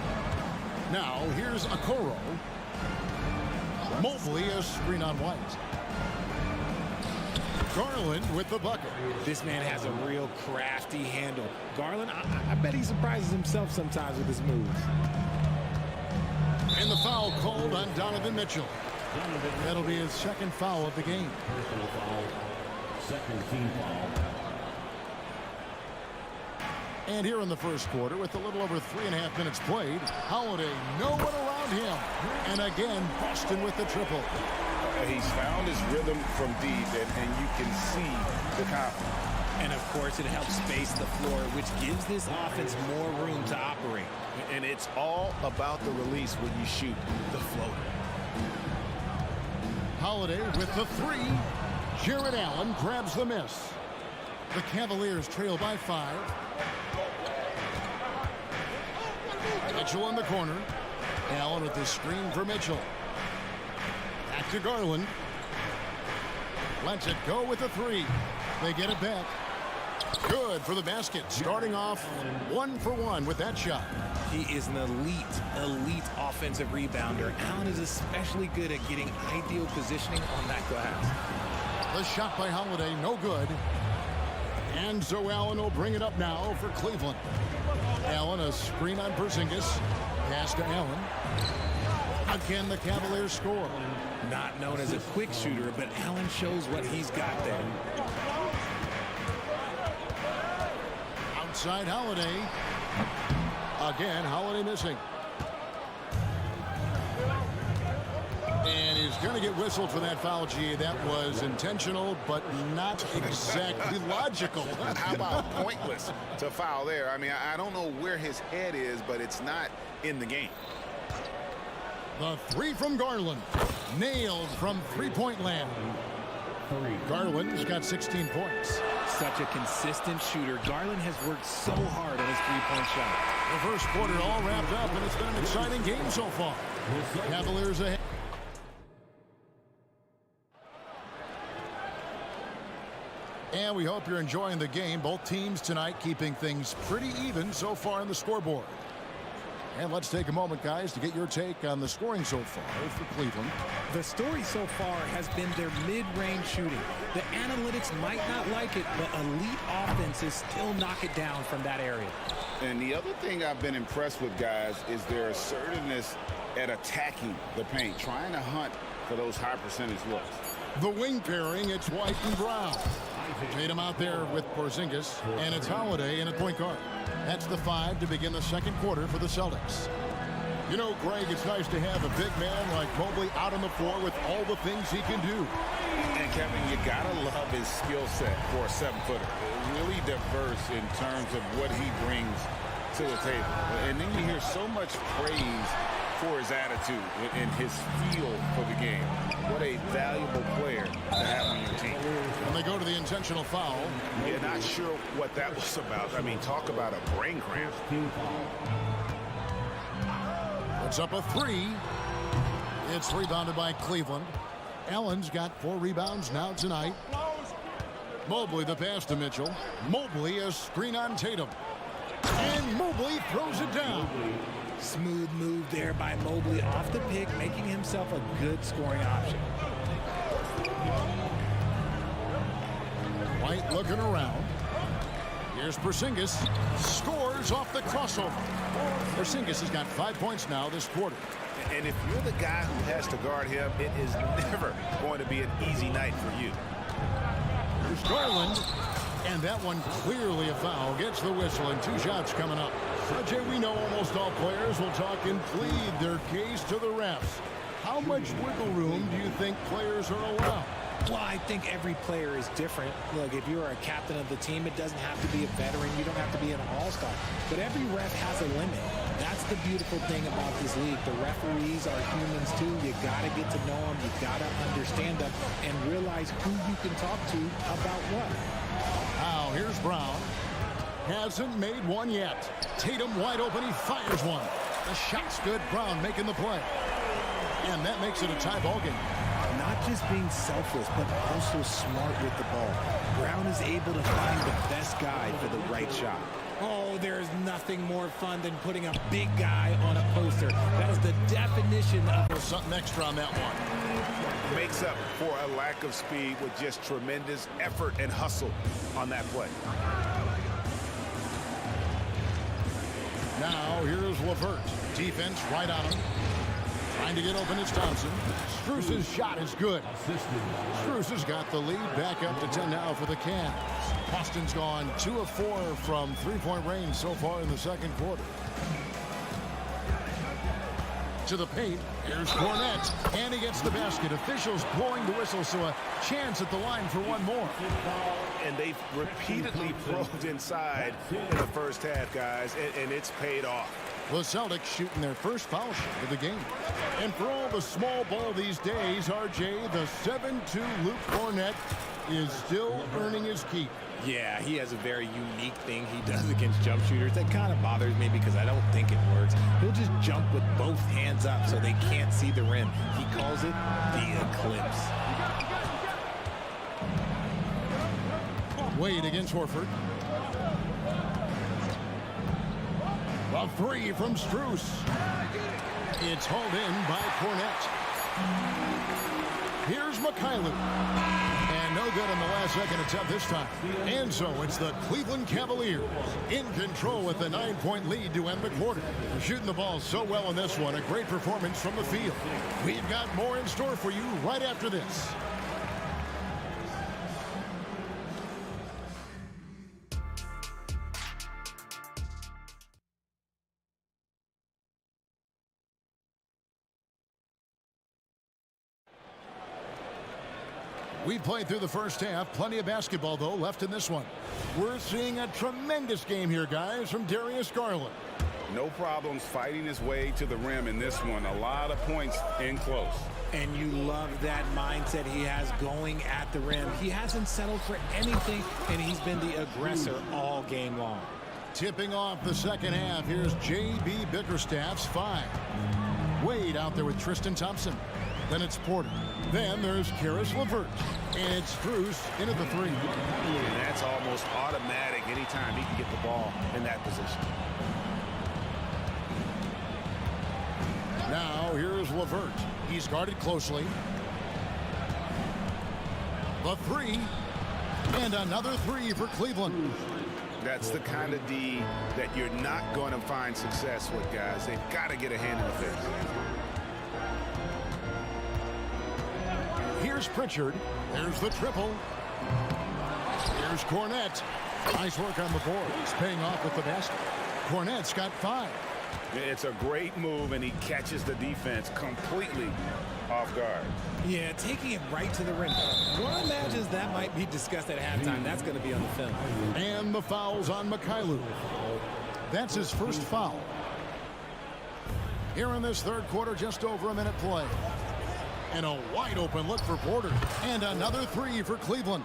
A: Now, here's Okoro. Mobley a screen on White. Garland with the bucket.
C: This man has a real crafty handle. Garland, I bet he surprises himself sometimes with his moves.
A: And the foul called on Donovan Mitchell. That'll be his second foul of the game.
F: Second team foul.
A: And here in the first quarter, with a little over 3.5 minutes played, Holiday, no one around him. And again, Boston with the triple.
B: He's found his rhythm from deep, and you can see the confidence.
C: And of course, it helps space the floor, which gives this offense more room to operate.
E: And it's all about the release when you shoot the floater.
A: Holiday with the 3. Jared Allen grabs the miss. The Cavaliers trail by 5. Mitchell in the corner. Allen with the screen for Mitchell. Back to Garland. Lets it go with the 3. They get it back. Good for the basket. Starting off 1 for 1 with that shot.
C: He is an elite offensive rebounder. Allen is especially good at getting ideal positioning on that glass.
A: The shot by Holiday, no good. And so Allen will bring it up now for Cleveland. Allen, a screen on Porzingis. Pass to Allen. Again, the Cavaliers score.
C: Not known as a quick shooter, but Allen shows what he's got there.
A: Outside Holiday. Again, Holiday missing. And he's going to get whistled for that foul, G. That was intentional, but not exactly logical.
E: How about pointless to foul there? I mean, I don't know where his head is, but it's not in the game.
A: The three from Garland. Nailed from three-point land. Garland's got 16 points.
C: Such a consistent shooter. Garland has worked so hard on his three-point shot.
A: The first quarter all wrapped up, and it's been an exciting game so far. Cavaliers ahead. And we hope you're enjoying the game. Both teams tonight keeping things pretty even so far on the scoreboard. And let's take a moment, guys, to get your take on the scoring so far for Cleveland.
C: The story so far has been their mid-range shooting. The analytics might not like it, but elite offenses still knock it down from that area.
E: And the other thing I've been impressed with, guys, is their assertiveness at attacking the paint, trying to hunt for those high percentage looks.
A: The wing pairing, it's White and Brown. Tatum out there with Porzingis, and it's Holiday in at point guard. That's the 5 to begin the second quarter for the Celtics. You know, Greg, it's nice to have a big man like Mobley out on the floor with all the things he can do.
E: And, Kevin, you got to love his skill set for a 7-footer. Really diverse in terms of what he brings to the table. And then you hear so much praise for his attitude and his feel for the game. What a valuable player to have on your team.
A: And they go to the intentional foul.
E: Yeah, not sure what that was about. I mean, talk about a brain cramp.
A: Puts up a 3. It's rebounded by Cleveland. Allen's got 4 rebounds now tonight. Mobley the pass to Mitchell. Mobley a screen on Tatum. And Mobley throws it down.
C: Smooth move there by Mobley off the pick, making himself a good scoring option.
A: White looking around. Here's Porzingis. Scores off the crossover. Porzingis has got 5 points now this quarter.
E: And if you're the guy who has to guard him, it is never going to be an easy night for you.
A: Here's Garland. And that one clearly a foul. Gets the whistle and 2 shots coming up. Jay, we know almost all players will talk and plead their case to the refs. How much wiggle room do you think players are allowed?
C: Well, I think every player is different. Look, if you're a captain of the team, it doesn't have to be a veteran. You don't have to be an all-star. But every ref has a limit. That's the beautiful thing about this league. The referees are humans, too. You got to get to know them. You got to understand them and realize who you can talk to about what.
A: Now, here's Brown. Hasn't made one yet. Tatum wide open. He fires one. The shot's good. Brown making the play. And that makes it a tie ball game.
C: Not just being selfless, but also smart with the ball. Brown is able to find the best guy for the right shot. Oh, there's nothing more fun than putting a big guy on a poster. That is the definition of
A: something extra on that one.
E: Makes up for a lack of speed with just tremendous effort and hustle on that play.
A: Now, here's LeVert. Defense right on him. Trying to get open is Thompson. Strus's shot is good. Strus has got the lead. Back up to 10 now for the Cavs. Boston's gone 2 of 4 from three-point range so far in the second quarter. To the paint. Here's Cornette. And he gets the basket. Officials blowing the whistle, so a chance at the line for one more.
E: And they've repeatedly probed inside in the first half, guys, and it's paid off.
A: The Celtics shooting their first foul shot of the game. And for all the small ball these days, RJ, the 7'2" Luke Cornette is still earning his keep.
C: Yeah, he has a very unique thing he does against jump shooters. That kind of bothers me because I don't think it works. He'll just jump with both hands up so they can't see the rim. He calls it the eclipse.
A: Wade against Horford. A three from Strus. It's hauled in by Cornette. Here's Mikhailuk. And no good on the last second attempt this time. And so it's the Cleveland Cavaliers in control with a 9-point lead to end the quarter. Shooting the ball so well in this one. A great performance from the field. We've got more in store for you right after this. We played through the first half. Plenty of basketball, though, left in this one. We're seeing a tremendous game here, guys, from Darius Garland.
E: No problems fighting his way to the rim in this one. A lot of points in close.
C: And you love that mindset he has going at the rim. He hasn't settled for anything, and he's been the aggressor all game long.
A: Tipping off the second half, here's J.B. Bickerstaff's 5. Wade out there with Tristan Thompson. Then it's Porter. Then there's Karis LeVert. And it's Strus in at the 3.
E: And that's almost automatic anytime he can get the ball in that position.
A: Now here's LeVert. He's guarded closely. The 3. And another 3 for Cleveland.
E: That's the kind of D that you're not going to find success with, guys. They've got to get a hand in the face.
A: Here's Pritchard. There's the triple. Here's Cornette. Nice work on the board. He's paying off with the basket. Cornette's got 5.
E: It's a great move, and he catches the defense completely off guard.
C: Yeah, taking it right to the rim. One imagines that might be discussed at halftime. That's going to be on the film.
A: And the foul's on Mikhailuk. That's his first foul. Here in this third quarter, just over a minute play. And a wide open look for Porter. And another 3 for Cleveland.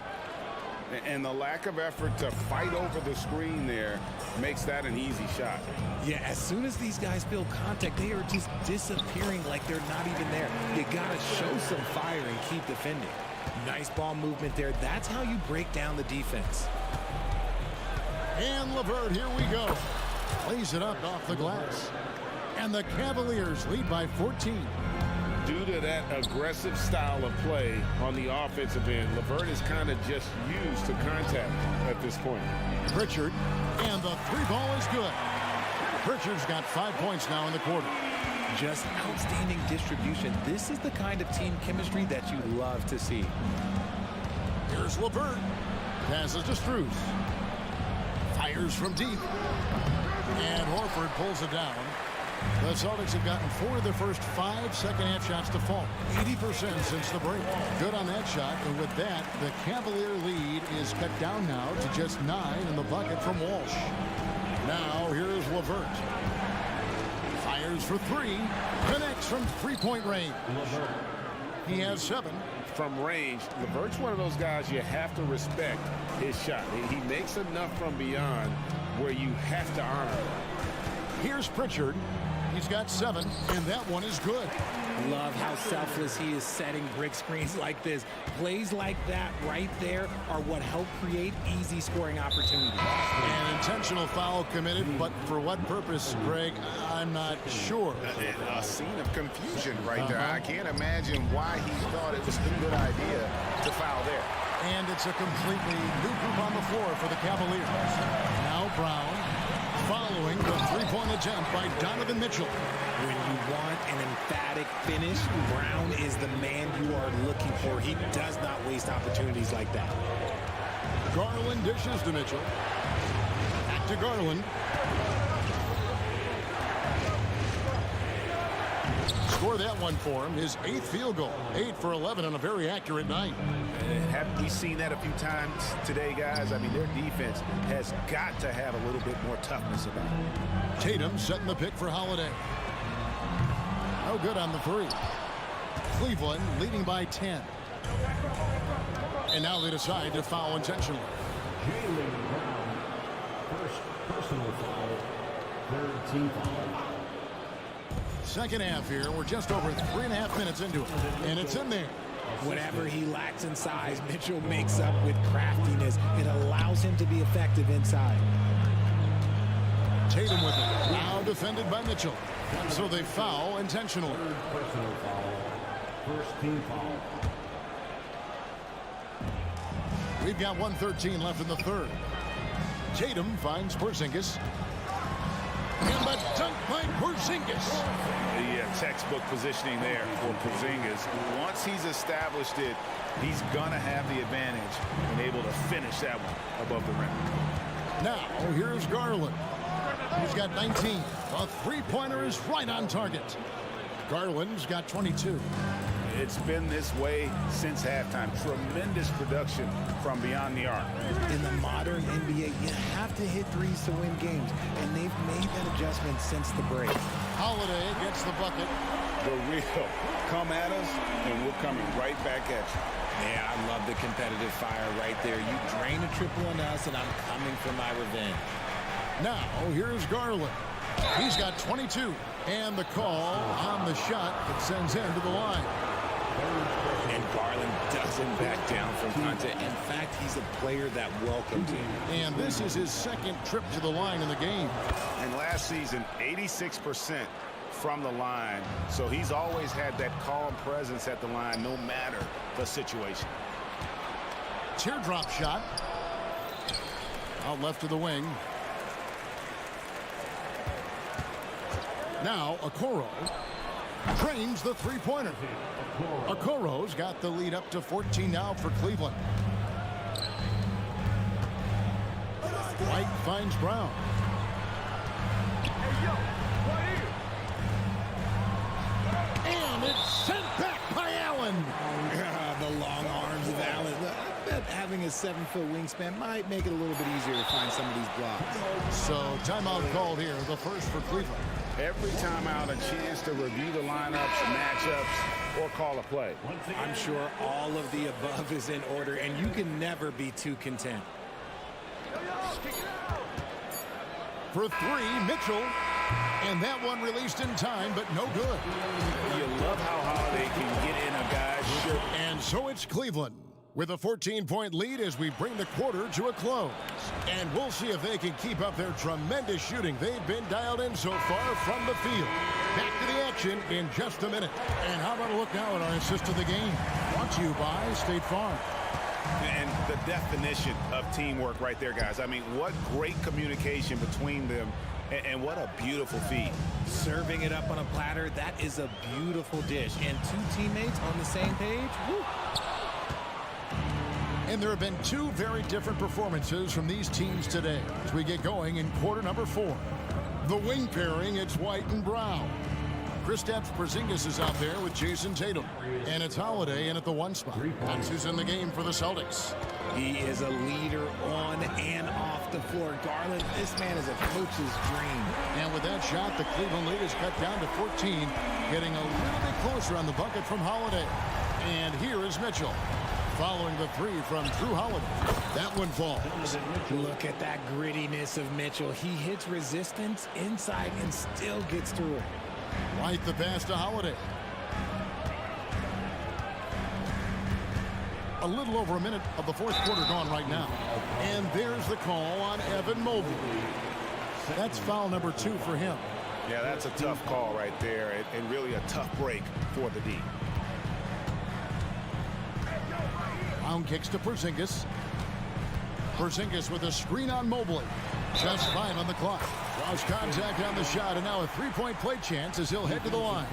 E: And the lack of effort to fight over the screen there makes that an easy shot.
C: Yeah, as soon as these guys feel contact, they are just disappearing like they're not even there. You got to show some fire and keep defending. Nice ball movement there. That's how you break down the defense.
A: And LeVert, here we go. Lays it up off the glass. And the Cavaliers lead by 14.
E: Due to that aggressive style of play on the offensive end, LeVert is kind of just used to contact at this point.
A: Pritchard, and the 3 ball is good. Pritchard's got 5 points now in the quarter.
C: Just outstanding distribution. This is the kind of team chemistry that you love to see.
A: Here's LeVert. Passes to Strus. Fires from deep. And Horford pulls it down. The Celtics have gotten 4 of their first 5 second-half shots to fall. 80% since the break. Good on that shot. And with that, the Cavalier lead is cut down now to just 9 in the bucket from Walsh. Now, here's LeVert. Fires for 3. Connects from three-point range. He has 7.
E: From range, LeVert's one of those guys you have to respect his shot. He makes enough from beyond where you have to honor it.
A: Here's Pritchard. He's got 7, and that one is good.
C: Love how selfless he is setting brick screens like this. Plays like that right there are what help create easy scoring opportunities.
A: An intentional foul committed, but for what purpose, Greg, I'm not sure.
E: A scene of confusion right there. I can't imagine why he thought it was a good idea to foul there.
A: And it's a completely new group on the floor for the Cavaliers. Now Brown, following the three-point attempt by Donovan Mitchell.
C: When you want an emphatic finish, Brown is the man you are looking for. He does not waste opportunities like that.
A: Garland dishes to Mitchell. Back to Garland. Score that one for him. His 8th field goal. 8 for 11 on a very accurate night.
E: Haven't we seen that a few times today, guys? I mean, their defense has got to have a little bit more toughness about it.
A: Tatum setting the pick for Holiday. No good on the 3. Cleveland leading by 10. And now they decide to foul intentionally.
F: First personal foul, third team foul.
A: Second half here. We're just over 3.5 minutes into it. And it's in there.
C: Whatever he lacks in size, Mitchell makes up with craftiness. It allows him to be effective inside.
A: Tatum with it. Now defended by Mitchell. So they foul intentionally.
F: Personal foul. First team foul.
A: We've got 1:13 left in the third. Tatum finds Porzingis. And the dunk by Porzingis.
E: The textbook positioning there for Porzingis. Once he's established it, he's going to have the advantage and able to finish that one above the rim.
A: Now, here's Garland. He's got 19. A three-pointer is right on target. Garland's got 22.
E: It's been this way since halftime. Tremendous production from beyond the arc.
C: In the modern NBA, you have to hit threes to win games, and they've made that adjustment since the break.
A: Holiday gets the bucket.
E: The real come at us, and we're coming right back at you.
C: Yeah, I love the competitive fire right there. You drain a triple on us, and I'm coming for my revenge.
A: Now, here's Garland. He's got 22. And the call on the shot that sends him to the line.
C: And Garland doesn't back down from contact. In fact, he's a player that welcomes him.
A: And this is his second trip to the line in the game.
E: And last season, 86% from the line. So he's always had that calm presence at the line, no matter the situation.
A: Teardrop shot. Out left to the wing. Now, Okoro drains the three-pointer. Okoro's got the lead up to 14 now for Cleveland. White finds Brown. And it's sent back by Allen.
C: The long arms of Allen. I bet having a 7-foot wingspan might make it a little bit easier to find some of these blocks.
A: So timeout called here, the first for Cleveland.
E: Every time out, a chance to review the lineups, matchups, or call a play.
C: I'm sure all of the above is in order, and you can never be too content.
A: For three, Mitchell. And that one released in time, but no good.
E: You love how Holiday can get in a guy's shirt.
A: And so it's Cleveland with a 14-point lead as we bring the quarter to a close. And we'll see if they can keep up their tremendous shooting. They've been dialed in so far from the field. Back to the action in just a minute. And how about a look now at our assist of the game? Brought to you by State Farm.
E: And the definition of teamwork right there, guys. I mean, what great communication between them, and what a beautiful feed.
C: Serving it up on a platter, that is a beautiful dish. And two teammates on the same page, woo.
A: And there have been two very different performances from these teams today as we get going in quarter number 4. The wing pairing, it's White and Brown. Kristaps Porzingis is out there with Jason Tatum. And it's Holiday in at the 1 spot. That's who's in the game for the Celtics.
C: He is a leader on and off the floor. Garland, this man is a coach's dream.
A: And with that shot, the Cleveland lead is cut down to 14, getting a little bit closer on the bucket from Holiday. And here is Mitchell, following the 3 from Drew Holiday. That one falls.
C: Look at that grittiness of Mitchell. He hits resistance inside and still gets through it.
A: White the pass to Holiday. A little over a minute of the fourth quarter gone right now. And there's the call on Evan Mobley. That's foul number 2 for him.
E: Yeah, that's a tough call right there, and really a tough break for the D.
A: Brown kicks to Porzingis. Porzingis with a screen on Mobley. Just 5 on the clock. Draws contact on the shot, and now a 3-point play chance as he'll head to the line.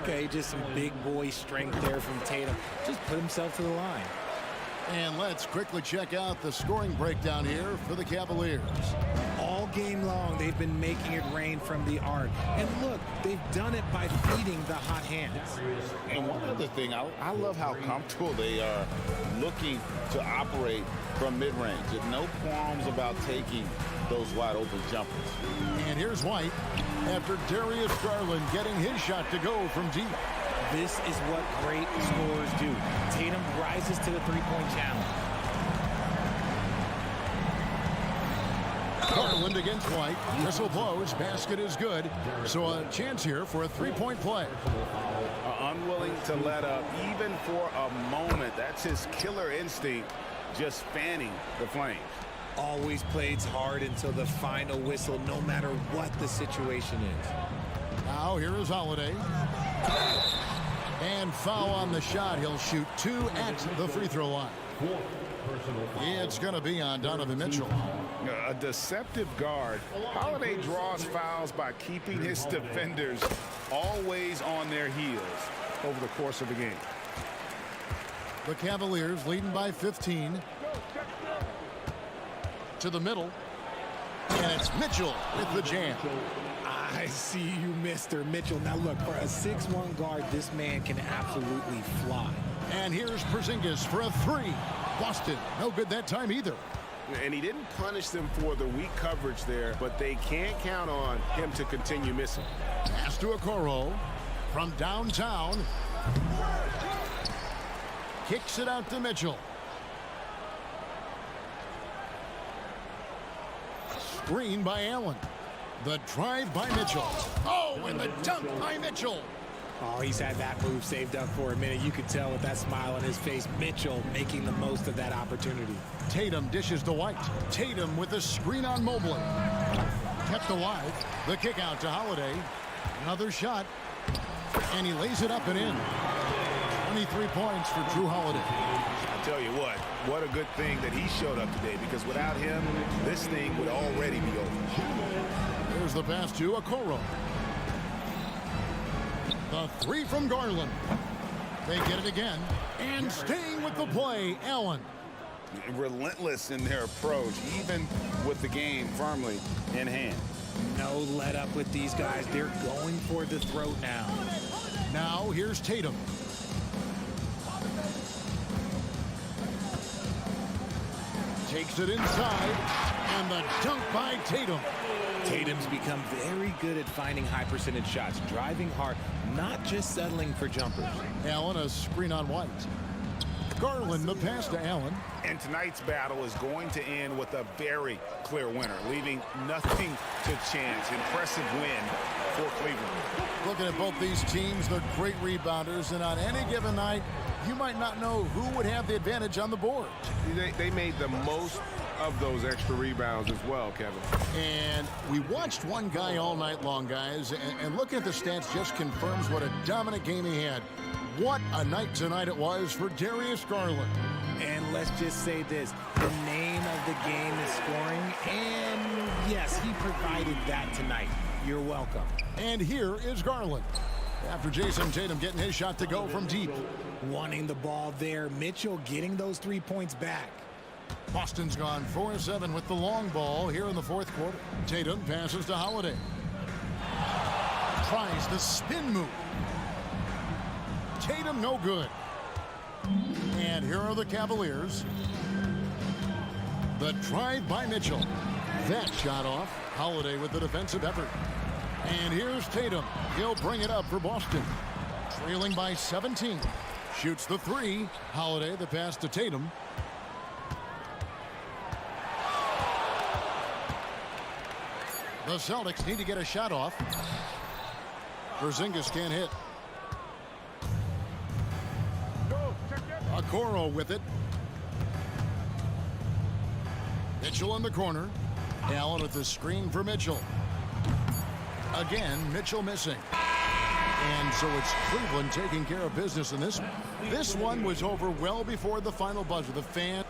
C: Okay, just some big boy strength there from Tatum. Just put himself to the line.
A: And let's quickly check out the scoring breakdown here for the Cavaliers.
C: All game long, they've been making it rain from the arc. And look, they've done it by feeding the hot hands.
E: And one other thing, I love how comfortable they are looking to operate from mid-range. There's no qualms about taking those wide-open jumpers.
A: And here's White after Darius Garland getting his shot to go from deep.
C: This is what great scorers do. Tatum rises to the three-point challenge.
A: Garland against White. Whistle blows. Basket is good. So a chance here for a 3-point play.
E: Unwilling to let up even for a moment. That's his killer instinct, just fanning the flames.
C: always plays hard until the final whistle, no matter what the situation is.
A: Now here is Holiday. And foul on the shot. He'll shoot 2 at the free throw line. It's going to be on Donovan Mitchell.
E: A deceptive guard. Holiday draws fouls by keeping his defenders always on their heels over the course of the game.
A: The Cavaliers leading by 15. To the middle. And it's Mitchell with the jam.
C: I see you, Mr. Mitchell. Now look, for a 6'1 guard, this man can absolutely fly.
A: And here's Porzingis for a 3. Boston, no good that time either.
E: And he didn't punish them for the weak coverage there, but they can't count on him to continue missing.
A: Pass to Okoro from downtown. Kicks it out to Mitchell. Screen by Allen. The drive by Mitchell. Oh, and the dunk by Mitchell.
C: Oh, he's had that move saved up for a minute. You could tell with that smile on his face, Mitchell making the most of that opportunity.
A: Tatum dishes to White. Tatum with a screen on Mobley. Kept alive. The kick out to Holiday. Another shot. And he lays it up and in. 23 points for Drew Holiday.
E: I tell you what a good thing that he showed up today, because without him, this thing would already be over.
A: There's the pass to Okoro. The 3 from Garland. They get it again. And staying with the play, Allen.
E: Relentless in their approach, even with the game firmly in hand.
C: No let up with these guys. They're going for the throat now.
A: Now here's Tatum. Takes it inside. And the dunk by Tatum.
C: Tatum's become very good at finding high percentage shots, driving hard, not just settling for jumpers.
A: Allen, a screen on White. Garland, the pass to Allen.
E: And tonight's battle is going to end with a very clear winner, leaving nothing to chance. Impressive win for Cleveland.
A: Looking at both these teams, they're great rebounders, and on any given night, you might not know who would have the advantage on the board.
K: They made the most of those extra rebounds as well, Kevin.
A: And we watched one guy all night long, guys, and looking at the stats just confirms what a dominant game he had. What a night tonight it was for Darius Garland.
C: And let's just say this, the name of the game is scoring, and yes, he provided that tonight. You're welcome.
A: And here is Garland. After Jason Tatum getting his shot to go from deep.
C: Wanting the ball there, Mitchell getting those 3 points back.
A: Boston's gone 4-7 with the long ball here in the fourth quarter. Tatum passes to Holiday. Tries the spin move. Tatum no good. And here are the Cavaliers. The drive by Mitchell. That shot off. Holiday with the defensive effort. And here's Tatum. He'll bring it up for Boston. Trailing by 17. Shoots the 3. Holiday the pass to Tatum. The Celtics need to get a shot off. Porzingis can't hit. Okoro with it. Mitchell in the corner. Allen with the screen for Mitchell. Again, Mitchell missing. And so it's Cleveland taking care of business in this one. This one was over well before the final buzzer. The fan.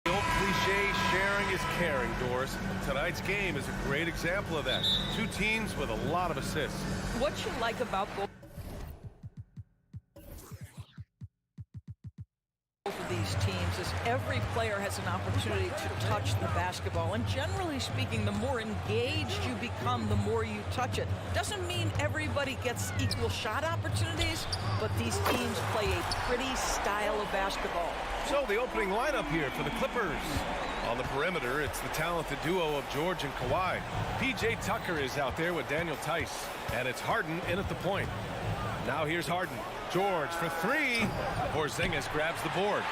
G: The old cliche, sharing is caring, Doris. Tonight's game is a great example of that. Two teams with a lot of assists.
H: What you like about both of these teams is every player has an opportunity to touch the basketball, and generally speaking, the more engaged you become, the more you touch it. Doesn't mean everybody gets equal shot opportunities, but these teams play a pretty style of basketball.
G: So the opening lineup here for the Clippers. On the perimeter, it's the talented duo of George and Kawhi. P.J. Tucker is out there with Daniel Tice, and it's Harden in at the point. Now here's Harden. George for three. Porzingis grabs the board.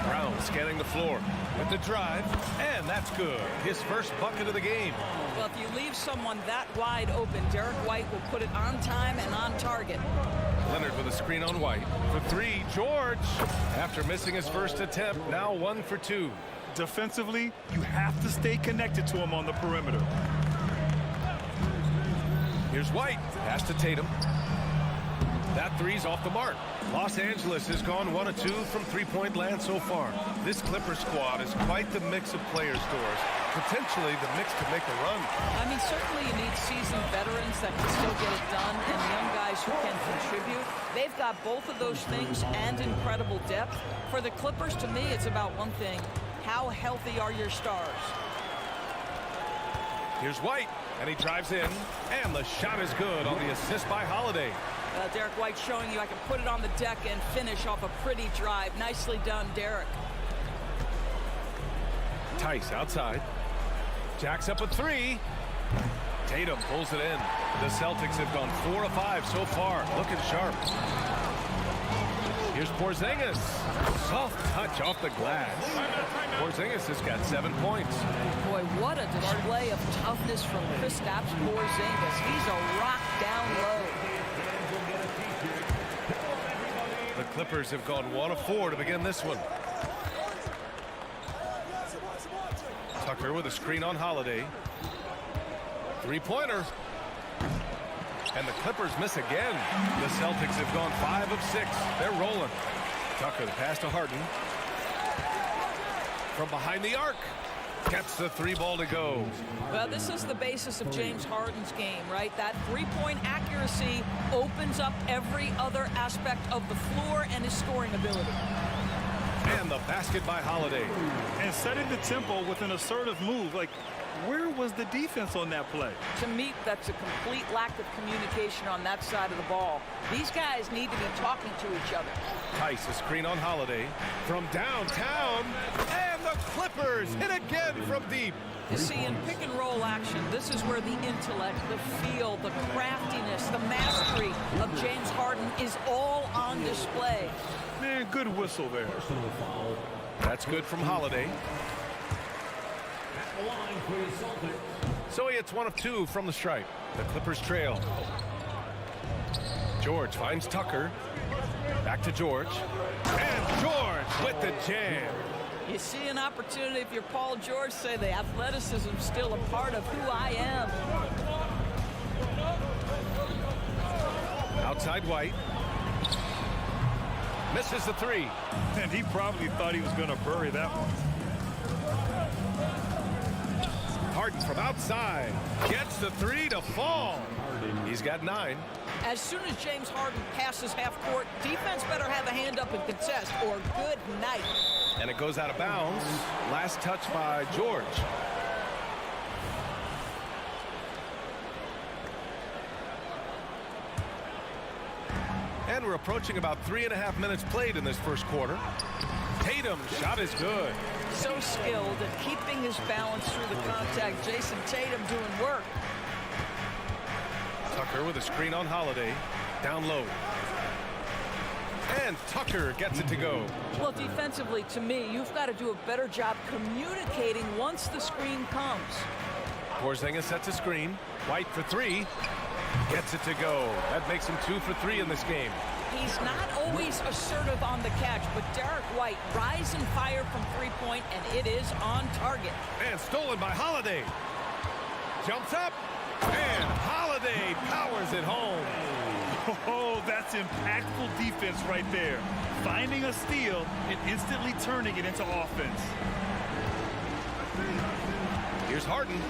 G: Brown scanning the floor with the drive, and that's good. His first bucket of the game.
H: Well, if you leave someone that wide open, Derek White will put it on time and on target.
G: Leonard with a screen on White. For three, George. After missing his first attempt, now 1 for 2.
I: Defensively, you have to stay connected to him on the perimeter.
G: Here's White. Pass to Tatum. That three's off the mark. Los Angeles has gone 1 of 2 from three-point land so far. This Clipper squad is quite the mix of players, Doris. Potentially the mix to make a run.
H: I mean, certainly you need seasoned veterans that can still get it done and young guys who can contribute. They've got both of those things and incredible depth. For the Clippers, to me, it's about one thing. How healthy are your stars?
G: Here's White, and he drives in, and the shot is good on the assist by Holiday.
H: Derek White showing you I can put it on the deck and finish off a pretty drive. Nicely done, Derek.
G: Tice outside. Jacks up a three. Tatum pulls it in. The Celtics have gone 4 of 5 so far. Looking sharp. Here's Porzingis. Soft touch off the glass. Porzingis has got 7 points.
H: Boy, what a display of toughness from Kristaps Porzingis. He's a rock down low.
G: The Clippers have gone 1 of 4 to begin this one. Tucker with a screen on Holiday. Three-pointer. And the Clippers miss again. The Celtics have gone 5 of 6. They're rolling. Tucker, the pass to Harden. From behind the arc. Gets the three ball to go.
H: Well, this is the basis of James Harden's game, right? That three-point accuracy opens up every other aspect of the floor and his scoring ability.
G: And the basket by Holiday.
I: And setting the tempo with an assertive move. Like, where was the defense on that play?
H: To me, that's a complete lack of communication on that side of the ball. These guys need to be talking to each other.
G: Tice, a screen on Holiday. From downtown. And the Clippers hit again from deep.
H: You see, in pick and roll action, this is where the intellect, the feel, the craftiness, the mastery of James Harden is all on display.
I: Man, good whistle there.
G: That's good from Holiday. So he hits 1 of 2 from the stripe. The Clippers trail. George finds Tucker. Back to George. And George with the jam.
H: You see an opportunity, if you're Paul George, say the athleticism's still a part of who I am.
G: Outside White. Misses the three.
I: And he probably thought he was going to bury that one.
G: Harden from outside. Gets the three to fall. He's got 9.
H: As soon as James Harden passes half court, defense better have a hand up and contest, or good night.
G: And it goes out of bounds. Last touch by George. And we're approaching about 3.5 minutes played in this first quarter. Tatum, shot is good.
H: So skilled at keeping his balance through the contact. Jason Tatum doing work.
G: Tucker with a screen on Holiday. Down low. And Tucker gets it to go.
H: Well, defensively, to me, you've got to do a better job communicating once the screen comes.
G: Porzingis sets a screen. White for three. Gets it to go. That makes him 2 for 3 in this game.
H: He's not always assertive on the catch, but Derek White rise and fire from three-point, and it is on target.
G: And stolen by Holiday. Jumps up. And Holiday powers it home.
I: Oh, that's impactful defense right there. Finding a steal and instantly turning it into offense.
G: Here's Harden.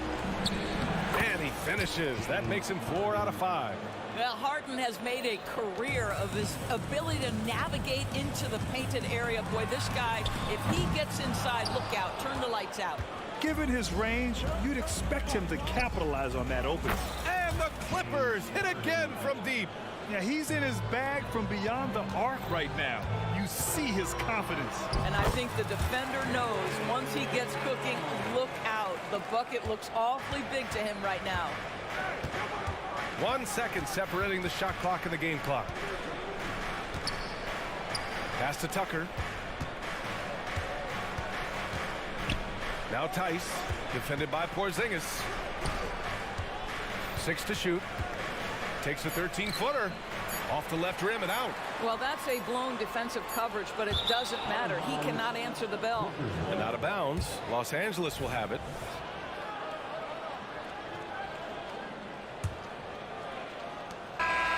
G: And he finishes. That makes him 4 out of 5.
H: Well, Harden has made a career of his ability to navigate into the painted area. Boy, this guy, if he gets inside, look out, turn the lights out.
I: Given his range, you'd expect him to capitalize on that opening.
G: And the Clippers hit again from deep.
I: Yeah, he's in his bag from beyond the arc right now. You see his confidence.
H: And I think the defender knows once he gets cooking, look out. The bucket looks awfully big to him right now.
G: 1 second separating the shot clock and the game clock. Pass to Tucker. Now Tice, defended by Porzingis. 6 to shoot. Takes a 13-footer. Off the left rim and out.
H: Well, that's a blown defensive coverage, but it doesn't matter. He cannot answer the bell.
G: And out of bounds. Los Angeles will have it.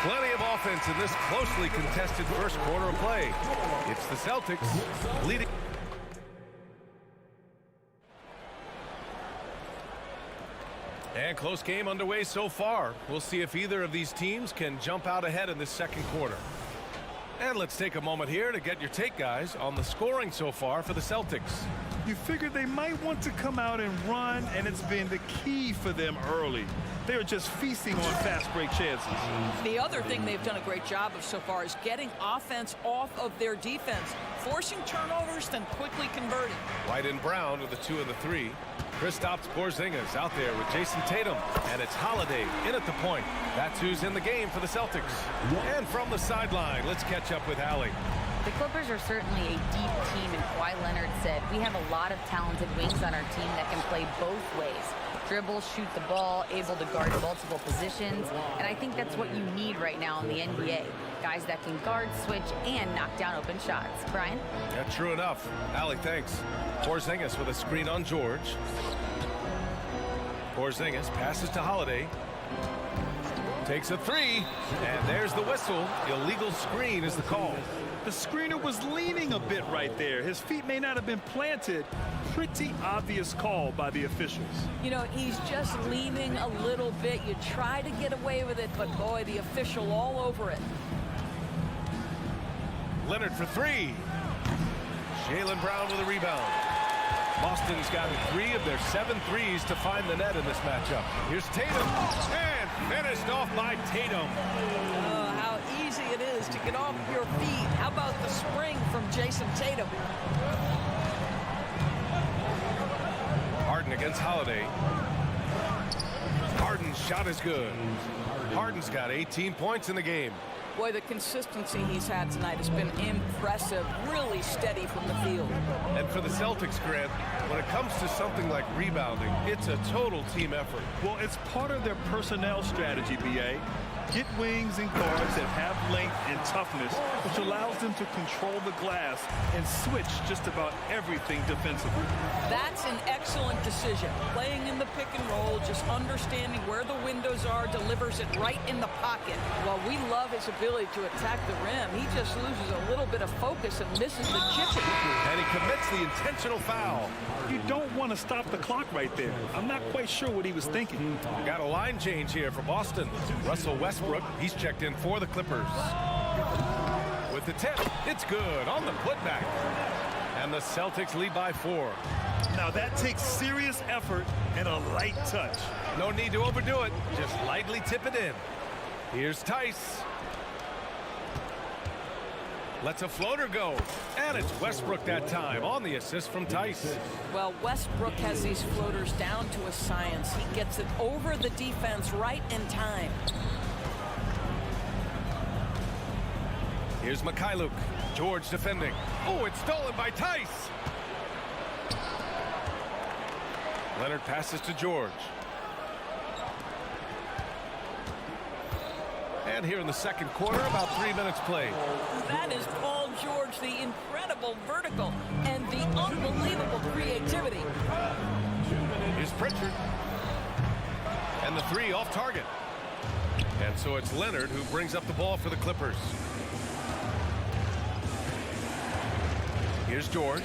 G: Plenty of offense in this closely contested first quarter of play. It's the Celtics leading. And close game underway so far. We'll see if either of these teams can jump out ahead in this second quarter. And let's take a moment here to get your take, guys, on the scoring so far for the Celtics.
I: You figured they might want to come out and run, and it's been the key for them early. They're just feasting on fast break chances.
H: The other thing they've done a great job of so far is getting offense off of their defense, forcing turnovers, then quickly converting.
G: White and Brown with the 2 and the 3. Kristaps Porzingis out there with Jason Tatum, and it's Holiday in at the point. That's who's in the game for the Celtics. And from the sideline, let's catch up with Allie.
J: The Clippers are certainly a deep team, and Kawhi Leonard said, we have a lot of talented wings on our team that can play both ways. Dribble, shoot the ball, able to guard multiple positions, and I think that's what you need right now in the NBA. Guys that can guard, switch, and knock down open shots. Brian?
G: Yeah, true enough. Allie, thanks. Porzingis with a screen on George. Porzingis passes to Holiday. Takes a 3, and there's the whistle. Illegal screen is the call.
I: The screener was leaning a bit right there. His feet may not have been planted. Pretty obvious call by the officials.
H: You know, he's just leaning a little bit. You try to get away with it, but boy, the official all over it.
G: Leonard for 3. Jaylen Brown with a rebound. Boston's got 3 of their 7 threes to find the net in this matchup. Here's Tatum, and finished off by Tatum.
H: Oh, how easy it is to get off your feet. How about the spring from Jason Tatum?
G: Harden against Holiday. Harden's shot is good. Harden's got 18 points in the game.
H: Boy, the consistency he's had tonight has been impressive. Really steady from the field.
G: And for the Celtics, Grant, when it comes to something like rebounding, it's a total team effort.
I: Well, it's part of their personnel strategy, B.A. Get wings and guards that have length and toughness, which allows them to control the glass and switch just about everything defensively.
H: That's an excellent decision. Playing in the pick and roll, just understanding where the windows are, delivers it right in the pocket. While we love his ability to attack the rim, he just loses a little bit of focus and misses the chipping.
G: And he commits the intentional foul.
I: You don't want to stop the clock right there. I'm not quite sure what he was thinking.
G: Got a line change here for Boston. Russell Westbrook, he's checked in for the Clippers. With the tip, it's good on the putback. And the Celtics lead by 4.
I: Now that takes serious effort and a light touch.
G: No need to overdo it. Just lightly tip it in. Here's Tice. Lets a floater go. And it's Westbrook that time on the assist from Tice.
H: Well, Westbrook has these floaters down to a science. He gets it over the defense right in time.
G: Here's Mikhailuk. George defending. Oh, it's stolen by Tice. Leonard passes to George. And here in the second quarter, about 3 minutes played.
H: That is Paul George, the incredible vertical and the unbelievable creativity.
G: Here's Pritchard. And the three off target. And so it's Leonard who brings up the ball for the Clippers. Here's George.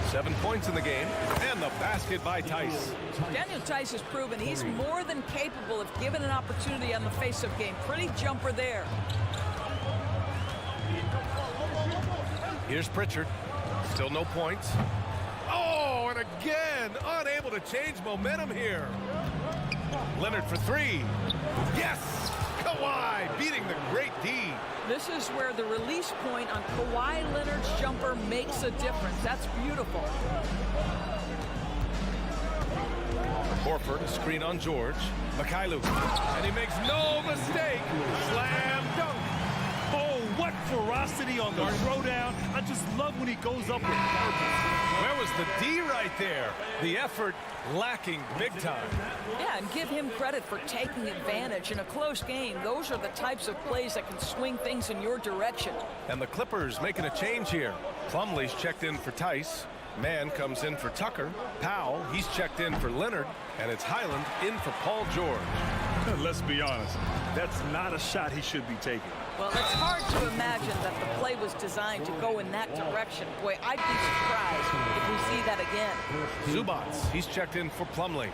G: 7 points in the game. And the basket by Tice.
H: Daniel Tice has proven he's more than capable of giving an opportunity on the face-up game. Pretty jumper there.
G: Here's Pritchard. Still no points. Oh, and again, unable to change momentum here. Leonard for three. Yes! Kawhi beating the great D.
H: This is where the release point on Kawhi Leonard's jumper makes a difference. That's beautiful.
G: Horford, a screen on George. Mikhailuk, and he makes no mistake. Slam dunk.
I: Oh, what ferocity on the throwdown. I just love when he goes up with purpose.
G: Where was the D right there? The effort lacking big time.
H: Yeah, and give him credit for taking advantage in a close game. Those are the types of plays that can swing things in your direction.
G: And the Clippers making a change here. Plumlee's checked in for Tice. Mann comes in for Tucker. Powell, he's checked in for Leonard. And it's Highland in for Paul George.
I: Let's be honest, that's not a shot he should be taking.
H: Well, it's hard to imagine that the play was designed to go in that direction. Boy, I'd be surprised if we see that again.
G: Zubats, he's checked in for Plumlee.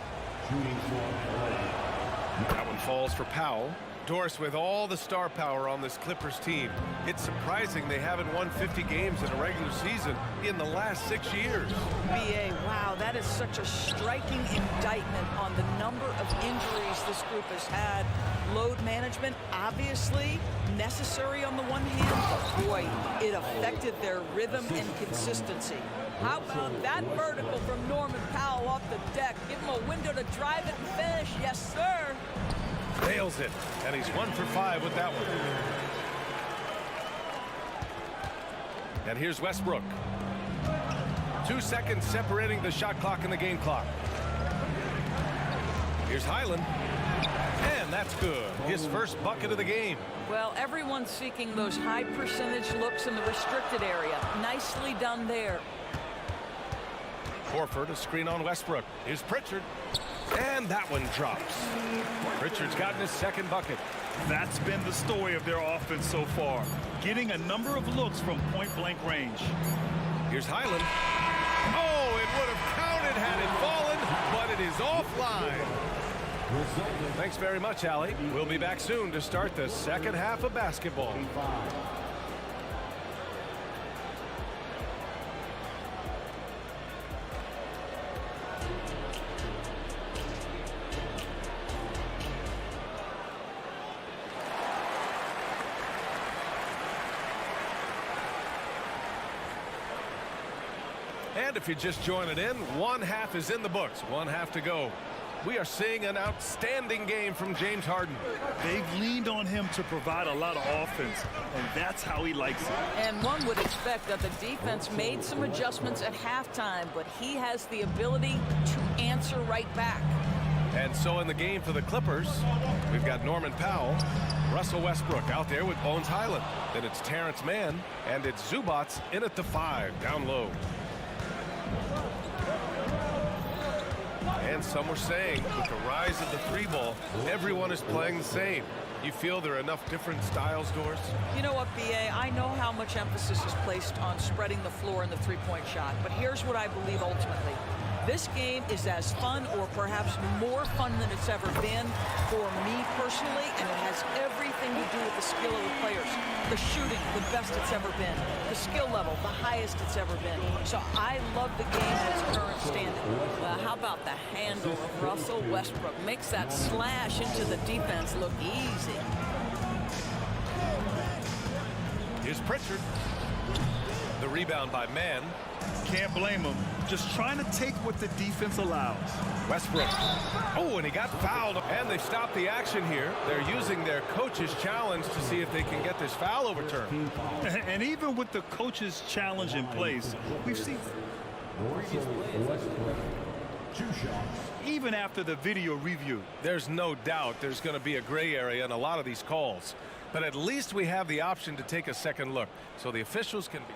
G: That one falls for Powell. Doris, with all the star power on this Clippers team, it's surprising they haven't won 50 games in a regular season in the last 6 years.
H: BA, wow, that is such a striking indictment on the number of injuries this group has had. Load management, obviously necessary on the one hand, but boy, it affected their rhythm and consistency. How about that vertical from Norman Powell off the deck? Give him a window to drive it and finish. Yes, sir.
G: Nails it, and he's 1 for 5 with that one. And here's Westbrook. 2 seconds separating the shot clock and the game clock. Here's Highland. And that's good. His first bucket of the game.
H: Well, everyone's seeking those high percentage looks in the restricted area. Nicely done there.
G: Horford, a screen on Westbrook. Here's Pritchard. And that one drops. Pritchard's gotten his second bucket.
I: That's been the story of their offense so far. Getting a number of looks from point-blank range.
G: Here's Highland. Oh, it would have counted had it fallen, but it is offline. Thanks very much, Allie. We'll be back soon to start the second half of basketball. And if you're just joining in, one half is in the books, one half to go. We are seeing an outstanding game from James Harden.
I: They've leaned on him to provide a lot of offense, and that's how he likes it.
H: And one would expect that the defense made some adjustments at halftime, but he has the ability to answer right back.
G: And so in the game for the Clippers, we've got Norman Powell, Russell Westbrook out there with Bones Highland. Then it's Terrence Mann, and it's Zubats in at the 5, down low. And some were saying with the rise of the 3-ball, everyone is playing the same. You feel there are enough different styles, Doris?
H: You know what, BA? I know how much emphasis is placed on spreading the floor in the three-point shot, but here's what I believe ultimately. This game is as fun or perhaps more fun than it's ever been for me personally, and it has everything to do with the skill of the players. The shooting, the best it's ever been. The skill level, the highest it's ever been. So I love the game at its current standing. Well, how about the handle of Russell Westbrook? Makes that slash into the defense look easy.
G: Here's Pritchard. The rebound by Mann.
I: Can't blame him. Just trying to take what the defense allows.
G: Westbrook. Oh, and he got fouled. And they stopped the action here. They're using their coach's challenge to see if they can get this foul overturned.
I: And even with the coach's challenge in place, we've seen even after the video review.
G: There's no doubt there's going to be a gray area in a lot of these calls. But at least we have the option to take a second look. So the officials can be.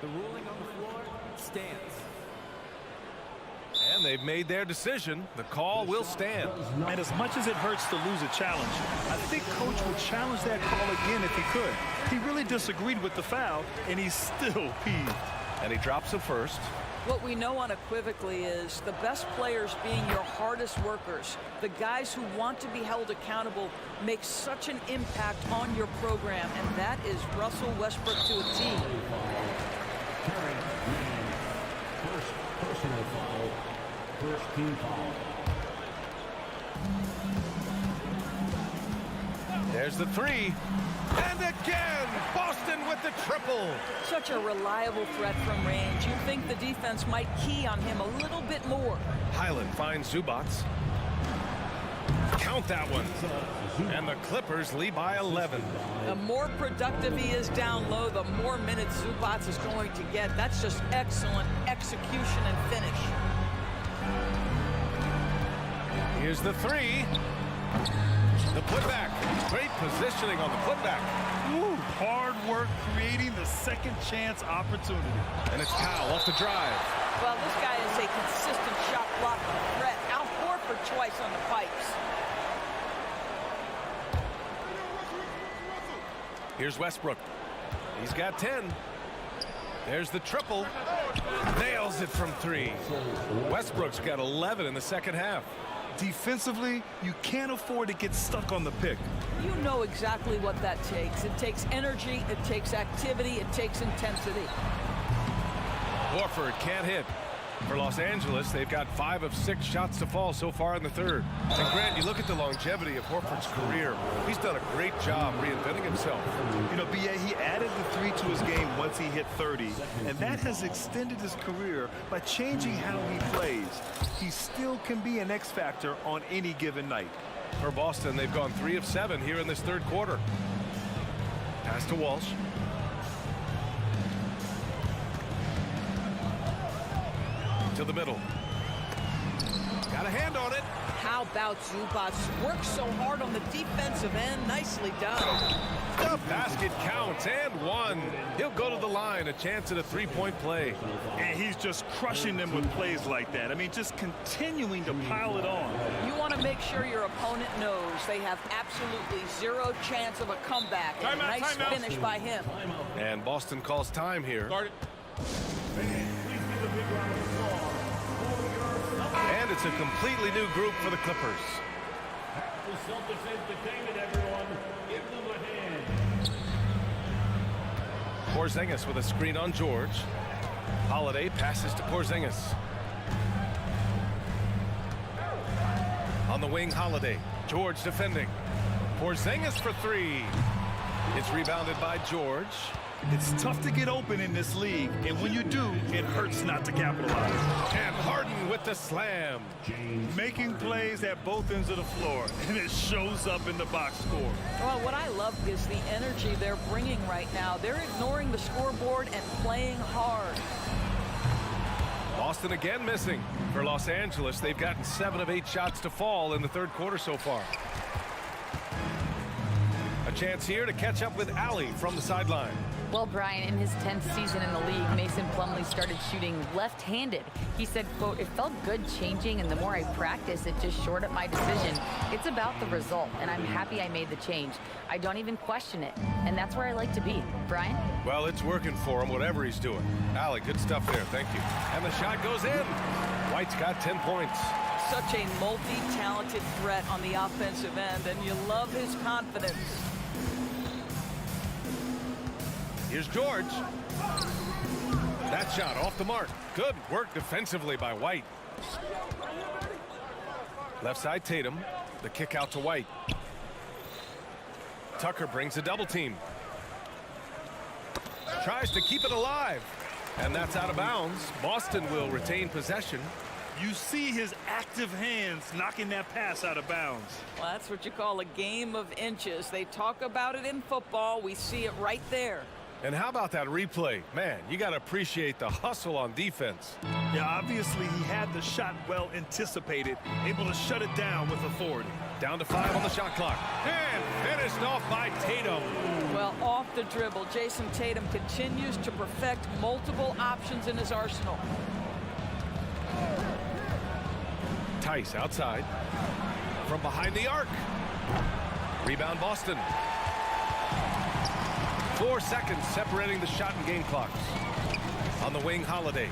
L: The ruling on the floor stands.
G: And they've made their decision. The call will stand.
I: And as much as it hurts to lose a challenge, I think Coach would challenge that call again if he could. He really disagreed with the foul, and he's still peeved.
G: And he drops the first.
H: What we know unequivocally is the best players being your hardest workers, the guys who want to be held accountable, make such an impact on your program, and that is Russell Westbrook to a T.
F: First personal foul. First team foul.
G: There's the three. And again, Boston with the triple.
H: Such a reliable threat from range. You'd think the defense might key on him a little bit more.
G: Highland finds Zubac. Count that one. And the Clippers lead by 11.
H: The more productive he is down low, the more minutes Zubac is going to get. That's just excellent execution and finish.
G: Here's the three. The putback. Great positioning on the putback.
I: Ooh, hard work creating the second chance opportunity.
G: And it's Kyle off the drive.
H: Well, this guy is a consistent shot blocking threat. Al Horford twice on the pipes.
G: Here's Westbrook. He's got 10. There's the triple. Nails it from three. Westbrook's got 11 in the second half.
I: Defensively, you can't afford to get stuck on the pick.
H: You know exactly what that takes. It takes energy, it takes activity, it takes intensity.
G: Horford can't hit. For Los Angeles, they've got 5 of 6 shots to fall so far in the third. And Grant, you look at the longevity of Horford's career. He's done a great job reinventing himself.
I: You know, B.A., he added the 3 to his game once he hit 30, and that has extended his career by changing how he plays. He still can be an X factor on any given night.
G: For Boston, they've gone 3 of 7 here in this third quarter. Pass to Walsh. To the middle. Got a hand on it.
H: How about Zubac? Works so hard on the defensive end. Nicely done.
G: The basket counts and one. He'll go to the line. A chance at a three-point play.
I: And he's just crushing them with plays like that. I mean, just continuing to pile it on.
H: You want to make sure your opponent knows they have absolutely zero chance of a comeback. And a nice finish by him.
G: And Boston calls time here. And it's a completely new group for the Clippers.
F: The Celtics entertainment, everyone. Give them a hand.
G: Porzingis with a screen on George. Holiday passes to Porzingis. On the wing, Holiday. George defending. Porzingis for three. It's rebounded by George.
I: It's tough to get open in this league, and when you do, it hurts not to capitalize.
G: And Harden with the slam.
I: Making plays at both ends of the floor, and it shows up in the box score.
H: Well, what I love is the energy they're bringing right now. They're ignoring the scoreboard and playing hard.
G: Boston again missing. For Los Angeles, they've gotten 7 of 8 shots to fall in the third quarter so far. A chance here to catch up with Allie from the sideline.
J: Well, Brian, in his 10th season in the league, Mason Plumlee started shooting left-handed. He said, quote, "It felt good changing, and the more I practice, it just shored up my decision. It's about the result, and I'm happy I made the change. I don't even question it, and that's where I like to be." Brian?
G: Well, it's working for him, whatever he's doing. Allie, good stuff there. Thank you. And the shot goes in. White's got 10 points.
H: Such a multi-talented threat on the offensive end, and you love his confidence.
G: Here's George. That shot off the mark. Good work defensively by White. Left side Tatum. The kick out to White. Tucker brings a double team. Tries to keep it alive. And that's out of bounds. Boston will retain possession.
I: You see his active hands knocking that pass out of bounds.
H: Well, that's what you call a game of inches. They talk about it in football. We see it right there.
G: And how about that replay? Man, you got to appreciate the hustle on defense.
I: Yeah, obviously he had the shot well anticipated, able to shut it down with authority.
G: Down to 5 on the shot clock. And finished off by Tatum.
H: Well, off the dribble, Jason Tatum continues to perfect multiple options in his arsenal.
G: Tice outside. From behind the arc. Rebound Boston. 4 seconds separating the shot and game clocks. On the wing, Holiday.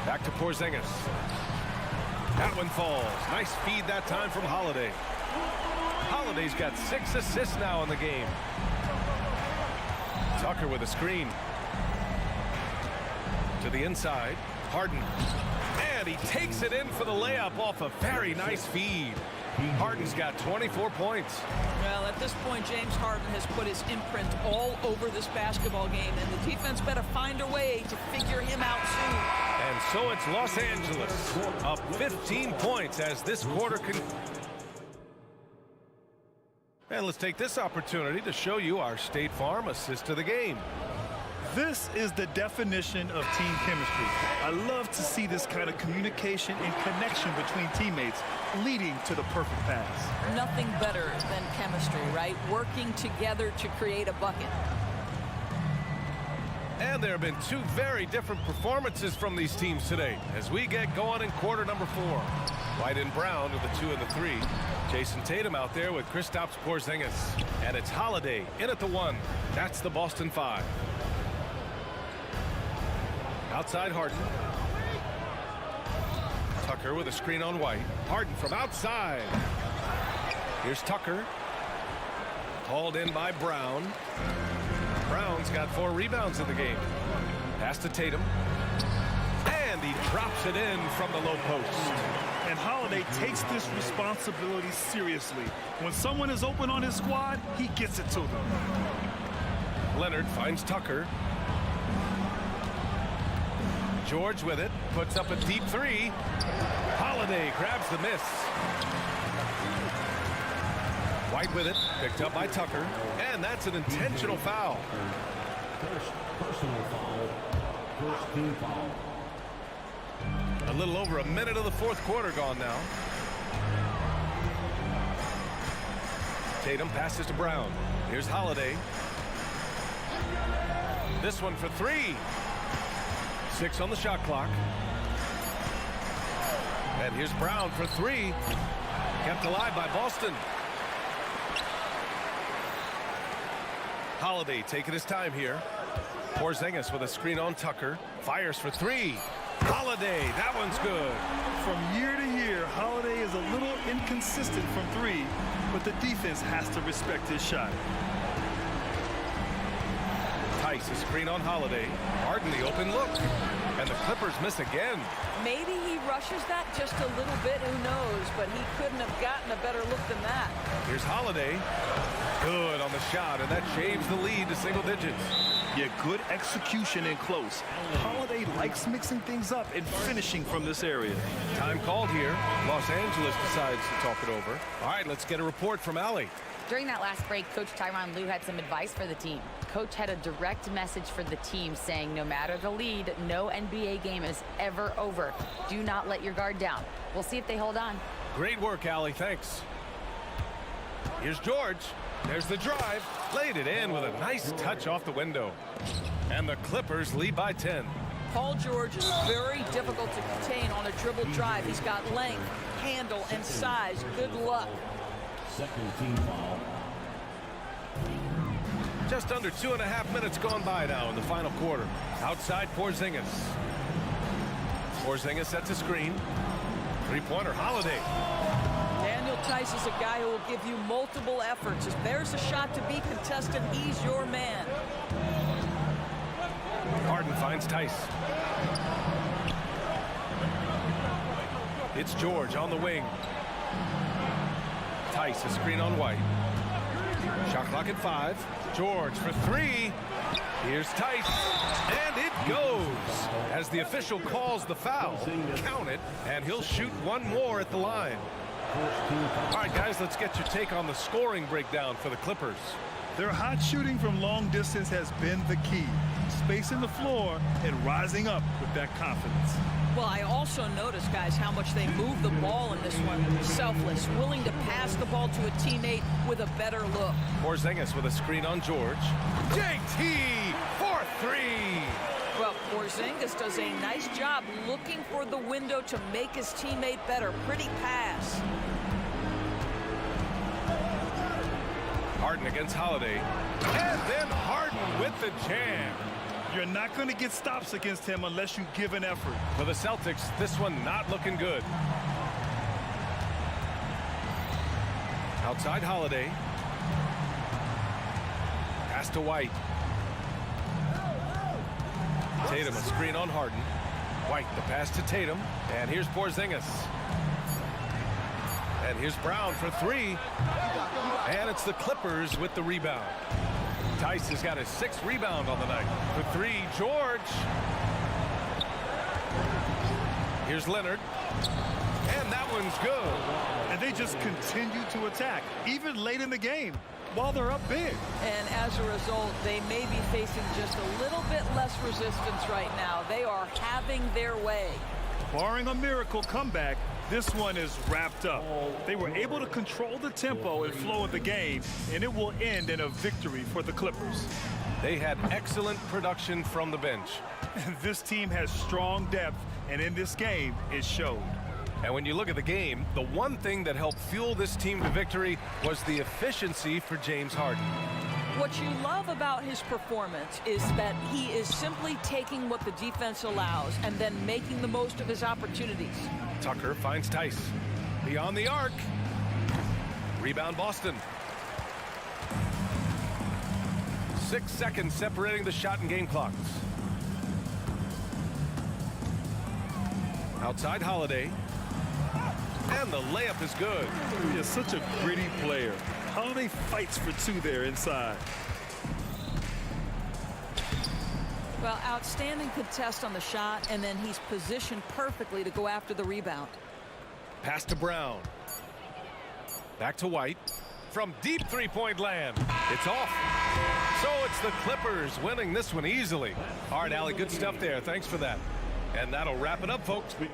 G: Back to Porzingis. That one falls. Nice feed that time from Holiday. Holiday's got 6 assists now in the game. Tucker with a screen. To the inside. Harden. And he takes it in for the layup off a very nice feed. Harden's got 24 points.
H: Well, at this point, James Harden has put his imprint all over this basketball game, and the defense better find a way to figure him out soon.
G: And so it's Los Angeles up 15 points as this quarter can. And let's take this opportunity to show you our State Farm assist of the game.
I: This is the definition of team chemistry. I love to see this kind of communication and connection between teammates leading to the perfect pass.
H: Nothing better than chemistry, right? Working together to create a bucket.
G: And there have been 2 very different performances from these teams today as we get going in quarter number 4. White and Brown are the 2 and the 3. Jason Tatum out there with Kristaps Porzingis. And it's Holiday in at the 1. That's the Boston 5. Outside Harden. Tucker with a screen on White. Harden from outside. Here's Tucker. Hauled in by Brown. Brown's got 4 rebounds in the game. Pass to Tatum. And he drops it in from the low post.
I: And Holiday takes this responsibility seriously. When someone is open on his squad, he gets it to them.
G: Leonard finds Tucker. George with it, puts up a deep 3. Holiday grabs the miss. White with it, picked up by Tucker, and that's an intentional foul.
F: First personal foul. First team foul.
G: A little over a minute of the 4th quarter gone now. Tatum passes to Brown. Here's Holiday. This one for 3. 6 on the shot clock. And here's Brown for 3. Kept alive by Boston. Holiday taking his time here. Porzingis with a screen on Tucker. Fires for 3. Holiday, that one's good.
I: From year to year, Holiday is a little inconsistent from 3, but the defense has to respect his shot.
G: Tice, a screen on Holiday. Harden the open look. And the Clippers miss again.
H: Maybe he rushes that just a little bit, who knows, but he couldn't have gotten a better look than that.
G: Here's Holiday. Good on the shot, and that shaves the lead to single digits.
I: Yeah, good execution and close. Holiday likes mixing things up and finishing from this area.
G: Time called here. Los Angeles decides to talk it over. All right, let's get a report from Allie.
J: During that last break, Coach Tyronn Lue had some advice for the team. Coach had a direct message for the team saying no matter the lead, no NBA game is ever over. Do not let your guard down. We'll see if they hold on.
G: Great work, Allie. Thanks. Here's George. There's the drive. Laid it in with a nice touch off the window. And the Clippers lead by 10.
H: Paul George is very difficult to contain on a dribble drive. He's got length, handle, and size. Good luck.
F: Second team foul.
G: Just under 2.5 minutes gone by now in the final quarter. Outside Porzingis. Porzingis sets a screen. 3-pointer Holiday.
H: Daniel Tice is a guy who will give you multiple efforts. If there's a shot to be contested, he's your man.
G: Harden finds Tice. It's George on the wing. Tice, a screen on White. Shot clock at 5. George for 3. Here's Tice, and it goes. As the official calls the foul, count it, and he'll shoot one more at the line. All right, guys, let's get your take on the scoring breakdown for the Clippers.
I: Their hot shooting from long distance has been the key. Spacing the floor and rising up with that confidence.
H: Well, I also noticed, guys, how much they move the ball in this one. Selfless, willing to pass the ball to a teammate with a better look.
G: Porzingis with a screen on George. JT for three.
H: Well, Porzingis does a nice job looking for the window to make his teammate better. Pretty pass.
G: Harden against Holiday. And then Harden with the jam.
I: You're not going to get stops against him unless you give an effort.
G: For the Celtics, this one not looking good. Outside Holiday. Pass to White. Tatum a screen on Harden. White the pass to Tatum. And here's Porzingis. And here's Brown for three. And it's the Clippers with the rebound. Tice has got his 6th rebound on the night. For three, George. Here's Leonard. And that one's good.
I: And they just continue to attack, even late in the game, while they're up big.
H: And as a result, they may be facing just a little bit less resistance right now. They are having their way.
I: Barring a miracle comeback, this one is wrapped up. They were able to control the tempo and flow of the game, and it will end in a victory for the Clippers.
G: They had excellent production from the bench.
I: This team has strong depth, and in this game, it showed.
G: And when you look at the game, the one thing that helped fuel this team to victory was the efficiency for James Harden.
H: What you love about his performance is that he is simply taking what the defense allows and then making the most of his opportunities.
G: Tucker finds Tice. Beyond the arc. Rebound Boston. 6 seconds separating the shot and game clocks. Outside Holiday. And the layup is good.
I: He is such a gritty player. Holiday fights for two there inside.
H: Well, outstanding contest on the shot, and then he's positioned perfectly to go after the rebound.
G: Pass to Brown. Back to White. From deep three-point land. It's off. So it's the Clippers winning this one easily. All right, Allie, good stuff there. Thanks for that. And that'll wrap it up, folks.
A: Cool.